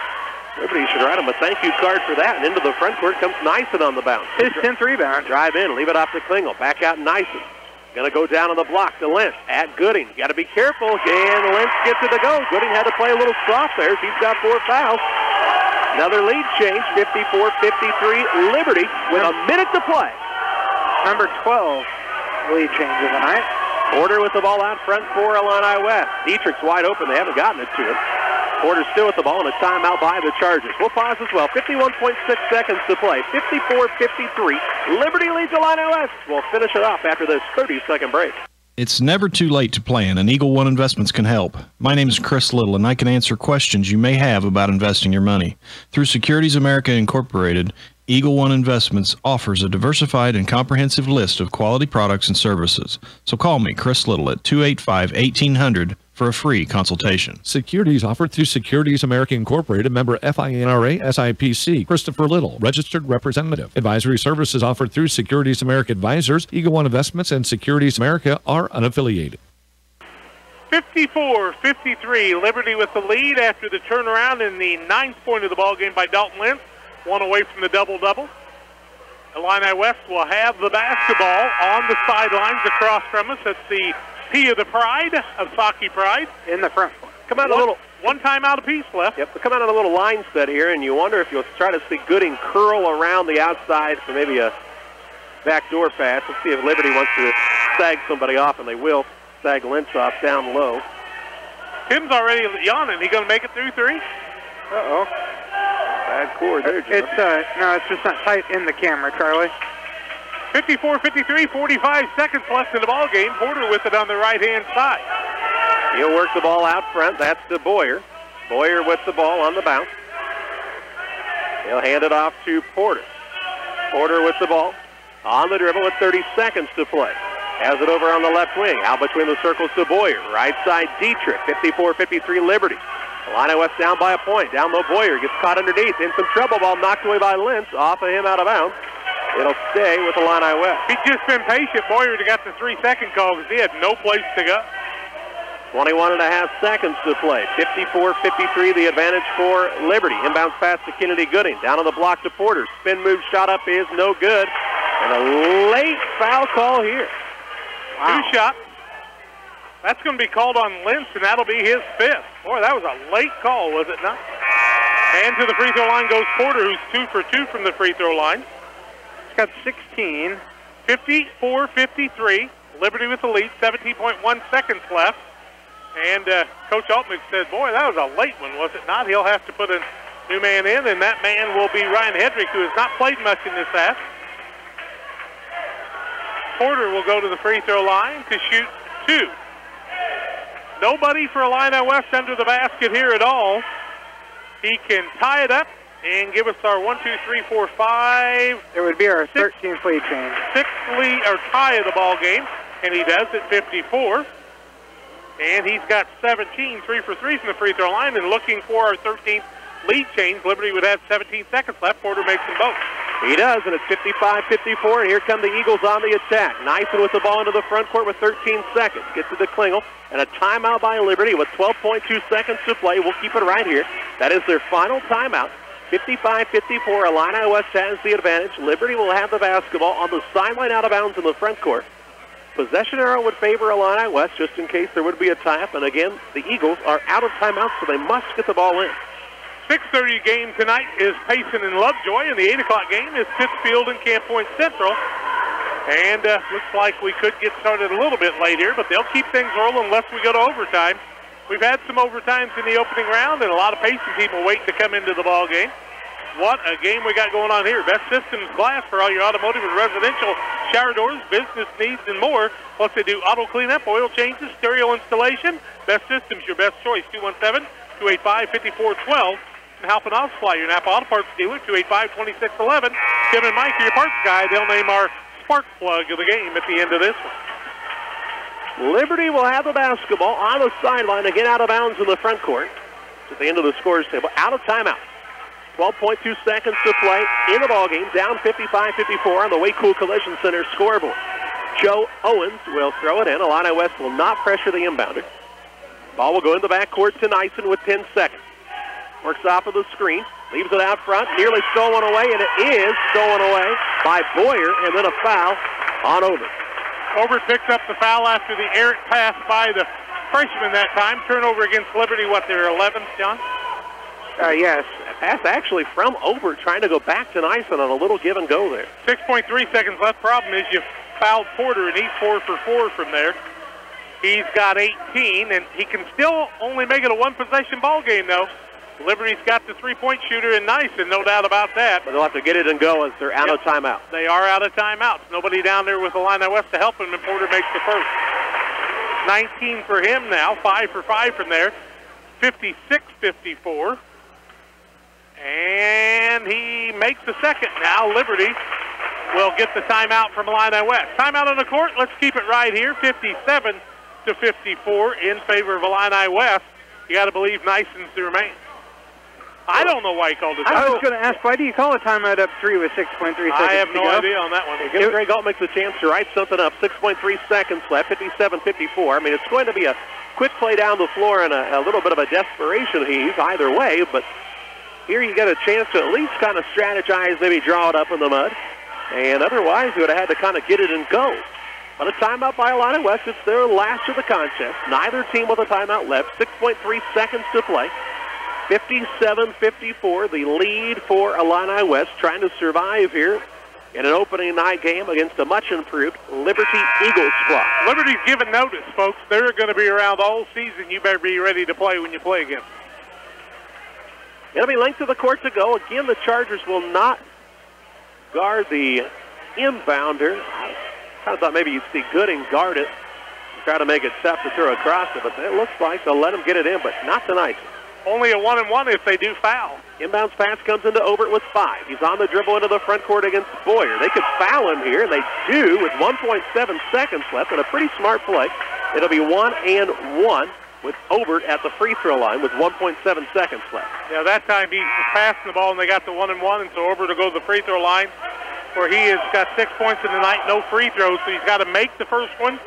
Liberty should write him a thank you card for that. And into the front court comes Nyson on the bounce. His 10th rebound. Drive in, leave it off to Klingel. Back out Nyson. Going to go down on the block to Lentz at Gooding. Got to be careful. And Lentz gets it to go. Gooding had to play a little soft there. He's got 4 fouls. Another lead change, 54-53. Liberty with a minute to play. Number 12 lead change of the night. Porter with the ball out front for Illini West. Dietrich's wide open. They haven't gotten it to him. Porter still with the ball and a timeout by the Chargers. We'll pause as well. 51.6 seconds to play. 54-53. Liberty leads Illini West. We'll finish it off after this 30-second break. It's never too late to plan, and Eagle One Investments can help. My name is Chris Little, and I can answer questions you may have about investing your money. Through Securities America Incorporated, Eagle One Investments offers a diversified and comprehensive list of quality products and services. So call me, Chris Little, at 285-1800 for a free consultation. Securities offered through Securities America Incorporated, member FINRA SIPC. Christopher Little, registered representative. Advisory services offered through Securities America Advisors. Eagle One Investments and Securities America are unaffiliated. 54-53, Liberty with the lead after the turnaround in the 9th point of the ball game by Dalton Lentz. 1 away from the double-double. Illini West will have the basketball on the sidelines across from us. That's the P of the Pride of Saukee Pride. In the front. Come out a little. One timeout apiece left. Yep, come out on a little line set here, and you wonder if you'll try to see Gooding curl around the outside for maybe a backdoor pass. Let's see if Liberty wants to sag somebody off, and they will. Sag Lentz off down low. Tim's already yawning. He going to make it through 3? Uh-oh. Bad cord there, Jim. No, it's just not tight in the camera, Charlie. 54-53, 45 seconds left in the ball game. Porter with it on the right-hand side. He'll work the ball out front. That's to Boyer. Boyer with the ball on the bounce. He'll hand it off to Porter. Porter with the ball on the dribble with 30 seconds to play. Has it over on the left wing. Out between the circles to Boyer. Right side, Dietrich. 54-53 Liberty. Illini West down by a point. Down low, Boyer gets caught underneath. In some trouble. Ball knocked away by Lentz. Off of him, out of bounds. It'll stay with Illini West. He's just been patient. Boyer got the 3-second call because he had no place to go. 21 and a half seconds to play. 54-53, the advantage for Liberty. Inbounds pass to Kennedy Gooding. Down on the block to Porter. Spin move shot up is no good. And a late foul call here. Wow. 2 shots. That's going to be called on Lentz, and that'll be his 5th. Boy, that was a late call, was it not? And to the free throw line goes Porter, who's 2 for 2 from the free throw line. He's got 16. 54-53. Liberty with the lead. 17.1 seconds left. And Coach Altman said, boy, that was a late one, was it not? He'll have to put a new man in, and that man will be Ryan Hedrick, who has not played much in this half. Porter will go to the free throw line to shoot 2. Nobody for Illini West under the basket here at all. He can tie it up, And give us our 1, 2, 3, 4, 5. There would be our 13th lead change. Sixth lead or tie of the ball game, and he does at 54. And he's got 17, 3 for 3 from the free throw line, and looking for our 13th lead change. Liberty would have 17 seconds left. Porter makes them both. He does, and it's 55-54, and here come the Eagles on the attack. Nyson with the ball into the front court with 13 seconds. Gets to the Klingel, and a timeout by Liberty with 12.2 seconds to play. We'll keep it right here. That is their final timeout. 55-54, Illini West has the advantage. Liberty will have the basketball on the sideline out of bounds in the front court. Possession arrow would favor Illini West just in case there would be a tie-up. And again, the Eagles are out of timeout, so they must get the ball in. 6:30 game tonight is Payson and Lovejoy, and the 8 o'clock game is Pittsfield and Camp Point Central. And looks like we could get started a little bit late here, but they'll keep things rolling unless we go to overtime. We've had some overtimes in the opening round, and a lot of Payson people waiting to come into the ball game. What a game we got going on here. Best Systems Glass for all your automotive and residential shower doors, business needs, and more. Plus, they do auto cleanup, oil changes, stereo installation. Best Systems, your best choice. 217-285-5412. And Halpin Supply, your Napa Auto Parts dealer. 285-2611. Tim and Mike are your parts guy. They'll name our spark plug of the game at the end of this one. Liberty will have the basketball on the sideline, again out of bounds in the front court. At the end of the scores table, out of timeout. 12.2 seconds to play in the ballgame, down 55-54 on the Way Cool Collision Center scoreboard. Joe Owens will throw it in. Illini West will not pressure the inbounder. Ball will go in the backcourt to Nyson with 10 seconds. Works off of the screen, leaves it out front, nearly stolen away, and it is stolen away by Boyer, and then a foul on Obert. Obert picks up the foul after the errant pass by the freshman that time. Turnover against Liberty, what, their 11th, John? Yes. A pass actually from Obert trying to go back to Nyson on a little give and go there. 6.3 seconds left. Problem is you fouled Porter, and he's 4 for 4 from there. He's got 18, and he can still only make it a one-possession ball game, though. Liberty's got the three-point shooter in Nyson, no doubt about that. But they'll have to get it and go as they're out of timeout. They are out of timeouts. Nobody down there with Illini West to help him, and Porter makes the first. 19 for him now, 5 for 5 from there. 56-54. And he makes the second now. Liberty will get the timeout from Illini West. Timeout on the court. Let's keep it right here. 57-54 in favor of Illini West. You got to believe Nyson's the remain. I don't know why he called it. I was going to ask, why do you call a timeout up 3 with 6.3 seconds? I have no idea on that one. Greg Galt makes a chance to write something up. 6.3 seconds left, 57-54. I mean, it's going to be a quick play down the floor and a little bit of a desperation heave either way, but here you get a chance to at least kind of strategize, maybe draw it up in the mud, and otherwise you would have had to kind of get it and go. But a timeout by Illini West. It's their last of the contest. Neither team with a timeout left. 6.3 seconds to play. 57-54, the lead for Illini West, trying to survive here in an opening night game against a much-improved Liberty Eagles squad. Liberty's given notice, folks. They're going to be around all season. You better be ready to play when you play again. It'll be length of the court to go. Again, the Chargers will not guard the inbounder. I kind of thought maybe you'd see Gooding guard it, try to make it tough to throw across it, but it looks like they'll let him get it in, but not tonight. Only a 1-and-1 if they do foul. Inbounds pass comes into Obert with 5. He's on the dribble into the front court against Boyer. They could foul him here, and they do with 1.7 seconds left, and a pretty smart play. It'll be 1-and-1 with Obert at the free throw line with 1.7 seconds left. Yeah, that time he was passing the ball, and they got the 1-and-1, and so Obert will go to the free throw line, where he has got 6 points in the night, no free throws, so he's got to make the first one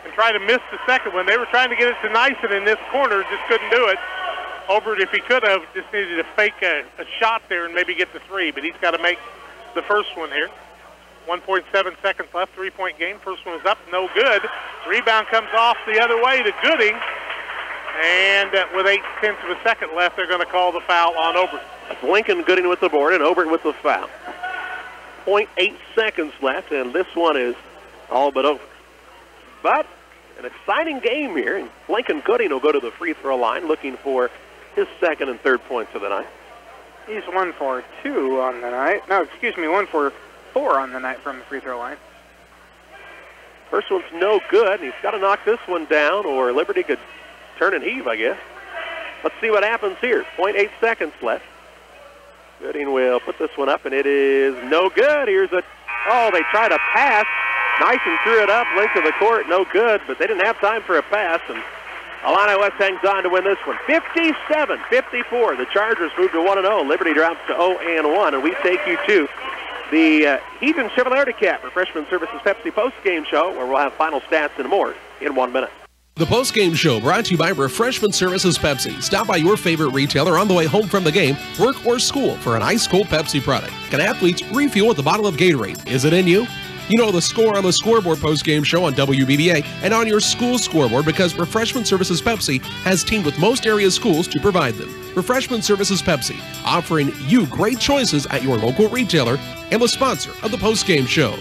and try to miss the second one. They were trying to get it to Nyson in this corner, just couldn't do it. Obert, if he could have, just needed to fake a shot there and maybe get the 3, but he's got to make the first one here. 1.7 seconds left, 3-point game. First one is up, no good. Rebound comes off the other way to Gooding, and with 0.8 of a second left, they're going to call the foul on Obert. That's Lincoln Gooding with the board and Obert with the foul. 0.8 seconds left, and this one is all but over. But an exciting game here, and Lincoln Gooding will go to the free throw line looking for his second and third points of the night. He's 1 for 2 on the night. No, excuse me, 1 for 4 on the night from the free throw line. First one's no good, and he's got to knock this one down, or Liberty could turn and heave, I guess. Let's see what happens here. 0.8 seconds left. Gooding will put this one up, and it is no good. Here's a, they tried a pass. Nyson threw it up, length of the court, no good, but they didn't have time for a pass, and Illini West hangs on to win this one. 57-54. The Chargers move to 1-0. Liberty drops to 0-1, and we take you to the Heaton Chevrolet Articat Refreshment Services Pepsi post-game show, where we'll have final stats and more in 1 minute. The post-game show brought to you by Refreshment Services Pepsi. Stop by your favorite retailer on the way home from the game, work, or school for an ice-cold Pepsi product. Can athletes refuel with a bottle of Gatorade? Is it in you? You know the score on the scoreboard post-game show on WBBA and on your school scoreboard because Refreshment Services Pepsi has teamed with most area schools to provide them. Refreshment Services Pepsi, offering you great choices at your local retailer and the sponsor of the post-game show.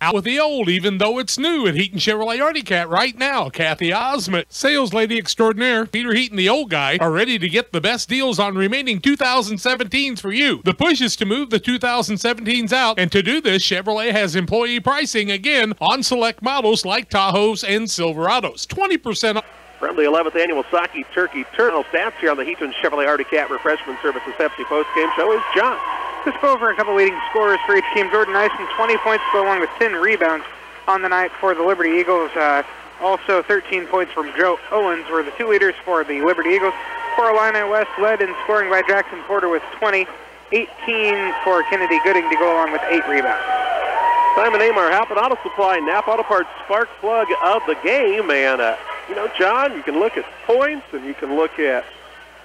Out with the old, even though it's new at Heaton Chevrolet Articat right now. Kathy Osment, sales lady extraordinaire, Peter Heaton, the old guy, are ready to get the best deals on remaining 2017s for you. The push is to move the 2017s out, and to do this, Chevrolet has employee pricing again on select models like Tahoes and Silverados. 20% off. From the 11th annual Saukee Turkey Tournament, stats here on the Heaton Chevrolet Articat Refreshment Services Pepsi post-game show is John. Let's go over a couple leading scorers for each team. Jordan Nyson, 20 points, go along with 10 rebounds on the night for the Liberty Eagles. Also 13 points from Joe Owens were the two leaders for the Liberty Eagles. For Illini West, led in scoring by Jackson Porter with 20, 18 for Kennedy Gooding to go along with 8 rebounds. Simon Amar, Halpin Auto Supply, Napa Auto Parts spark plug of the game. And, John, you can look at points and you can look at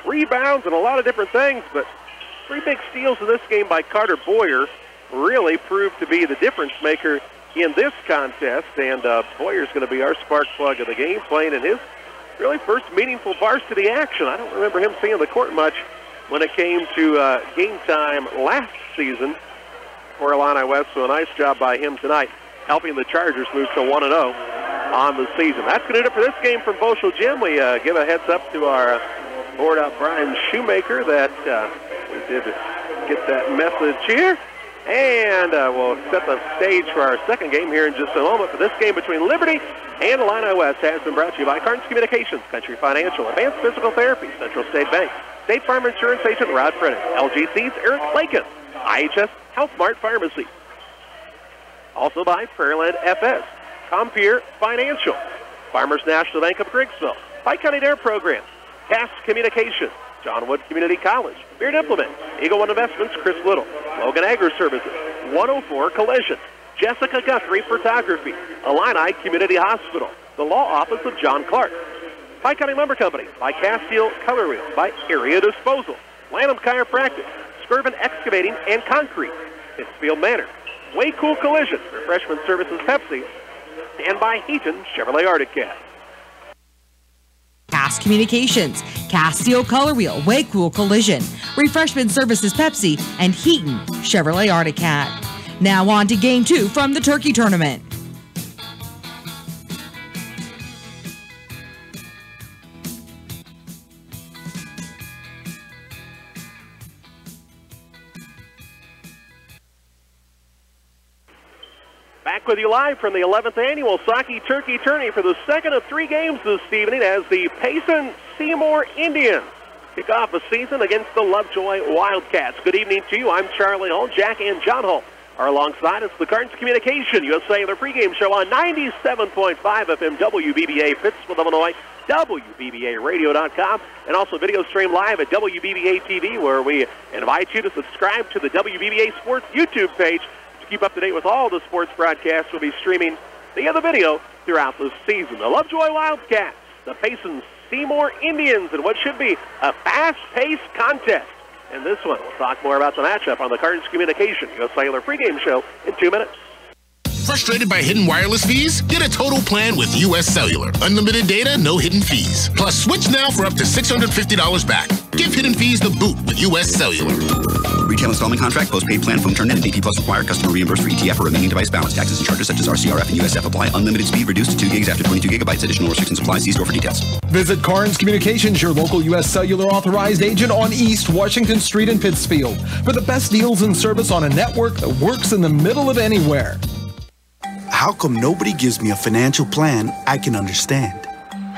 rebounds and a lot of different things, but 3 big steals in this game by Carter Boyer really proved to be the difference maker in this contest. And Boyer's going to be our spark plug of the game, playing in his really first meaningful varsity action. I don't remember him seeing the court much when it came to game time last season for Illini West. So a nice job by him tonight, helping the Chargers move to 1-0 on the season. That's going to do it for this game from Boschel Gym. We give a heads up to our board up Brian Shoemaker that we did get that message here. And we'll set the stage for our second game here in just a moment. For this game between Liberty and Illini West has been brought to you by Carnes Communications, Country Financial, Advanced Physical Therapy, Central State Bank, State Farm Insurance Agent Rod Prentice, LGC's Eric Lakin, IHS Health Mart Pharmacy. Also by Prairieland FS, Compeer Financial, Farmers National Bank of Griggsville, Pike County Dare Program, Cass Communications, John Wood Community College, Beard Implement, Eagle One Investments, Chris Little, Logan Agri Services, 104 Collision, Jessica Guthrie Photography, Illini Community Hospital, the Law Office of John Clark, Pike County Lumber Company, by Castile Color Wheel, by Area Disposal, Lanham Chiropractic, Skirvin Excavating and Concrete, Pittsfield Manor, Way Cool Collision, Refreshment Services Pepsi, and by Heaton Chevrolet Articat. Cass Communications, Castile Color Wheel, Way Cool Collision, Refreshment Services Pepsi, and Heaton Chevrolet Articat. Now on to Game 2 from the Turkey Tournament. Back with you live from the 11th annual Saukee Turkey Tourney for the second of 3 games this evening as the Payson Seymour Indians kick off the season against the Lovejoy Wildcats. Good evening to you. I'm Charlie Hall. Jack and John Hall are alongside us. The Carnes Communication USA, their pregame show on 97.5 FM WBBA, Pittsfield, Illinois, WBBARadio.com, and also video stream live at WBBA TV, where we invite you to subscribe to the WBBA Sports YouTube page. Keep up to date with all the sports broadcasts. We'll be streaming via the video throughout the season. The Lovejoy Wildcats, the Payson Seymour Indians, and what should be a fast-paced contest. And this one, we'll talk more about the matchup on the Carnes Communication US Cellular pregame show in 2 minutes. Frustrated by hidden wireless fees? Get a total plan with US Cellular. Unlimited data, no hidden fees. Plus, switch now for up to $650 back. Give hidden fees the boot with US Cellular. Retail installment contract, postpaid plan, phone turn, and DP Plus required. Customer reimbursed for ETF or remaining device balance. Taxes and charges such as RCRF and USF apply. Unlimited speed reduced to 2 gigs after 22 gigabytes. Additional restrictions apply. See store for details. Visit Carnes Communications, your local U.S. Cellular authorized agent on East Washington Street in Pittsfield, for the best deals and service on a network that works in the middle of anywhere. How come nobody gives me a financial plan I can understand?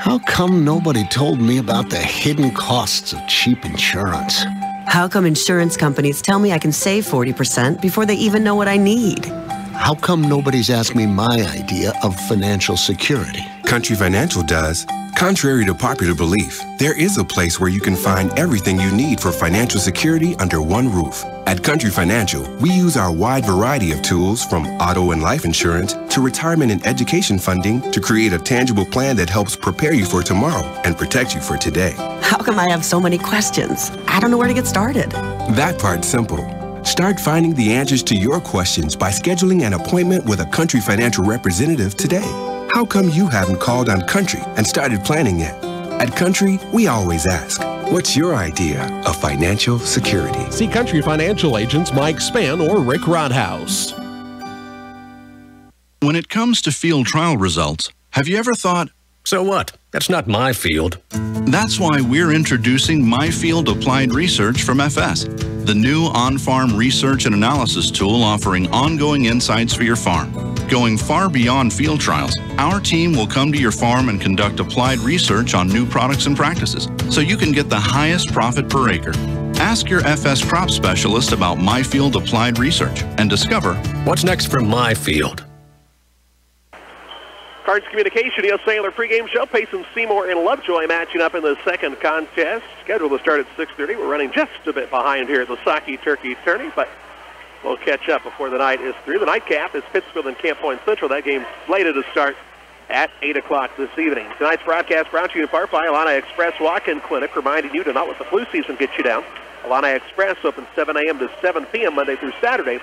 How come nobody told me about the hidden costs of cheap insurance? How come insurance companies tell me I can save 40% before they even know what I need? How come nobody's asked me my idea of financial security? Country Financial does. Contrary to popular belief, there is a place where you can find everything you need for financial security under one roof. At Country Financial, we use our wide variety of tools from auto and life insurance to retirement and education funding to create a tangible plan that helps prepare you for tomorrow and protect you for today. How come I have so many questions? I don't know where to get started. That part's simple. Start finding the answers to your questions by scheduling an appointment with a Country Financial representative today. How come you haven't called on Country and started planning yet? At Country, we always ask, what's your idea of financial security? See Country Financial agents Mike Spann or Rick Rodhouse. When it comes to field trial results, have you ever thought, so what? That's not my field. That's why we're introducing My Field Applied Research from FS, the new on-farm research and analysis tool offering ongoing insights for your farm. Going far beyond field trials, our team will come to your farm and conduct applied research on new products and practices so you can get the highest profit per acre. Ask your FS crop specialist about My Field Applied Research and discover what's next for my field. Cards Communication, EO Sailor pregame show. Payson Seymour and Lovejoy matching up in the second contest. Scheduled to start at 6:30. We're running just a bit behind here at the Saukee Turkey Tourney, but we'll catch up before the night is through. The nightcap is Pittsfield and Camp Point Central. That game's slated to start at 8 o'clock this evening. Tonight's broadcast brought to you in part by Illini Express Walk-In Clinic, reminding you to not let the flu season get you down. Illini Express open 7 a.m. to 7 p.m. Monday through Saturday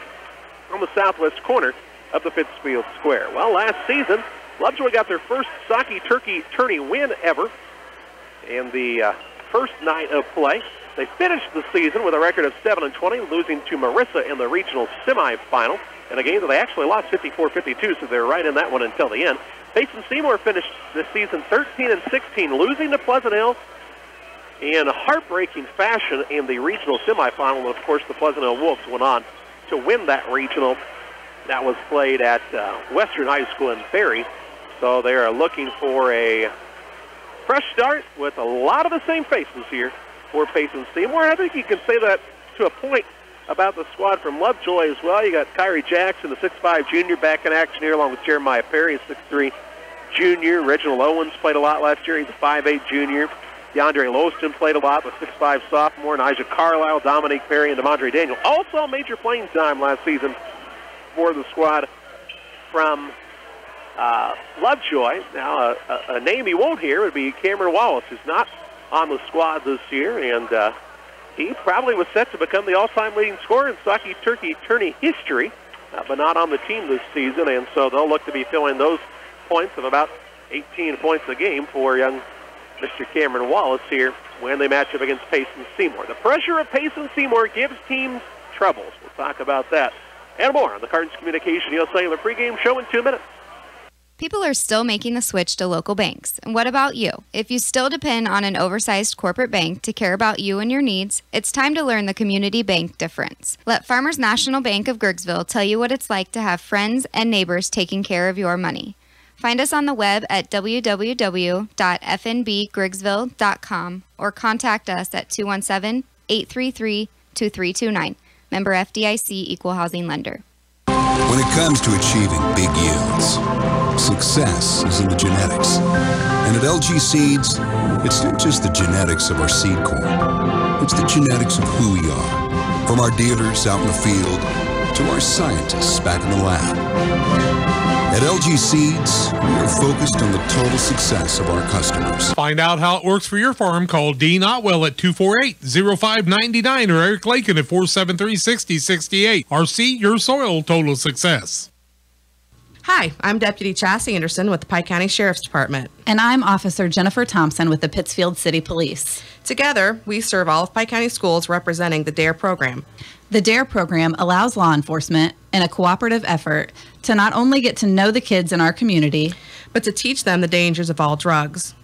on the southwest corner of the Pittsfield Square. Well, last season, Lovejoy got their first Saukee Turkey Tourney win ever in the first night of play. They finished the season with a record of 7-20, losing to Marissa in the regional semifinal in a game that they actually lost 54-52, so they're right in that one until the end. Payson Seymour finished this season 13-16, losing to Pleasant Hill in heartbreaking fashion in the regional semifinal. And of course, the Pleasant Hill Wolves went on to win that regional. That was played at Western High School in Ferry. So they are looking for a fresh start with a lot of the same faces here for Payson Seymour. I think you can say that to a point about the squad from Lovejoy as well. You got Kyrie Jackson, the 6'5 junior, back in action here, along with Jeremiah Perry, a 6'3 junior. Reginald Owens played a lot last year. He's a 5'8 junior. DeAndre Lowston played a lot with 6'5 sophomore. Nigel Carlisle, Dominique Perry, and DeMondre Daniel all saw major playing time last season for the squad from Lovejoy. Now, a name you won't hear would be Cameron Wallace, who's not on the squad this year, and he probably was set to become the all-time leading scorer in Saukee Turkey Tourney history, but not on the team this season, and so they'll look to be filling those points of about 18 points a game for young Mr. Cameron Wallace here when they match up against Payson Seymour. The pressure of Payson Seymour gives teams troubles. We'll talk about that and more on the Cards Communication EO Sailor pregame show in 2 minutes. People are still making the switch to local banks. And what about you? If you still depend on an oversized corporate bank to care about you and your needs, it's time to learn the community bank difference. Let Farmers National Bank of Grigsville tell you what it's like to have friends and neighbors taking care of your money. Find us on the web at www.fnbgrigsville.com or contact us at 217-833-2329. Member FDIC, Equal Housing Lender. When it comes to achieving big yields, success is in the genetics. And at LG Seeds, it's not just the genetics of our seed corn. It's the genetics of who we are. From our dealers out in the field to our scientists back in the lab. At LG Seeds, we are focused on the total success of our customers. Find out how it works for your farm. Call Dean Otwell at 248-0599 or Eric Lakin at 473-6068. RC, your soil total success. Hi, I'm Deputy Chassie Anderson with the Pike County Sheriff's Department. And I'm Officer Jennifer Thompson with the Pittsfield City Police. Together, we serve all of Pike County schools representing the DARE program. The DARE program allows law enforcement, in a cooperative effort, to not only get to know the kids in our community, but to teach them the dangers of all drugs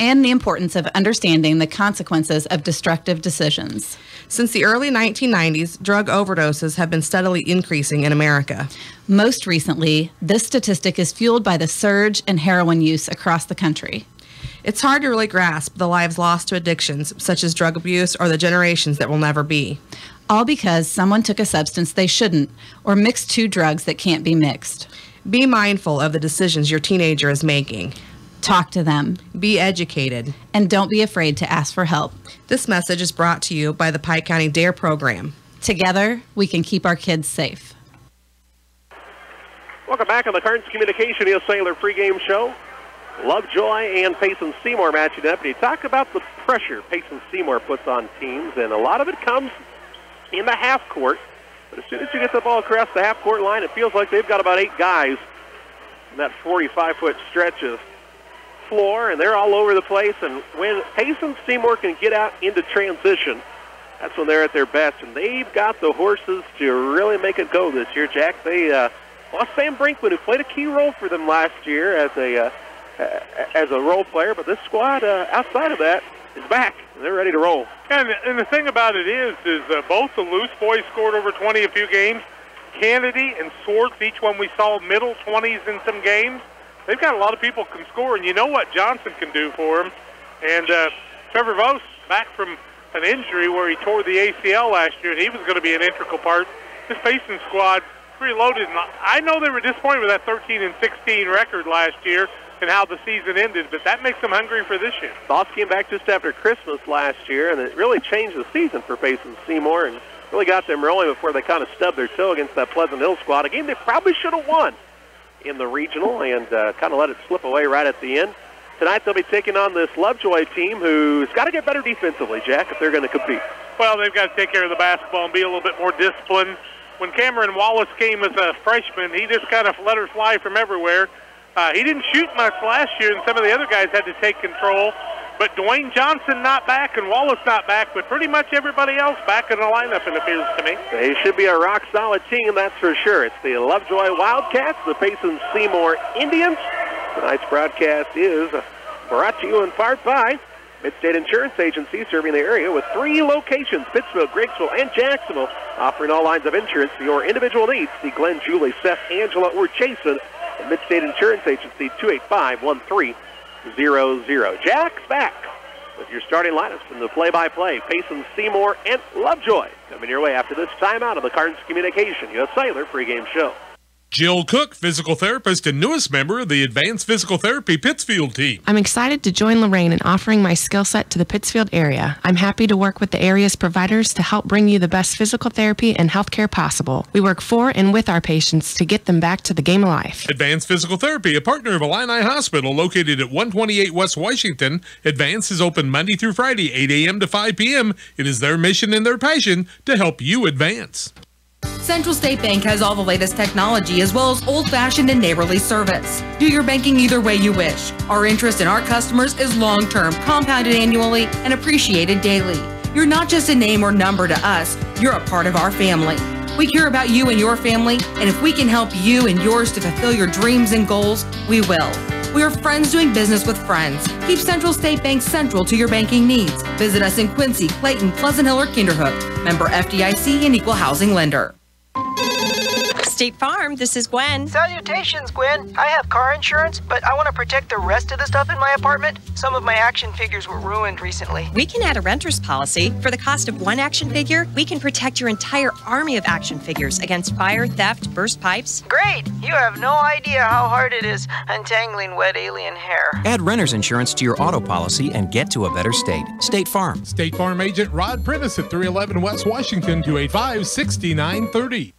and the importance of understanding the consequences of destructive decisions. Since the early 1990s, drug overdoses have been steadily increasing in America. Most recently, this statistic is fueled by the surge in heroin use across the country. It's hard to really grasp the lives lost to addictions, such as drug abuse or the generations that will never be. All because someone took a substance they shouldn't, or mixed two drugs that can't be mixed. Be mindful of the decisions your teenager is making. Talk to them. Be educated. And don't be afraid to ask for help. This message is brought to you by the Pike County DARE program. Together, we can keep our kids safe. Welcome back on the Carnes Communication ES Sailor pregame show. Lovejoy and Payson Seymour matching up. And you talk about the pressure Payson Seymour puts on teams, and a lot of it comes in the half court. But as soon as you get the ball across the half court line, it feels like they've got about 8 guys in that 45-foot stretch of floor, and they're all over the place. And when Payson Seymour can get out into transition, that's when they're at their best. And they've got the horses to really make it go this year, Jack. They lost Sam Brinkman, who played a key role for them last year as a role player, but this squad outside of that is back. They're ready to roll. And the thing about it is both the Loose boys scored over 20 a few games. Kennedy and Swartz, each one we saw middle 20s in some games. They've got a lot of people can score, and you know what Johnson can do for them. And Trevor Vos back from an injury where he tore the ACL last year, and he was going to be an integral part. This Payson squad pretty loaded. And I know they were disappointed with that 13-16 record last year and how the season ended, but that makes them hungry for this year. Voss came back just after Christmas last year, and it really changed the season for Payson Seymour and really got them rolling before they kind of stubbed their toe against that Pleasant Hill squad, a game they probably should have won in the regional, and kind of let it slip away right at the end. Tonight they'll be taking on this Lovejoy team who's got to get better defensively, Jack, if they're going to compete. Well, they've got to take care of the basketball and be a little bit more disciplined. When Cameron Wallace came as a freshman, he just kind of let her fly from everywhere. He didn't shoot much last year, and some of the other guys had to take control. But Dwayne Johnson not back and Wallace not back, but pretty much everybody else back in the lineup, it appears to me. They should be a rock-solid team, that's for sure. It's the Lovejoy Wildcats, the Payson Seymour Indians. Tonight's broadcast is brought to you in part by Midstate Insurance Agency, serving the area with 3 locations, Pittsfield, Griggsville, and Jacksonville, offering all lines of insurance for your individual needs. See Glenn, Julie, Seth, Angela, or Jason at Midstate Insurance Agency, 285-1300. Jack's back with your starting lineups from the play-by-play. Payson Seymour and Lovejoy coming your way after this timeout of the Carnes Communication US Sailor pregame show. Jill Cook, physical therapist and newest member of the Advanced Physical Therapy Pittsfield team. I'm excited to join Lorraine in offering my skill set to the Pittsfield area. I'm happy to work with the area's providers to help bring you the best physical therapy and health care possible. We work for and with our patients to get them back to the game of life. Advanced Physical Therapy, a partner of Illini Hospital located at 128 West Washington. Advanced is open Monday through Friday, 8 a.m. to 5 p.m. It is their mission and their passion to help you advance. Central State Bank has all the latest technology as well as old-fashioned and neighborly service. Do your banking either way you wish. Our interest in our customers is long-term, compounded annually, and appreciated daily. You're not just a name or number to us, you're a part of our family. We care about you and your family, and if we can help you and yours to fulfill your dreams and goals, we will. We are friends doing business with friends. Keep Central State Bank central to your banking needs. Visit us in Quincy, Clayton, Pleasant Hill, or Kinderhook. Member FDIC and Equal Housing Lender. State Farm, this is Gwen. Salutations, Gwen. I have car insurance, but I want to protect the rest of the stuff in my apartment. Some of my action figures were ruined recently. We can add a renter's policy. For the cost of one action figure, we can protect your entire army of action figures against fire, theft, burst pipes. Great! You have no idea how hard it is untangling wet alien hair. Add renter's insurance to your auto policy and get to a better state. State Farm. State Farm agent Rod Prentice at 311 West Washington, 285-6930.